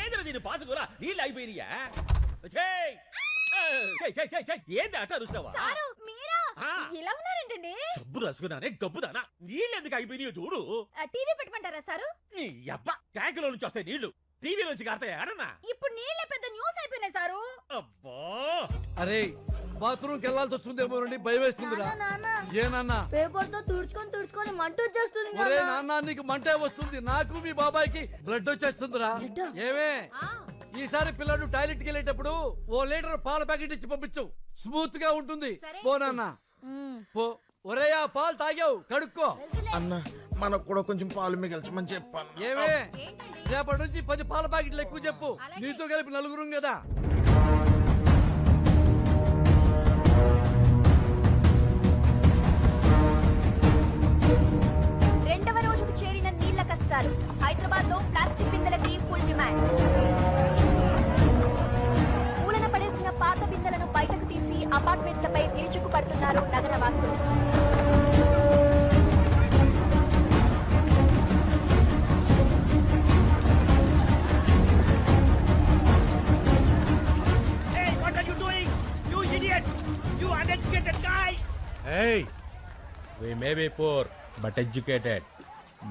ఏంద్ర దీని పాసుకురా నీళ్ళు అయిపోయినాయా? ఏంది అట్ట అరుస్తావా? ఇలా ఉన్నారేంటండి? సబ్బు రసుకున్నానే గబ్బుదానా. నీళ్ళు ఎందుకు అయిపోయినాయో చూడు. టీవీ పెట్టమంటారా సారు? నీ అబ్బా ట్యాంకులో నుంచి వస్తాయి నీళ్లు టీవీ నుంచి కారుతాయి ఆడన్నా. ఇప్పుడు నీళ్ళే పెద్ద న్యూస్ అయిపోయినాయి సారు. అబ్బా అరే బాత్రూమ్కి వెళ్ళాల్సి వస్తుందేమో భయం వేస్తుందిరా. ఏనన్నా పేపర్ తో తుడుచుకొని మంట వచ్చేస్తుంది. ఒరే నాన్న, నీకు మంటే వస్తుంది, నాకు మీ బాబాయ్కి బ్లడ్ వచ్చేస్తుందిరా. ఏమే ఈసారి పిల్లడు టాయిలెట్కి వెళ్ళేటప్పుడు 1 లీటర్ పాల ప్యాకెట్ ఇచ్చి పంపించు. స్మూత్ గా ఉంటుంది. పో నాన్న పో. ఒరే ఆ పాలు తాగావు, కడుక్కో. అన్న మనకు కూడా కొంచెం పాలు మిగల్చమని చెప్పాను. ఏమే రేపటి నుంచి 10 పాల ప్యాకెట్లు ఎక్కువ చెప్పు. నీతో కలిపి 4 కదా. రెండవ రోజుకు చేరిన నీళ్ల కష్టాలు. హైదరాబాద్ లో ప్లాస్టిక్ బిందెలకి ఫుల్ డిమాండ్. పూలన పడేసిన పాత బిందెలను బయటకు తీసి అపార్ట్మెంట్లపై విరుచుకు పడుతున్నారు నగరవాసులు. Hey, we may be poor, but educated.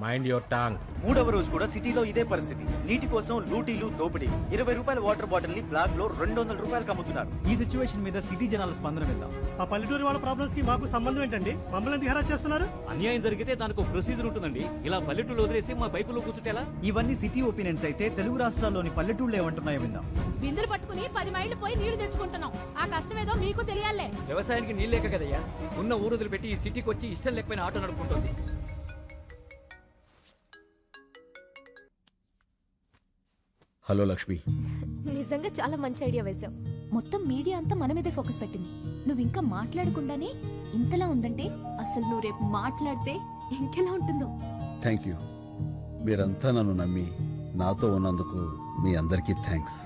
Mind your tongue. 3వ రోజు కూడా సిటీలో ఇదే పరిస్థితి. నీటి కోసం లూటీలు, దోపిడీ. 20 రూపాయల వాటర్ బాటిల్ ని బ్లాక్ లో 200 రూపాయలకు అమ్ముతున్నారు. ఈ సిచ్యువేషన్ మీద సిటీ జనాల స్పందన విందాం. ఆ పల్లెటూరు వాళ్ళ ప్రాబ్లమ్స్ కి మాకు సంబంధం ఏంటండి? మమ్మల్ని ఎందుకు హెరాస్ చేస్తున్నారు? అన్యాయం జరిగితే దానికి ఒక ప్రొసీజర్ ఉంటుందండి. ఇలా పల్లెటూళ్ళు వదిలేసి మా పైపులో కూర్చుంటేలా? ఇవన్నీ సిటీ ఒపీనియన్స్ అయితే తెలుగు రాష్ట్రాల్లోని పల్లెటూళ్ళు ఏమంటున్నాయో విందాం. బిందెలు పట్టుకుని 10 మైళ్ళు పోయి నీళ్లు తెచ్చుకుంటున్నాం. ఆ కష్టమేదో మీకు తెలియాలే. వ్యవసాయానికి నీళ్ళు లేక కదయ్యా ఉన్న ఊరుదులు పెట్టి ఈ సిటీకి వచ్చి ఇష్టం లేకపోయిన ఆటో నడుపుకుంటుంది. హలో లక్ష్మి. నిజంగా చాలా మంచి ఐడియా వేశావు. మొత్తం మీడియా అంతా మన మీదే ఫోకస్ పెట్టింది. నువ్వు ఇంకా మాట్లాడకుండానే ఇంతలా ఉందంటే అసలు నువ్వు రేపు మాట్లాడితే ఇంకెలా ఉంటుందో. Thank you. మీరంతా నన్ను నమ్మి నాతో ఉన్నందుకు మీ అందరికీ థ్యాంక్స్.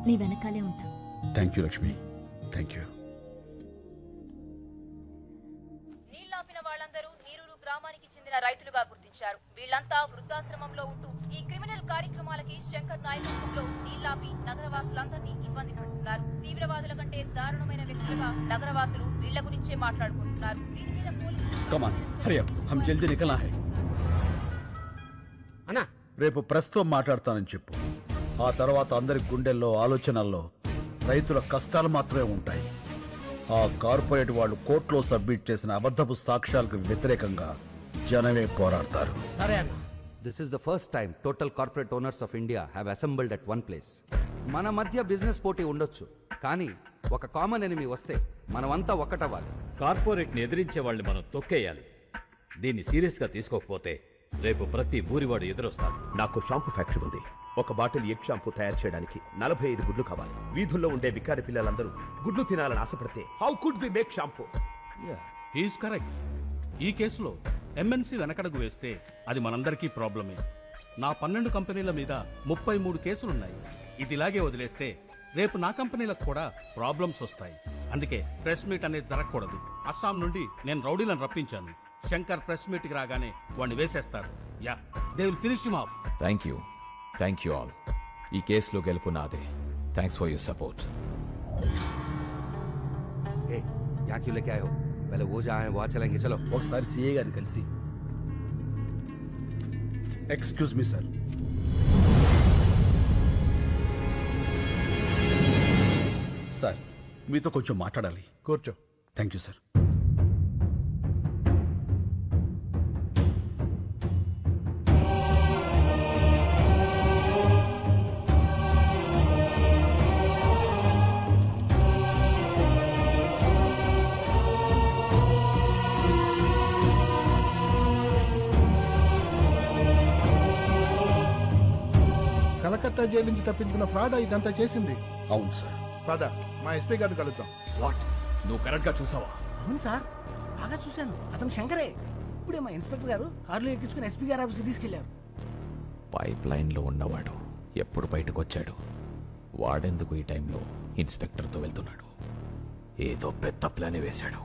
నీ వెనకాలే ఉంటా. Thank you Lakshmi, thank you. నీళ్లాపిన వాళ్ళందరూ నీరూరు గ్రామానికి చెందిన రైతులుగా గుర్తించారు. వీళ్లంతా వృద్ధాశ్రమంలో ఉంటూ ఈ క్రిమినల్ కార్యక్రమాలకి శంకర్ నాయకత్వంలో నీళ్లాపి నగరవాసులందరినీ ఇబ్బంది పెడుతున్నారు. తీవ్రవాదుల కంటే దారుణమైన వ్యక్తులుగా నగరవాసులు వీళ్ల గురించే మాట్లాడుకుంటున్నారు. దీని మీద హమ్ జల్దీ నికల్నా హై. అన్నా రేపు ప్రస్తుతం మాట్లాడతానని చెప్పు. ఆ తర్వాత అందరి గుండెల్లో, ఆలోచనల్లో రైతుల కష్టాలు మాత్రమే ఉంటాయి. ఆ కార్పొరేట్ వాళ్ళు కోర్టులో సబ్మిట్ చేసిన అబద్ధపు సాక్ష్యాలకు వ్యతిరేకంగా జనమే పోరాడతారు. సరే అన్న. This is the first time total corporate owners of India have assembled at one place. మన మధ్య బిజినెస్ పోటీ ఉండొచ్చు, కానీ ఒక కామన్ ఎనిమీ వస్తే మనమంతా ఒక్కటవ్వాలి. కార్పొరేట్ని ఎదిరించే వాళ్ళని మనం తొక్కేయాలి. దీన్ని సీరియస్గా తీసుకోకపోతే రేపు ప్రతి ఊరివాడు ఎదురొస్తాడు. నాకు షాంపూ ఫ్యాక్టరీ ఉంది. ఒక బాటిల్ ఎగ్ షాంపూ తయారు చేయడానికి 45 గుడ్లు కావాలి. వీధుల్లో ఉండే బికారి పిల్లలందరూ గుడ్లు తినాలని ఆశపడితే how could we make shampoo? He's correct. ఈ కేసులో ఎంఎన్సీ వెనకడుగు వేస్తే అది మనందరికీ ప్రాబ్లమే. నా 12 కంపెనీల మీద 33 కేసులున్నాయి. ఇది ఇలాగే వదిలేస్తే రేపు నా కంపెనీలకు కూడా ప్రాబ్లమ్స్ వస్తాయి. అందుకే ప్రెస్ మీట్ అనేది జరగకూడదు. అస్సాం నుండి నేను రౌడీలను రప్పించాను. శంకర్ ప్రెస్ మీట్కి రాగానే వాడిని వేసేస్తారు. Yeah, they will finish him off. Thank you all. ఈ కేసులో గెలుపు నాదే. Thanks for your support. ఏ యా క్యూ లేకే ఆయో? పहले वो जाए वो चलेंगे चलो. ఒకసారి సిఏ గారిని కలిసి ఎక్స్క్యూజ్ మీ సార్. సార్ మీతో కొంచెం మాట్లాడాలి. కూర్చో. Thank you sir. Calcutta jail నుంచి తప్పించుకున్న ఫ్రాడ్ ఇదంతా చేసింది. అవును సార్. పద మా ఎస్పీ గారిని కలుద్దాం. వాట్? నువ్వు కరెక్ట్ గా చూసావా? అవును సార్, బాగా చూశాను. అతను శంకరే. ఇప్పుడే మా ఇన్స్పెక్టర్ గారు కారులో ఎక్కించుకుని ఎస్పీ గారి ఆఫీస్కి తీసుకెళ్లారు. పైప్ లైన్లో ఉన్నవాడు ఎప్పుడు బయటకు వచ్చాడు? వాడెందుకు ఈ టైంలో ఇన్స్పెక్టర్తో వెళ్తున్నాడు? ఏదో పెద్ద ప్లానే వేశాడు.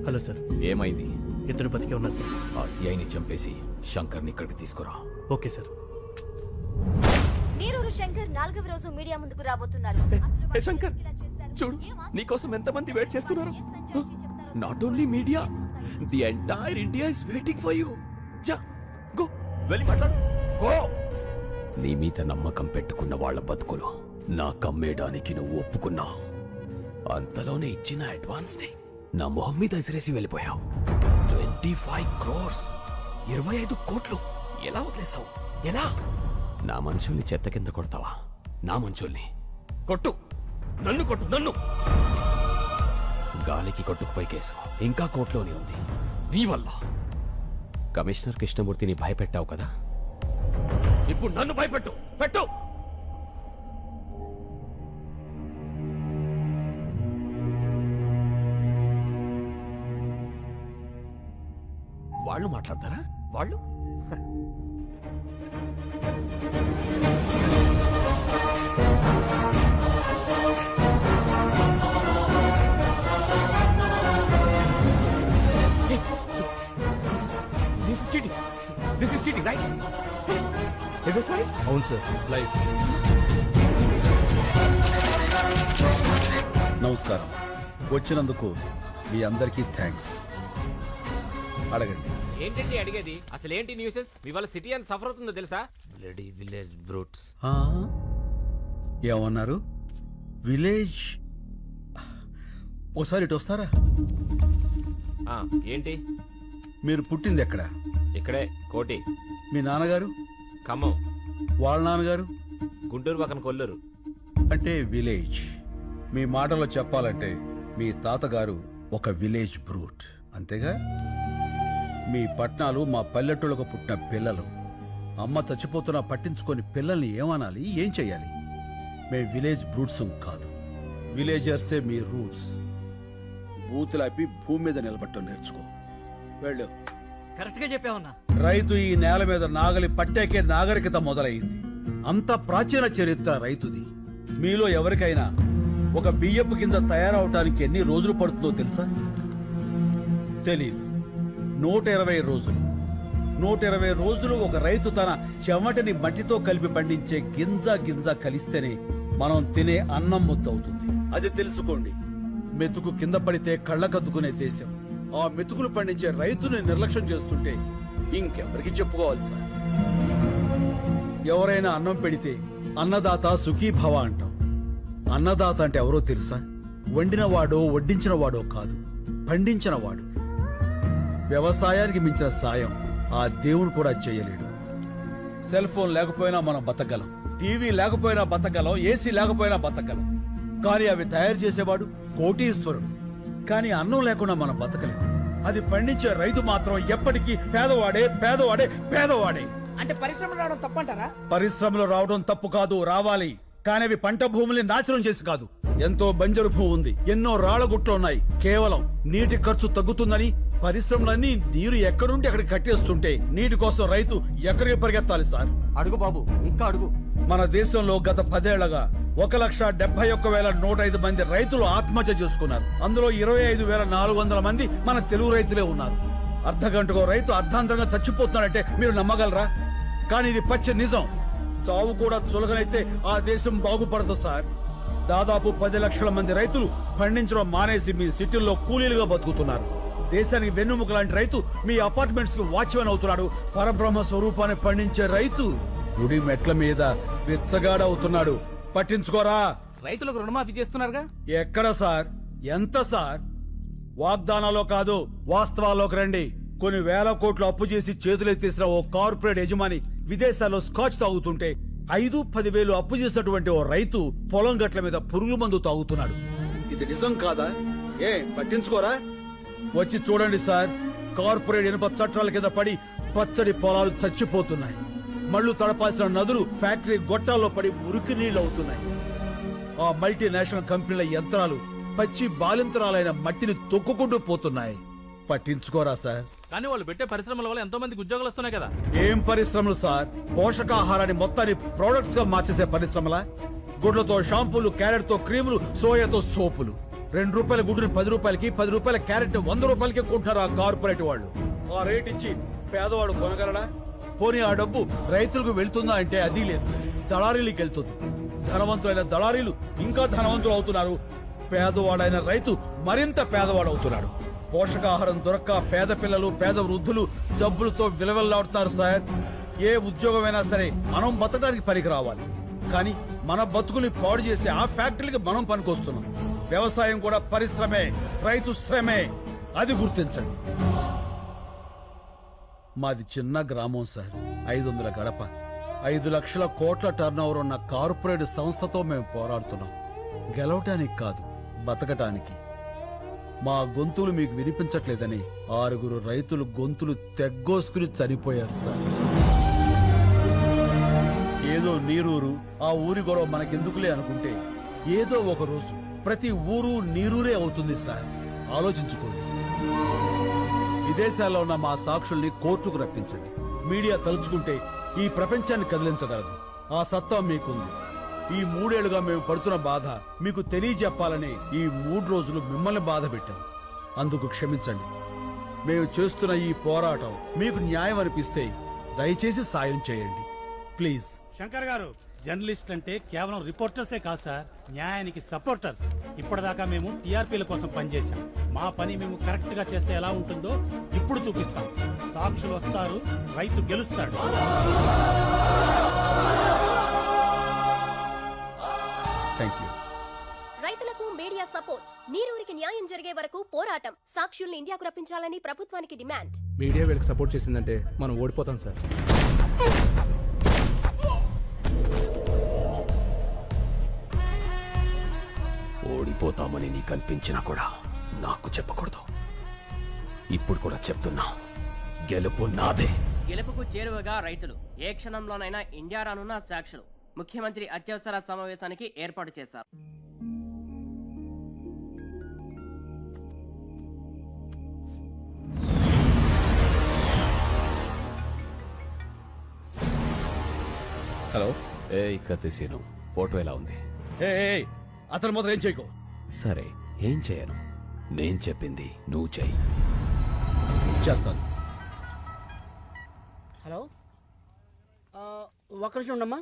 Hello sir. ఏమైంది? ఇద్దరు బతికే ఉన్నారు సార్. ఆ సిఐని చంపేసి శంకర్ని ఇక్కడికి తీసుకురా. Okay sir. నీరూరు శంకర్ 4వ రోజు మీడియా ముందుకు రాబోతున్నారు. శంకర్ చూడు, నీకోసం ఎంతమంది వెయిట్ చేస్తున్నారు. Not only media, the entire India is waiting for you. జా గో, వెళ్ళి మాట్లాడు. గో. నీ మీద నమ్మకం పెట్టుకున్న వాళ్ళ బతుకులు నా కమ్మేయడానికి నువ్వు ఒప్పుకున్నావు. అంతలోనే ఇచ్చిన అడ్వాన్స్ ని నా మొహం మీద ఎసిరేసి వెళ్ళిపోయావు. 25 crores, 25 కోట్లు ఎలా వదిలేసావు? ఎలా? నా మనుషుల్ని చెత్త కింద కొడతావా? నా మనుషుల్ని కొట్టు, నన్ను కొట్టు, నన్ను. గాలికి కొట్టుకుపోయి కేసు ఇంకా కోర్టులోనే ఉంది. నీ వల్ల కమిషనర్ కృష్ణమూర్తిని భయపెట్టావు కదా, ఇప్పుడు నన్ను భయపెట్టు. పెట్టు. వాళ్ళు మాట్లాడతారా? వాళ్ళు This is cheating, right? Is this right? అవును సార్. లైవ్. నమస్కారం. వచ్చినందుకు మీ అందరికీ థ్యాంక్స్. అడగండి. ఏంటండి అడిగేది? అసలు ఏంటి న్యూసెన్స్? మీ వాళ్ళ సిటీ అని సఫర్ అవుతుందో తెలుసా? Bloody village brutes. ఏమన్నారు? విలేజ్? ఒకసారి ఇటు వస్తారా? ఏంటి? మీరు పుట్టింది ఎక్కడ? ఇక్కడే, కోటి. మీ నాన్నగారు? ఖమ్మం. వాళ్ళ నాన్నగారు? గుంటూరు పక్కన కొల్లూరు. అంటే విలేజ్. మీ మాటలో చెప్పాలంటే మీ తాతగారు ఒక విలేజ్ బ్రూట్, అంతేగా? మీ పట్నాలు మా పల్లెటూళ్ళకు పుట్టిన పిల్లలు. అమ్మ చచ్చిపోతున్నా పట్టించుకొని పిల్లల్ని ఏమనాలి, ఏం చెయ్యాలి? మేము విలేజ్ బ్రూట్స్ కాదు, విలేజర్సే మీ రూట్స్. బూతులాపి భూమి మీద నిలబట్టం నేర్చుకో. వెళ్ళు. కరెక్ట్ గా చెప్పావన్నా. రైతు ఈ నేల మీద నాగలి పట్టాకే నాగరికత మొదలైంది. అంత ప్రాచీన చరిత్ర రైతుది. మీలో ఎవరికైనా ఒక బియ్యపు కింద తయారవటానికి ఎన్ని రోజులు పడుతుందో తెలుసా? తెలీదు. 120 రోజులు. 120 రోజులు ఒక రైతు తన చెమటని మట్టితో కలిపి పండించే గింజ కలిస్తేనే మనం తినే అన్నం ముద్దవుతుంది. అది తెలుసుకోండి. మెతుకు కింద పడితే కళ్ళకద్దుకునే దేశం ఆ మెతుకులు పండించే రైతుని నిర్లక్ష్యం చేస్తుంటే ఇంకెవరికి చెప్పుకోవాలి సార్? ఎవరైనా అన్నం పెడితే అన్నదాత సుఖీభవ అంటాం. అన్నదాత అంటే ఎవరో తెలుసా? వండినవాడో వడ్డించిన వాడో కాదు, పండించిన వాడు. వ్యవసాయానికి మించిన సాయం ఆ దేవుడు కూడా చేయలేడు. సెల్ ఫోన్ లేకపోయినా మనం బతకగలం, టీవీ లేకపోయినా బతకగలం, ఏసీ లేకపోయినా బతకగలం. కానీ అవి తయారు చేసేవాడు కోటీశ్వరుడు. కానీ అన్నం లేకుండా మనం బతకలేము. అది పండించే రైతు మాత్రం ఎప్పటికీ పేదవాడే పేదవాడే పేదవాడే. అంటే పరిశ్రమలు రావడం తప్పంటారా? పరిశ్రమలు రావడం తప్పు కాదు, రావాలి. కానీ అవి పంట భూముల్ని నాశనం చేసి కాదు. ఎంతో బంజరు భూమి ఉంది, ఎన్నో రాళ్లగుట్లు ఉన్నాయి. కేవలం నీటి ఖర్చు తగ్గుతుందని పరిశ్రమలన్నీ నీరు ఎక్కడుంటే అక్కడికి కట్టేస్తుంటే నీటి కోసం రైతు ఎక్కడికి పరిగెత్తాలి సార్? అడుగు బాబు, ఇంకా అడుగు. మన దేశంలో గత 10 ఏళ్లగా 1,71,105 మంది రైతులు ఆత్మహత్య చేసుకున్నారు. అందులో 25,400 మంది మన తెలుగు రైతులే ఉన్నారు. అర్ధగంటకో రైతు అర్ధాంతరంగా చచ్చిపోతున్నాడంటే మీరు నమ్మగలరా? కానీ ఇది పచ్చి నిజం. చావు కూడా చులకనైతే ఆ దేశం బాగుపడదు సార్. దాదాపు 10 లక్షల మంది రైతులు పండించడం మానేసి మీ సిటీల్లో కూలీలుగా బతుకుతున్నారు. దేశానికి వెన్నుముక లాంటి రైతు మీ అపార్ట్మెంట్స్ కి వాచ్మెన్ అవుతున్నాడు. పరబ్రహ్మ స్వరూపాన్ని పండించే రైతు గుడి మెట్ల మీద విచ్చగాడవుతున్నాడు. పట్టించుకోరా? రైతులకు రుణమాఫీ చేస్తున్నారుగా. ఎక్కడ సార్? ఎంత సార్? వాగ్దానాలో కాదు, వాస్తవాల్లోకి రండి. కొన్ని వేల కోట్లు అప్పు చేసి చేతులెత్తేసిన ఓ కార్పొరేట్ యజమాని విదేశాల్లో స్కాచ్ తాగుతుంటే 5-10 వేలు అప్పు చేసినటువంటి ఓ రైతు పొలం గట్ల మీద పురుగుల మందు తాగుతున్నాడు. ఇది నిజం కాదా? పట్టించుకోరా? వచ్చి చూడండి సార్. కార్పొరేట్ ఇనుప చట్టాల కింద పడి పచ్చడి పొలాలు చచ్చిపోతున్నాయి. మళ్లు తడపాల్సిన నదులు ఫ్యాక్టరీ గొట్టాల్లో పడి మురికి నీళ్లు అవుతున్నాయి. ఆ మల్టీనేషనల్ కంపెనీల యంత్రాలు పచ్చి బాలింతరాలైన మట్టిని తొక్కుకుంటూ పోతున్నాయి. పట్టించుకోరా సార్? కానీ వాళ్ళు పెట్టే పరిశ్రమల వల్ల ఎంతో మందికి ఉద్యోగాలు వస్తున్నాయి కదా. ఏం పరిశ్రమలు సార్? పోషకాహారాన్ని మొత్తాన్ని ప్రొడక్ట్స్ గా మార్చేసే పరిశ్రమలా? గుడ్లతో షాంపూలు, క్యారెట్ తో క్రీములు, సోయాతో సోపులు. 2 రూపాయల గుడ్డుని 10 రూపాయలకి, 10 రూపాయల క్యారెట్ 100 రూపాయలకి కొంటున్నారు ఆ కార్పొరేట్ వాళ్ళు. ఆ రేట్ ఇచ్చి పేదవాడు కొనగలడా? పోనీ ఆ డబ్బు రైతులకు వెళ్తుందా అంటే అది లేదు, దళారీలకు వెళ్తుంది. ధనవంతులైన దళారీలు ఇంకా ధనవంతులు అవుతున్నారు. పేదవాడైన రైతు మరింత పేదవాడు అవుతున్నాడు. పోషకాహారం దొరక్క పేద పిల్లలు, పేద వృద్ధులు జబ్బులతో విలవెల్లాడుతున్నారు సార్. ఏ ఉద్యోగమైనా సరే మనం బతకడానికి పనికి రావాలి. కానీ మన బతుకుని పాడు చేసే ఆ ఫ్యాక్టరీకి మనం పనికొస్తున్నాం. వ్యవసాయం కూడా పరిశ్రమే, రైతు శ్రమే. అది గుర్తించండి. మాది చిన్న గ్రామం సార్. 500 గడప, 5 లక్షల కోట్ల టర్నోవర్ ఉన్న కార్పొరేట్ సంస్థతో మేము పోరాడుతున్నాం. గెలవటానికి కాదు, బతకటానికి. మా గొంతులు మీకు వినిపించట్లేదని 6 రైతులు గొంతులు తెగ్గోసుకుని చనిపోయారు సార్. ఏదో నీరూరు, ఆ ఊరి గొడవ మనకెందుకులే అనుకుంటే ఏదో ఒక రోజు ప్రతి ఊరు నీరూరే అవుతుంది సార్. ఆలోచించుకోండి. విదేశాల్లో ఉన్న మా సాక్షుల్ని కోర్టుకు రప్పించండి. మీడియా తలుచుకుంటే ఈ ప్రపంచాన్ని కదిలించగలదు. ఆ సత్తా మీకుంది. ఈ 3 ఏళ్లుగా మేము పడుతున్న బాధ మీకు తెలియజెప్పాలని ఈ 3 రోజులు మిమ్మల్ని బాధ పెట్టాం. అందుకు క్షమించండి. మేము చేస్తున్న ఈ పోరాటం మీకు న్యాయం అనిపిస్తే దయచేసి సాయం చేయండి ప్లీజ్. శంకర్ గారు, జర్నలిస్ట్ అంటే కేవలం రిపోర్టర్సే కాదు సార్, న్యాయానికి సపోర్టర్స్. ఇప్పటిదాకా మేము టీఆర్పీల కోసం పనిచేశాం. మా పని మేము కరెక్ట్ గా చేస్తే ఎలా ఉంటుందో ఇప్పుడు చూపిస్తాం. సాక్షులు వస్తారు, రైతు గెలుస్తాడు. Thank you. రైతులకు మీడియా సపోర్ట్. నీరూరికి న్యాయం జరిగే వరకు పోరాటం. సాక్షుల్ని ఇండియాకు రప్పించాలని ప్రభుత్వానికి డిమాండ్. మీడియా వీళ్ళకి సపోర్ట్ చేసిందంటే మనం ఓడిపోతాం సార్. ఓడిపోతామని నీకు అనిపించినా కూడా నాకు చెప్పకూడదు. ఇప్పుడు కూడా చెప్తున్నా, గెలుపు నాదే. గెలుపుకు చేరువగా రైతులు ఏ క్షణంలోనైనా ఇండియా రానున్న సాక్షులు ముఖ్యమంత్రి అత్యవసర సమావేశానికి ఏర్పాటు చేశారు. హలో. కత్తిసీను, ఫోటో ఎలా ఉంది? అతను మాత్రం ఏం చేయకు. సరే, ఏం చేయను. నేను చెప్పింది నువ్వు చెయ్యి. చేస్తాను. హలో, ఒక్క నిమిషం ఉండమ్మా.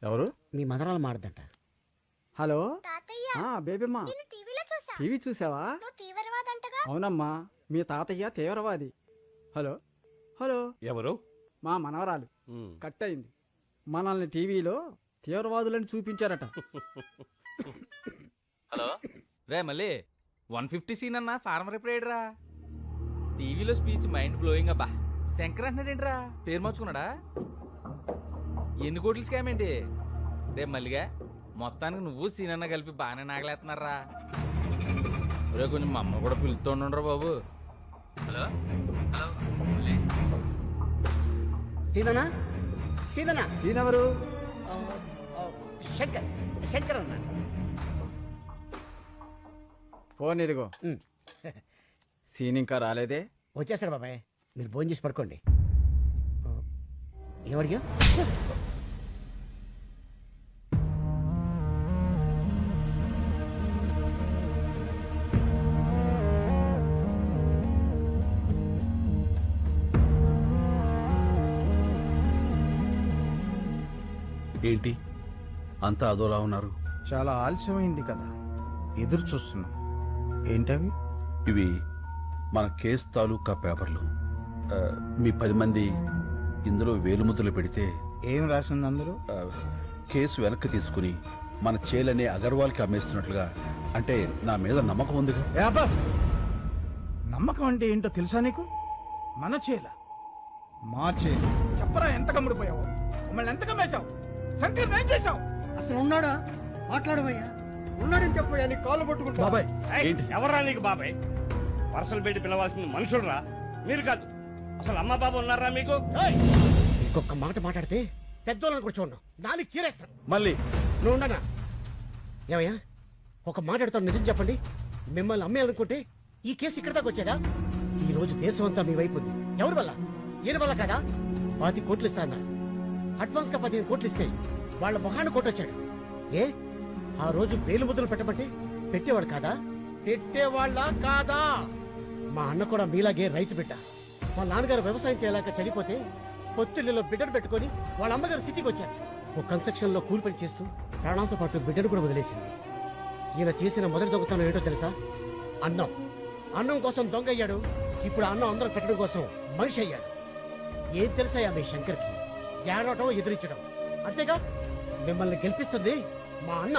ఎవరు? మీ మదరాలు మాడదంట. హలో బేబమ్మా, టీవీ చూసావా? అవునమ్మా, మీ తాతయ్య తీవ్రవాది. హలో హలో, ఎవరు? మా మనవరాలు కట్ అయింది. మనల్ని టీవీలో తీవ్రవాదులని చూపించారట. హలో రే, మళ్ళీ 150 సీన్ అన్న ఫార్మర్ ఎప్పుడేడ్రా? టీవీలో స్పీచ్ మైండ్ బ్లోయింగ్ అబ్బా. శంకర్ అంటున్నాడేంట్రా? పేరు మార్చుకున్నాడా? ఎన్ని కోట్లు స్కామ్ ఏంటి? రేపు మల్లిగా మొత్తానికి నువ్వు సీనన్న కలిపి బాగానే నాగలేస్తున్నారా? రే కొంచెం మా అమ్మ కూడా పిలుస్తూ ఉండుండ్రా బాబు. హలో హలో సీననా సీననా సీనెవరు? శంకర్ శంకర్ అన్న. ఫోన్ ఇదిగో. సీన్ ఇంకా రాలేదే? వచ్చేసాడు బాబాయ్, మీరు భోజనం చేసి పడుకోండి. ఏమడిగా? ఏంటి అంతా అదోలా ఉన్నారు? చాలా ఆలస్యమైంది కదా, ఎదురు చూస్తున్నాం. ఏంటవి? ఇవి మన కేసు తాలూకా పేపర్లు. మీ 10 మంది ఇందులో వేలుముద్రలు పెడితే ఏం రాసింది అందులో? కేసు వెనక్కి తీసుకుని మన చేలనే అగర్వాల్కి అమ్మేస్తున్నట్లుగా. అంటే నా మీద నమ్మకం ఉందిగా. యాబా, నమ్మకం అంటే ఏంటో తెలుసా నీకు? మన చేల, మా చేల. చెప్పరా, ఎంత కమ్ముడిపోయావు? మమ్మల్ని ఎంత కమ్మేశావు? శంకర్ ఏం చేశావు? అసలు ఉన్నాడా? మాట్లాడమయ్యా. ఉన్నాడని చెప్పయ్యా, నీ కాళ్ళు పట్టుకుంటా. బాబాయ్ ఏంటి? ఎవరా నీకు బాబాయ్? వరుసలు పెట్టి పిలవాల్సిన మనుషులరా మీరు కాదు. అసలు అమ్మ బాబు ఉన్నారా మీకు? ఇంకొక మాట మాట్లాడితే పెద్దోళ్ళని కూడా చూడను, నాలుగు చీరేస్తాను. మళ్ళీ నువ్వు ఉండనా? ఏమయ్యా, ఒక మాట్లాడుతాను, నిజం చెప్పండి. మిమ్మల్ని అమ్మేయాలనుకుంటే ఈ కేసు ఇక్కడ దాకా వచ్చేదా? ఈ రోజు దేశం అంతా మీ వైపు ఉంది. ఎవరి వల్ల? ఈయన వల్ల కదా. 10 కోట్లు ఇస్తా అన్నారు. అడ్వాన్స్ గా 15 కోట్లు ఇస్తే వాళ్ళ మొహాన్ని కొట్టొచ్చాడు. ఏ ఆ రోజు వేలు ముద్రలు పెట్టమంటే పెట్టేవాడు కాదా? పెట్టేవాళ్ళ కాదా? మా అన్న కూడా మీలాగే రైతు బిడ్డ. మా నాన్నగారు వ్యవసాయం చేయలేక చనిపోతే పొత్తిళ్ళలో బిడ్డను పెట్టుకుని వాళ్ళ అమ్మగారు సిటీకి వచ్చారు. ఓ కన్స్ట్రక్షన్ లో కూలి పని చేస్తూ ప్రాణాలతో పాటు బిడ్డను కూడా వదిలేసింది. ఈయన చేసిన మొదటి దొంగతనం ఏంటో తెలుసా? అన్నం. అన్నం కోసం దొంగ అయ్యాడు. ఇప్పుడు అన్నం అందరం పెట్టడం కోసం మనిషి అయ్యాడు. ఏం తెలుసా మీ శంకర్కి? ఏడవటం, ఎదిరించడం అంతేగా. మిమ్మల్ని గెలిపిస్తుంది మా అన్న.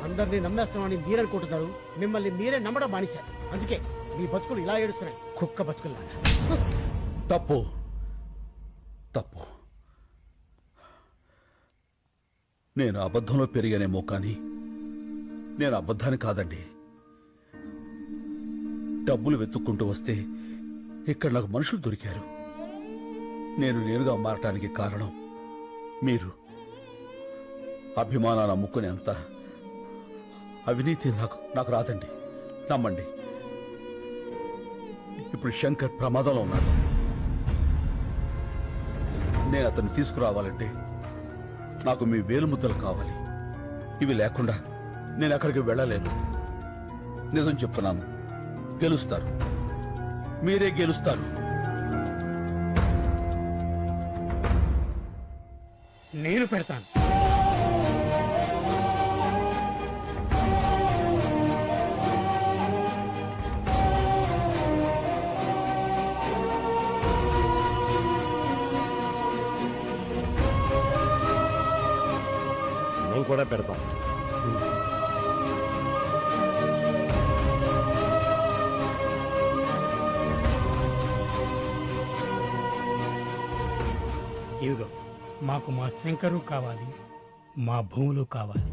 అందరినీ నమ్మేస్తామని మీరనుకుంటున్నారు, మిమ్మల్ని మీరే నమ్మడం మానేశారు. అందుకే మీ బతుకులు ఇలా ఏడుస్తున్నాయి, కుక్క బతుకుల్లాగా. తప్పు తప్పు. నేను అబద్ధంలో పెరిగానేమో కానీ నేను అబద్ధాన్ని కాదండి. డబ్బులు వెతుక్కుంటూ వస్తే ఇక్కడ నాకు మనుషులు దొరికారు. నేను నేరుగా మారటానికి కారణం మీరు. అభిమానాన్ని అమ్ముకునేంత అవినీతి నాకు రాదండి, నమ్మండి. ఇప్పుడు శంకర్ ప్రమాదంలో ఉన్నాడు. నేను అతన్ని తీసుకురావాలంటే నాకు మీ వేలుముద్దలు కావాలి. ఇవి లేకుండా నేను అక్కడికి వెళ్ళలేను. నిజం చెప్తున్నాను, గెలుస్తారు, మీరే గెలుస్తారు. నేను పెడతాను. మేము కూడా పెడతాం. ఇదిగో, మాకు మా శంకరు కావాలి, మా భూములు కావాలి.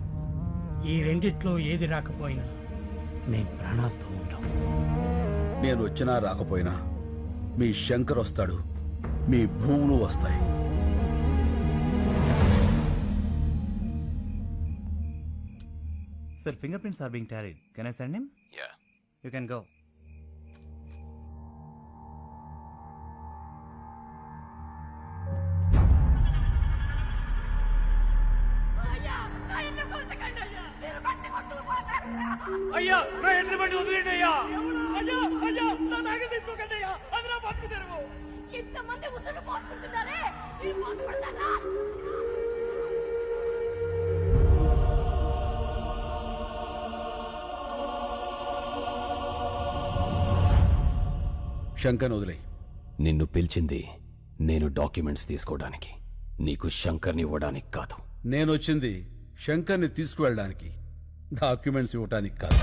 ఈ రెండిట్లో ఏది రాకపోయినా మేము ప్రాణాలతో ఉంటాం. నేను వచ్చినా రాకపోయినా మీ శంకర్ వస్తాడు, మీ భూములు వస్తాయి. Sir, fingerprints are being tallied. Can I send him? Yeah. You can go. అయ్యా, నా ఎడ్ల బండి వదిలేండి అయ్యా. అయ్యా అయ్యా, నా నాగలు తీసుకోకండి అయ్యా. అది నా బతుకు తెరువు. ఇంతమంది ఉసురు పోసుకుంటున్నారే, మీరు బాధపడతారా? శంకర్ వదిలే. నిన్ను పిలిచింది నేను డాక్యుమెంట్స్ తీసుకోవడానికి, నీకు శంకర్ని ఇవ్వడానికి కాదు. నేను వచ్చింది శంకర్ని తీసుకువెళ్ళడానికి, డాక్యుమెంట్స్ ఇవ్వడానికి కాదు.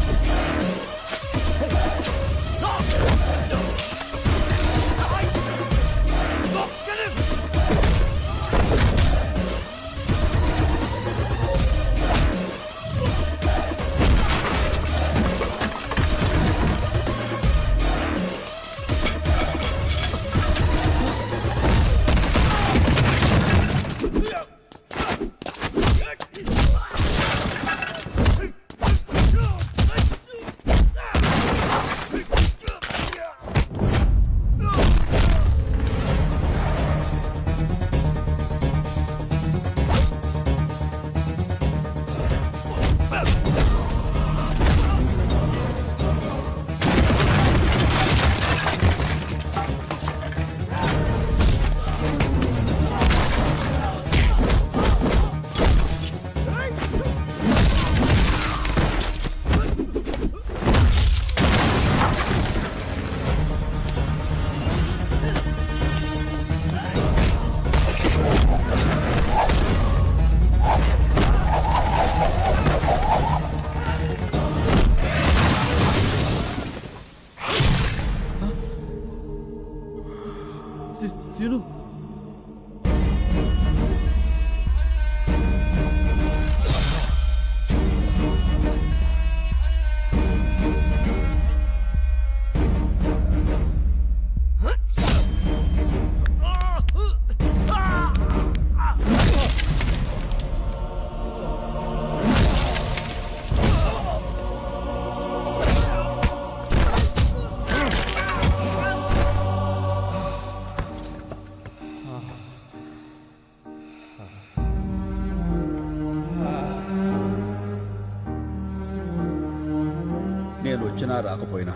నేను వచ్చినా రాకపోయినా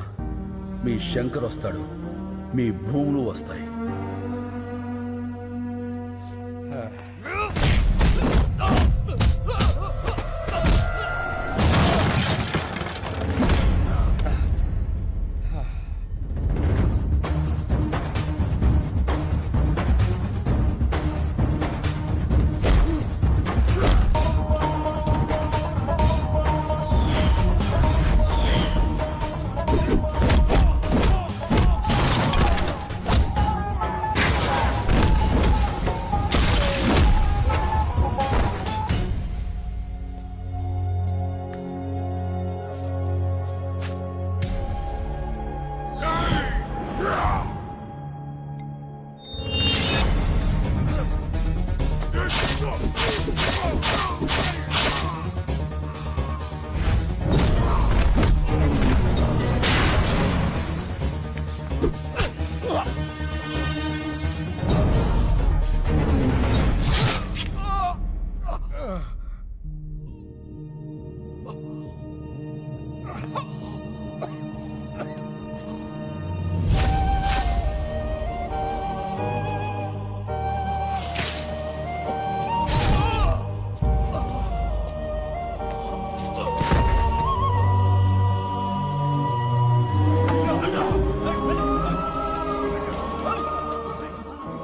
మీ శంకర్ వస్తాడు, మీ భూములు వస్తాయి.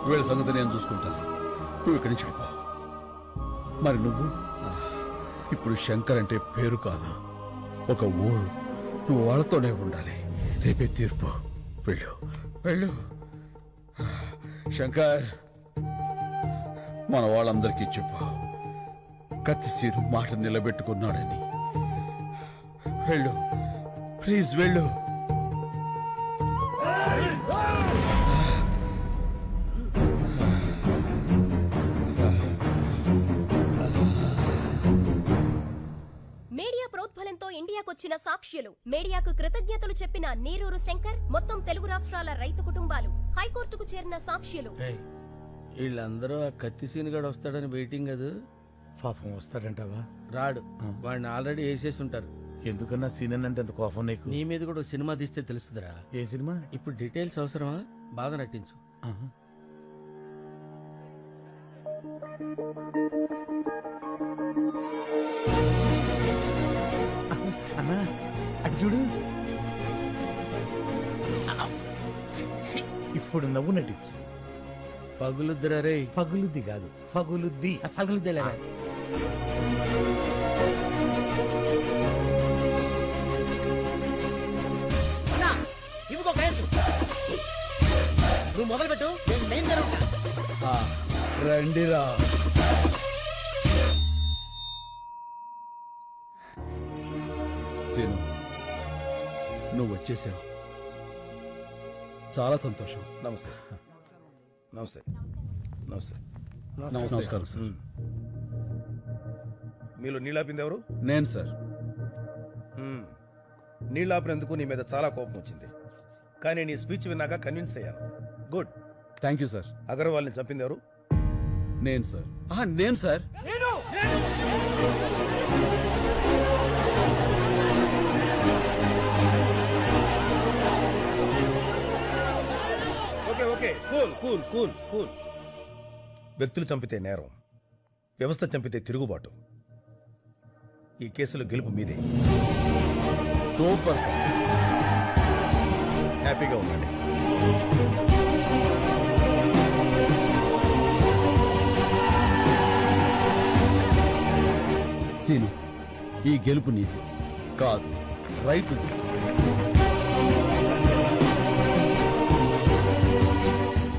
వీళ్ళ సంగతి నేను చూసుకుంటాను. నువ్వు ఇక్కడి నుంచి వెళ్ళిపో. మరి నువ్వు ఇప్పుడు శంకర్ అంటే పేరు కాదు, ఒక ఊరు. నువ్వు వాళ్ళతోనే ఉండాలి. రేపే తీర్పు. వెళ్ళు వెళ్ళు. శంకర్, మన వాళ్ళందరికీ చెప్పు, కత్తిసీరు మాట నిలబెట్టుకున్నాడని. వెళ్ళు ప్లీజ్, వెళ్ళు. మీడియా ప్రోద్బలంతో ఇండియాకొచ్చిన సాక్ష్యులు, మీడియాకు కృతజ్ఞతలు చెప్పిన నీరూరు శంకర్, మొత్తం తెలుగు రాష్ట్రాల రైతు కుటుంబాలు, హైకోర్టుకు చేరిన సాక్ష్యులు. వీళ్ళందరూ ఆ కత్తి సీనుగాడు వస్తాడని వెయిటింగ్ కదా. పాపం వస్తాడంటావా? రాడు, వాడిని ఆల్రెడీ వేసేసి ఉంటారు. ఎందుకన్నా సీన్ అంటే అంత కోపం నీకు? నీ మీద కూడా ఒక సినిమా తీస్తే తెలుస్తుందిరా. ఏ సినిమా? ఇప్పుడు డీటెయిల్స్ అవసరమా? బాగా నటించు. అన్నా అటు చూడు. ఇప్పుడు నవ్వు నటించు. ఫగులుద్దిరా రే. ఫగులుద్ది కాదు, ఫగులుద్ది. ఫగులుద్దిలేరా. నువ్వు మొదలు పెట్టు, నేను మెయిన్ జరుగుతా. రండిరా. సీను, నువ్వు వచ్చేసావు, చాలా సంతోషం. నమస్తే నమస్తే నమస్తే. నమస్కారం సార్. మీలో నీళ్ళాపింది ఎవరు? నేను సార్. నీళ్ళాపినందుకు నీ మీద చాలా కోపం వచ్చింది, కానీ నీ స్పీచ్ విన్నాక కన్విన్స్ అయ్యాను. గుడ్. Thank you sir. అగర్వాల్ని చంపింది ఎవరు? నేను సార్. నేను sir. Okay okay, cool cool cool cool. వ్యక్తులు చంపితే నేరం, వ్యవస్థ చంపితే తిరుగుబాటు. ఈ కేసులో గెలుపు మీదే. Super sir. హ్యాపీగా ఉండండి. సీను, ఈ గెలుపు నీది కాదు, రైతుది.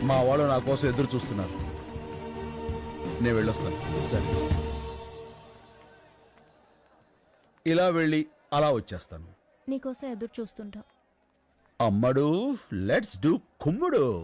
మా వాళ్ళు నా కోసం ఎదురు చూస్తున్నారు. నేను వెళ్ళొస్తాను. సరే, ఇలా వెళ్ళి అలా వచ్చేస్తాను. నీకోసం ఎదురు చూస్తుంటా. అమ్మడు, లెట్స్ డూ కుమ్ముడు.